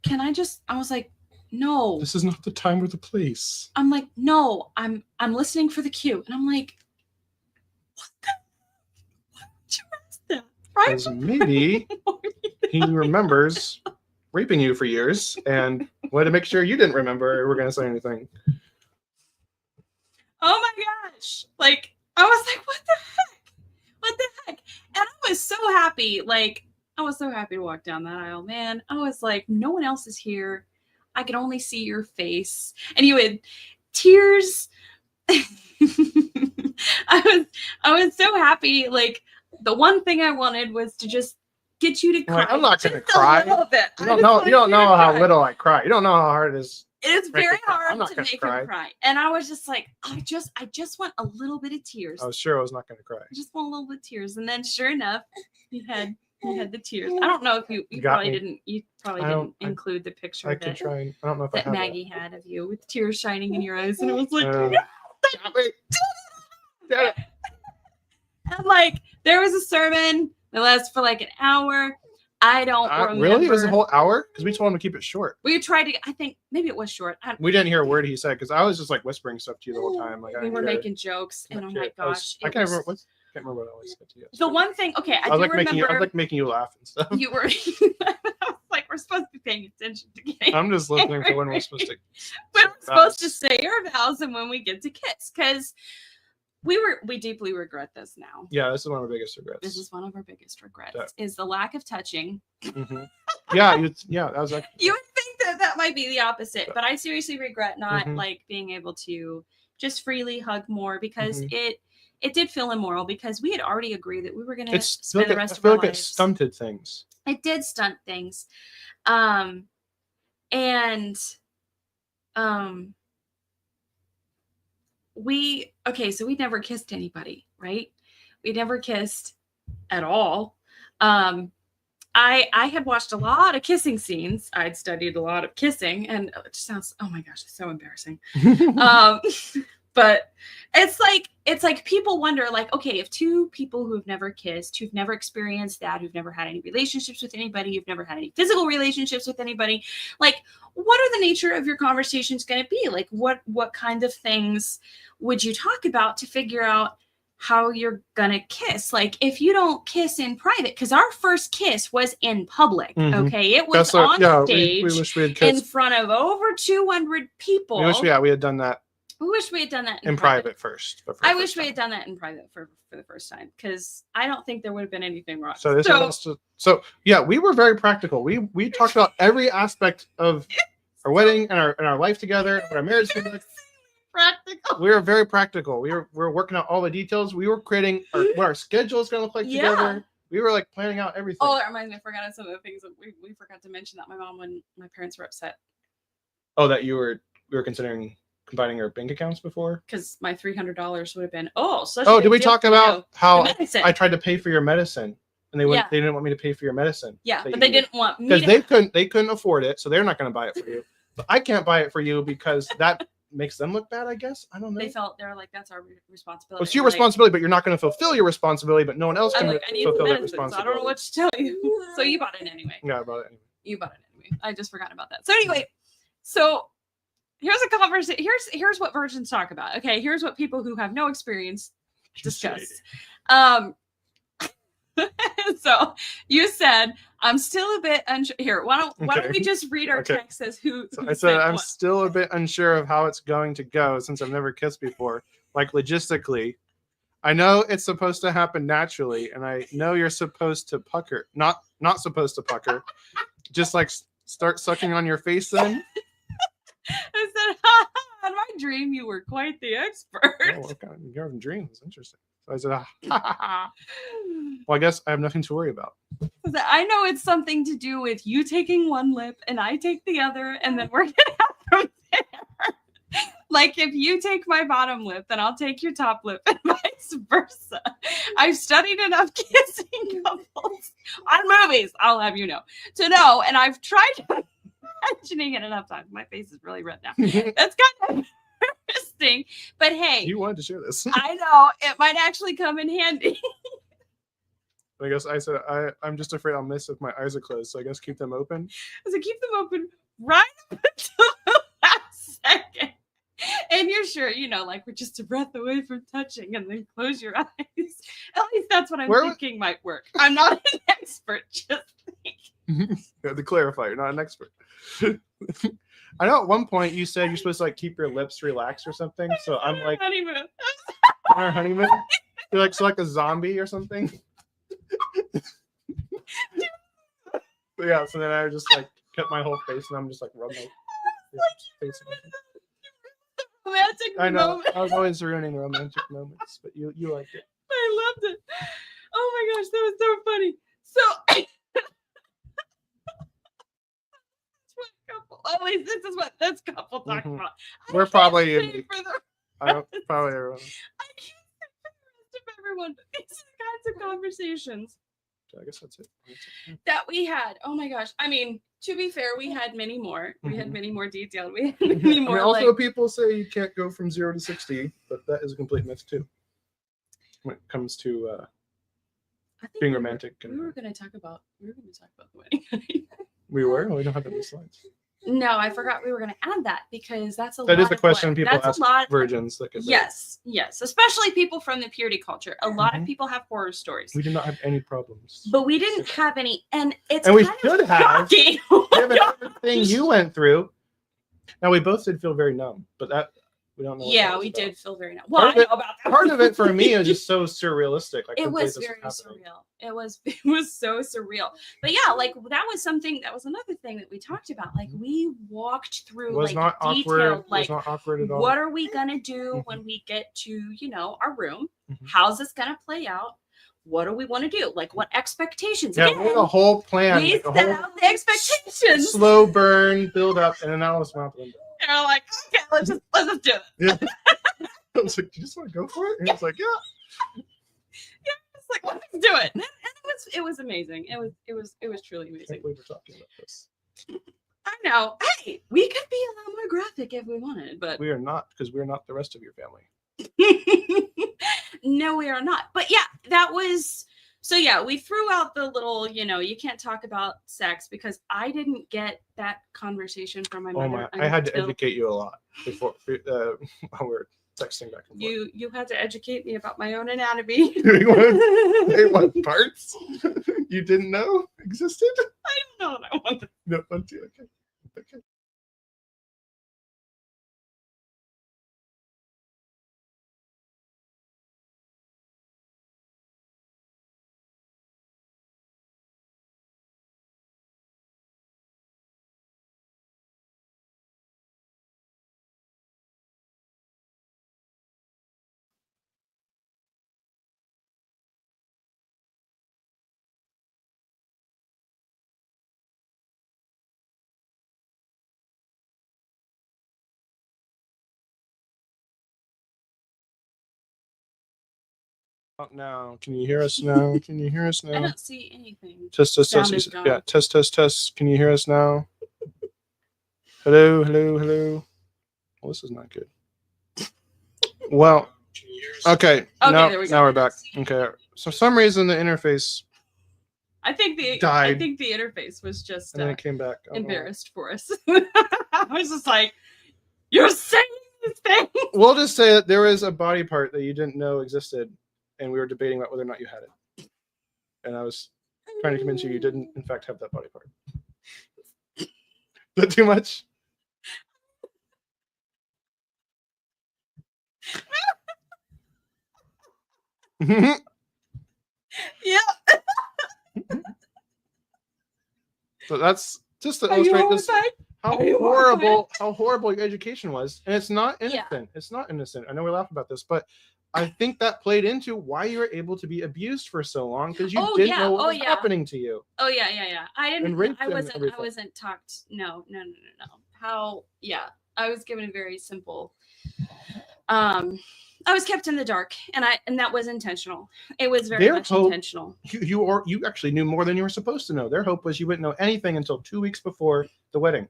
I was like, no. This is not the time or the place. I'm like, no, I'm listening for the cue. And I'm like, why would you ask that? Right? Because maybe he remembers raping you for years and wanted to make sure you didn't remember or were going to say anything. Oh my gosh. Like, I was like, what the heck? What the heck? And I was so happy. Like, I was so happy to walk down that aisle, man. I was like, no one else is here. I could only see your face. And you had tears. I was so happy. Like, the one thing I wanted was to just get you to cry. I'm not going to cry. A little bit. You don't know how little I cry. You don't know how hard it is. It is very hard to make him cry. And I was just like, I just want a little bit of tears. I was sure I was not going to cry. I just want a little bit of tears. And then sure enough, you had the tears. I don't know if you probably didn't include the picture I could try. I don't know if that I have Maggie had of you with tears shining in your eyes. And it was like, and like, there was a sermon that lasted for like an hour. I don't remember. Really? It was a whole hour? Because we told him to keep it short. We tried to, I think maybe it was short. We didn't hear a word he said because I was just like whispering stuff to you the whole time. Like, we were making jokes, and oh my gosh. I can't remember what I always said to you. The one thing, okay, I was do like remember. I was like making you laugh and stuff. You were, I was like, we're supposed to be paying attention to getting. I'm just listening for when we're supposed to. When we're supposed to say our vows and when we get to kiss, because we deeply regret this now. Yeah, this is one of our biggest regrets. This is one of our biggest regrets is the lack of touching. Mm-hmm. Yeah, that was like. You would think that might be the opposite, but I seriously regret not like being able to just freely hug more because it did feel immoral because we had already agreed that we were going to spend the rest of our lives. It stunted things. It did stunt things, so we never kissed anybody, right? We never kissed at all. I had watched a lot of kissing scenes. I'd studied a lot of kissing, and it just sounds, oh my gosh, it's so embarrassing. But it's like people wonder, like, okay, if two people who have never kissed, who've never experienced that, who've never had any relationships with anybody, who've never had any physical relationships with anybody, like, what are the nature of your conversations going to be? Like, what kind of things would you talk about to figure out how you're gonna kiss? Like, if you don't kiss in private, because our first kiss was in public, okay? It was on stage we wish we had kissed in front of over 200 people. We wish we had done that. We wish we had done that in private first. I wish we had done that in private for the first time, because I don't think there would have been anything wrong. So yeah, we were very practical. We talked about every aspect of our wedding and our life together, our marriage together. Practical. We were very practical. We were working out all the details. We were creating what our schedule is going to look like together. We were like planning out everything. Oh, that reminds me. I forgot some of the things that we forgot to mention that my parents were upset Oh, that we were considering combining our bank accounts before. Because my $300 would have been such. Oh, a did big we deal talk for about you. how The medicine. I tried to pay for your medicine, and they Yeah. they didn't want me to pay for your medicine? Yeah, that but you they needed? didn't want me Because they couldn't afford it, so they're not going to buy it for you. But I can't buy it for you because that makes them look bad, I guess. I don't know. They were like, that's our responsibility. Well, it's your Like, responsibility, but you're not going to fulfill your responsibility, but no one else I'm can like, I need fulfill some that medicine, so I responsibility. don't know what to tell you. So you bought it anyway. Yeah, I bought it anyway. You bought it anyway. I just forgot about that. So anyway, so here's a conversation. Here's what virgins talk about. Okay, here's what people who have no experience discuss. So you said I'm still a bit unsure. Here, why don't we just read our text as who I said I'm still a bit unsure of how it's going to go since I've never kissed before. Like logistically, I know it's supposed to happen naturally, and I know you're supposed to pucker, not supposed to pucker, just like start sucking on your face. Then I said, in my dream, you were quite the expert. Oh, what kind of, you're having dreams? Interesting. So I said, well, I guess I have nothing to worry about. I know it's something to do with you taking one lip and I take the other, and then we're gonna have from there. Like if you take my bottom lip, then I'll take your top lip, and vice versa. I've studied enough kissing couples on movies, I'll have you know, to know, and I've tried mentioning it enough times. My face is really red now. That's kind of interesting, but hey, you wanted to share this. I know it might actually come in handy. I guess I said I'm just afraid I'll miss if my eyes are closed, so I guess keep them open. So keep them open right up until the last second. And you're sure, you know, like we're just a breath away from touching, and then close your eyes. At least that's what I'm thinking might work. I'm not an expert, just you have to clarify, you're not an expert. I know at one point you said you're supposed to like keep your lips relaxed or something. So I'm like, honeymoon. Our honeymoon. You're like a zombie or something. Yeah. So then I just like kept my whole face, and I'm just like rubbing my face. Romantic I know. moment. I was always ruining romantic moments, but you liked it. I loved it. Oh my gosh, that was so funny. So. At least this is what this couple talks about. We're probably in. I don't probably everyone. I can't say for the rest of everyone, but these are the kinds of conversations. I guess that's it. That we had. Oh my gosh. I mean, to be fair, we had many more. We had many more detailed. We had many more. Also, people say you can't go from 0 to 60, but that is a complete myth too. When it comes to being romantic. We were going to talk about the wedding. We were? Well, we don't have any slides. No, I forgot we were going to add that because that's a lot. That is the question people ask virgins. Yes, especially people from the purity culture. A lot of people have horror stories. We did not have any problems. But we didn't have any, and it's and we should have. Given everything you went through. Now we both did feel very numb, but that we don't know. Yeah, we did feel very numb. Well, I know about that. Part of it for me is just so surrealistic. Like it was very surreal. It was so surreal. But yeah, like that was another thing that we talked about. Like we walked through like not detailed, like not awkward at all. What are we gonna do when we get to, our room? How's this gonna play out? What do we want to do? Like what expectations? Yeah, we had a whole plan. We set out the expectations. Slow burn, build up, and then that was out the window. And we're like, okay, let's just do it. Yeah. I was like, "Do you just want to go for it?" And he's like, "Yeah." Yeah, it's like let's do it. And it was amazing. It was truly amazing. I can't believe we're talking about this. I know. Hey, we could be a lot more graphic if we wanted, but we are not, because we're not the rest of your family. No, we are not. But yeah, that was. So yeah, we threw out the little, you can't talk about sex because I didn't get that conversation from my mother. I had to educate you a lot before while we were texting back and forth. You had to educate me about my own anatomy. What parts you didn't know existed? I don't know what I want to. No, okay. Out now. Can you hear us now? Can you hear us I now? don't see anything. Test, test, Sound test. is gone. Yeah, test, test, test. Can you hear us now? Hello, hello, hello. Well, this is not good. Well, okay. Now, there we go. now we're back. Okay. So for some reason the interface I think the died. interface was just and then it came back. I don't know. embarrassed for us. I was just like, "You're saying this thing." We'll just say that there was a body part that you didn't know existed, and we were debating about whether or not you had it. And I was trying to convince you didn't, in fact, have that body part. Is that too much? Yeah. So that's just to Are you illustrate this horrified? how Are you horrible your education was. And it's not innocent. Yeah. It's not innocent. I know we laugh about this, but I think that played into why you were able to be abused for so long, because you didn't know what was happening to you. Oh yeah. I And didn't. raped I and wasn't. everything. I wasn't talked. No. How? Yeah. I was given a very simple. I was kept in the dark, and that was intentional. It was very much intentional. You actually knew more than you were supposed to know. Their hope was you wouldn't know anything until 2 weeks before the wedding.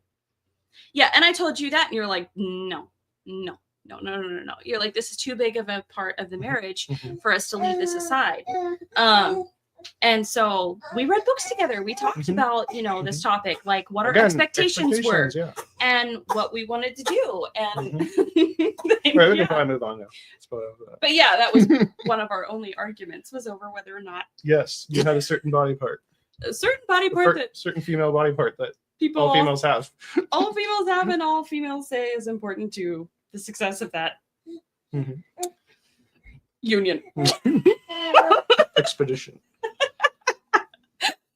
Yeah, and I told you that, and you're like, no. You're like, this is too big of a part of the marriage for us to leave this aside. And so we read books together. We talked about, this topic, like what our expectations were, and what we wanted to do. And right, we can probably move on now. But yeah, that was one of our only arguments, was over whether or not. Yes, you had a certain body part. A certain body part certain female body part that all females have. All females have, and all females say is important to the success of that union. Expedition.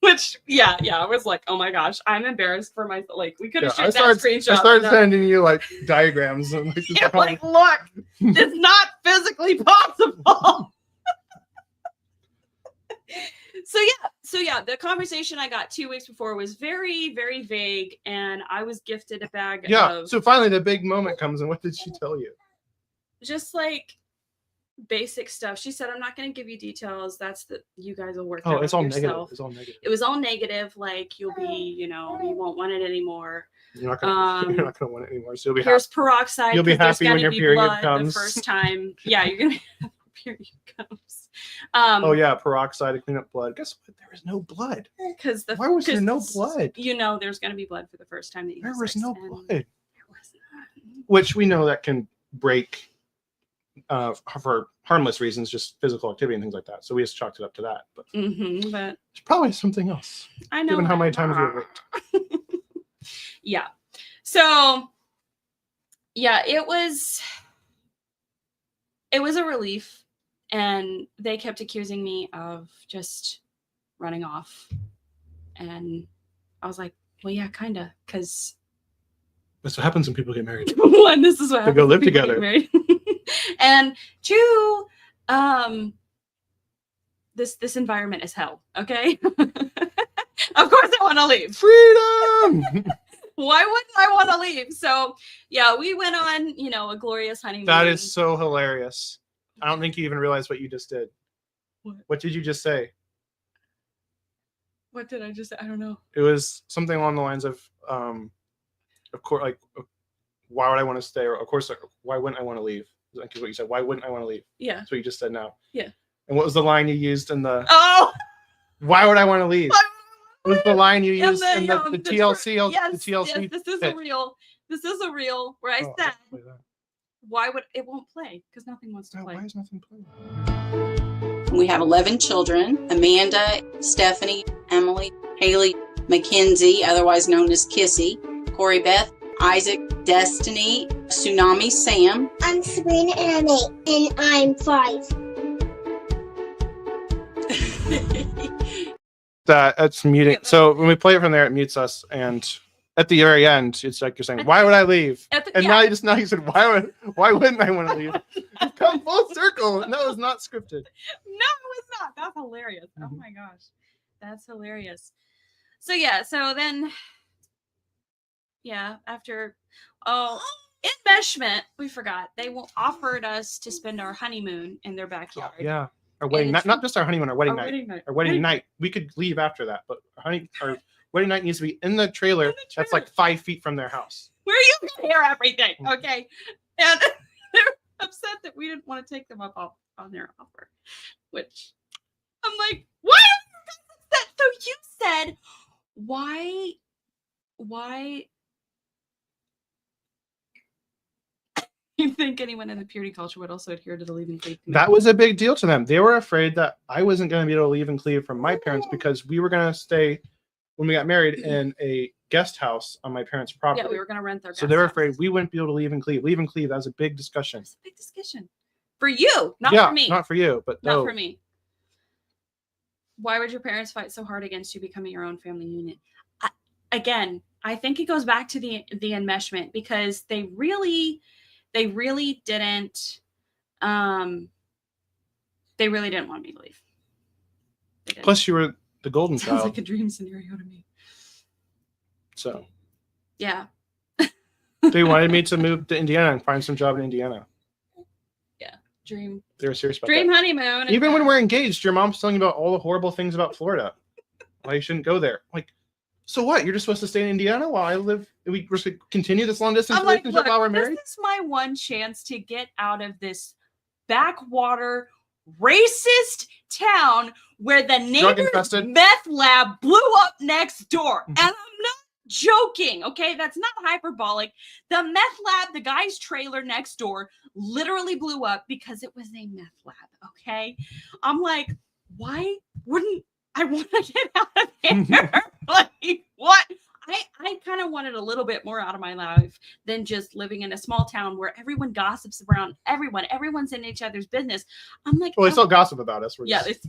Which, yeah, I was like, oh my gosh, I'm embarrassed for myself. Like, we could have shared that screenshot. I started sending you like diagrams and like, look, it's not physically possible. So yeah, the conversation I got 2 weeks before was very, very vague, and I was gifted a bag of. So finally, the big moment comes, and what did she tell you? Just like basic stuff. She said, I'm not going to give you details. You guys will work out. Oh, it's all yourself. negative. It's all negative. It was all negative. Like, you'll be, you won't want it anymore. You're not going to want it anymore. So you'll be here's peroxide. You'll be happy when your period comes. The first time. Yeah, you're going to have period comes. Peroxide to clean up blood. Guess what? There is no blood. Why was there no blood? There's going to be blood for the first time that you There have was sex, no blood. There was not. Which we know that can break for harmless reasons, just physical activity and things like that. So we just chalked it up to that. But it's probably something else. I know. Given how many times you've raped. Yeah. So yeah, it was a relief. And they kept accusing me of just running off. And I was like, well, yeah, kind of. Because that's what happens when people get married. One, this is what happens. They go live together. And two, this environment is hell. Okay. Of course I want to leave. Freedom. Why wouldn't I want to leave? So yeah, we went on, a glorious honeymoon. That is so hilarious. I don't think you even realized what you just did. What did you just say? What did I just say? I don't know. It was something along the lines of course, like, why would I want to stay? Or, of course, why wouldn't I want to leave? That's what you said. Why wouldn't I want to leave? Yeah. That's what you just said now. Yeah. And what was the line you used in the... Oh! Why would I want to leave? What was the line you used in the TLC? Yes, the TLC yes, this is a reel where I said... Why would it won't play? Because nothing wants to play. Why is nothing playing? We have 11 children: Amanda, Stephanie, Emily, Haley, Mackenzie, otherwise known as Kissy, Corey Beth, Isaac, Destiny, Tsunami Sam. I'm Sabrina and I'm 8, and I'm 5. That's muting. So when we play it from there, it mutes us, and at the very end, it's like you're saying, "Why would I leave?" Now you said, "Why wouldn't I want to leave?" You've come full circle, and that was not scripted. No, it was not. That's hilarious. Oh my gosh, that's hilarious. So yeah, then after enmeshment, we forgot they offered us to spend our honeymoon in their backyard. Yeah. our wedding night, not just our honeymoon, our wedding night. Our wedding Right. night. We could leave after that, but our wedding night needs to be in the trailer that's like 5 feet from their house. Where you can hear everything, okay? And they're upset that we didn't want to take them up on their offer, which I'm like, why? So you said, why? You think anyone in the purity culture would also adhere to the leave and cleave commitment? That was a big deal to them. They were afraid that I wasn't going to be able to leave and cleave from my parents because we were going to stay when we got married in a guest house on my parents' property. Yeah, we were going to rent their. So they were afraid we wouldn't be able to leave and cleave. Leave and cleave. That was a big discussion. That's a big discussion for you, not yeah, for me. not for you, but Not no. for me. Why would your parents fight so hard against you becoming your own family unit? I think it goes back to the enmeshment because they really didn't. They really didn't want me to leave. They didn't. Plus, you were the golden Sounds child. like a dream scenario to me. So Yeah. they wanted me to move to Indiana and find some job in Indiana. Dream. They were serious about Dream that. honeymoon. Even when we're engaged, your mom's telling you about all the horrible things about Florida. Why you shouldn't go there. Like, so what? You're just supposed to stay in Indiana while I live? We're supposed to continue this long distance I'm like, relationship look, while we're married? this is my one chance to get out of this backwater racist town where the neighbor's infested. meth lab blew up next door. And I'm not joking, okay? That's not hyperbolic. The meth lab, the guy's trailer next door, literally blew up because it was a meth lab, okay? I'm like, why wouldn't I want to get out of here? Like, what? I kind of wanted a little bit more out of my life than just living in a small town where everyone gossips around everyone. Everyone's in each other's business. I'm like, Well, they still gossip about us. We're yeah, just,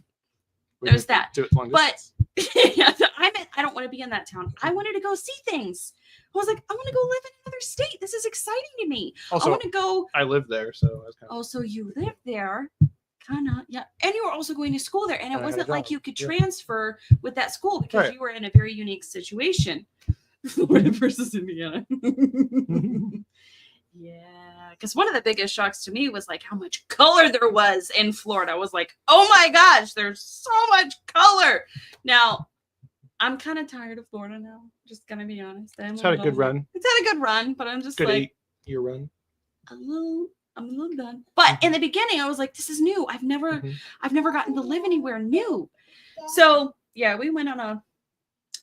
there's that. Do it long But distance. yeah, I don't want to be in that town. I wanted to go see things. I was like, I want to go live in another state. This is exciting to me. Also, I want to go. I live there, so I was kind of. Oh, so you live there. Kind of, yeah. And you were also going to school there. And it I had a wasn't like job, you could yeah. transfer with that school because Right. you were in a very unique situation. Florida versus Indiana. Yeah. Because one of the biggest shocks to me was like how much color there was in Florida. I was like, oh my gosh, there's so much color. Now, I'm kind of tired of Florida now. Just going to be honest. It's had a good run. It's had a good run, but I'm just Good like, 8-year run. I'm a little done. But in the beginning, I was like, this is new. I've never gotten to live anywhere new. So yeah, we went on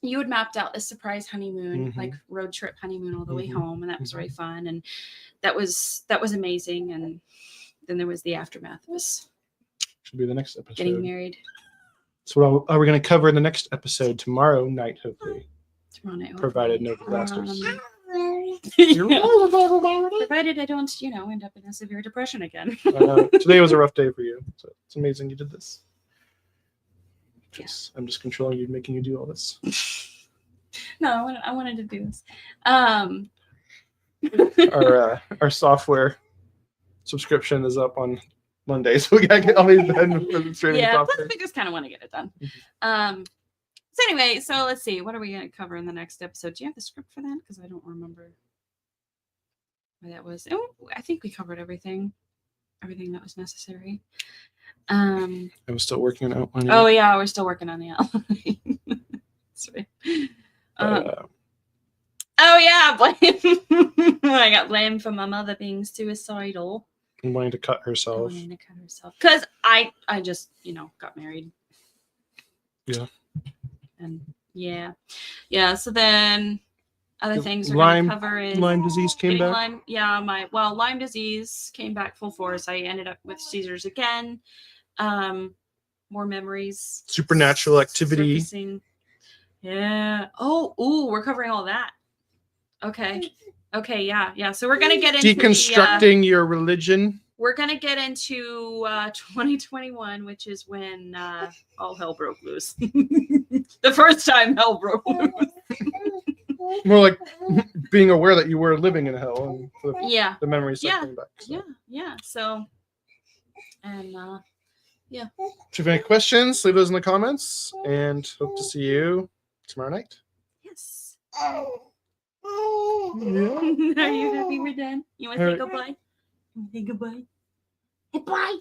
you had mapped out a surprise honeymoon, like road trip honeymoon all the way home. And that was very fun. And that was amazing. And then there was the aftermath. It was Should be the next episode. getting married So what are we going to cover in the next episode tomorrow night, hopefully, tomorrow night. provided no disasters. Provided I don't, end up in a severe depression again. Today was a rough day for you, so it's amazing you did this. I'm just controlling you, making you do all this. No, I wanted to do this. Our software subscription is up on Monday, so we gotta get all these done for the streaming Yeah, software. plus we just kind of want to get it done. So anyway, so let's see. What are we going to cover in the next episode? Do you have the script for that? Because I don't remember where that was. Oh, I think we covered everything that was necessary. I was still working on outlining. Oh yeah, we're still working on the outline. That's right. Oh yeah, blame. I got blamed for my mother being suicidal. And wanting to cut herself. Because I just got married. Yeah. And yeah. So then other things we're going to cover is Lyme disease came back. Lyme disease came back full force. I ended up with seizures again. More memories. Supernatural activity. Surfacing. Yeah. Oh, we're covering all that. Okay, yeah. So we're gonna get into deconstructing your religion. We're gonna get into 2021, which is when all hell broke loose. The first time hell broke loose. More like being aware that you were living in hell and the memories coming back. So. Yeah. So, and If you have any questions, leave those in the comments, and hope to see you tomorrow night. yes. Yeah. Are you happy we're done? You want to say goodbye? Say goodbye. Goodbye.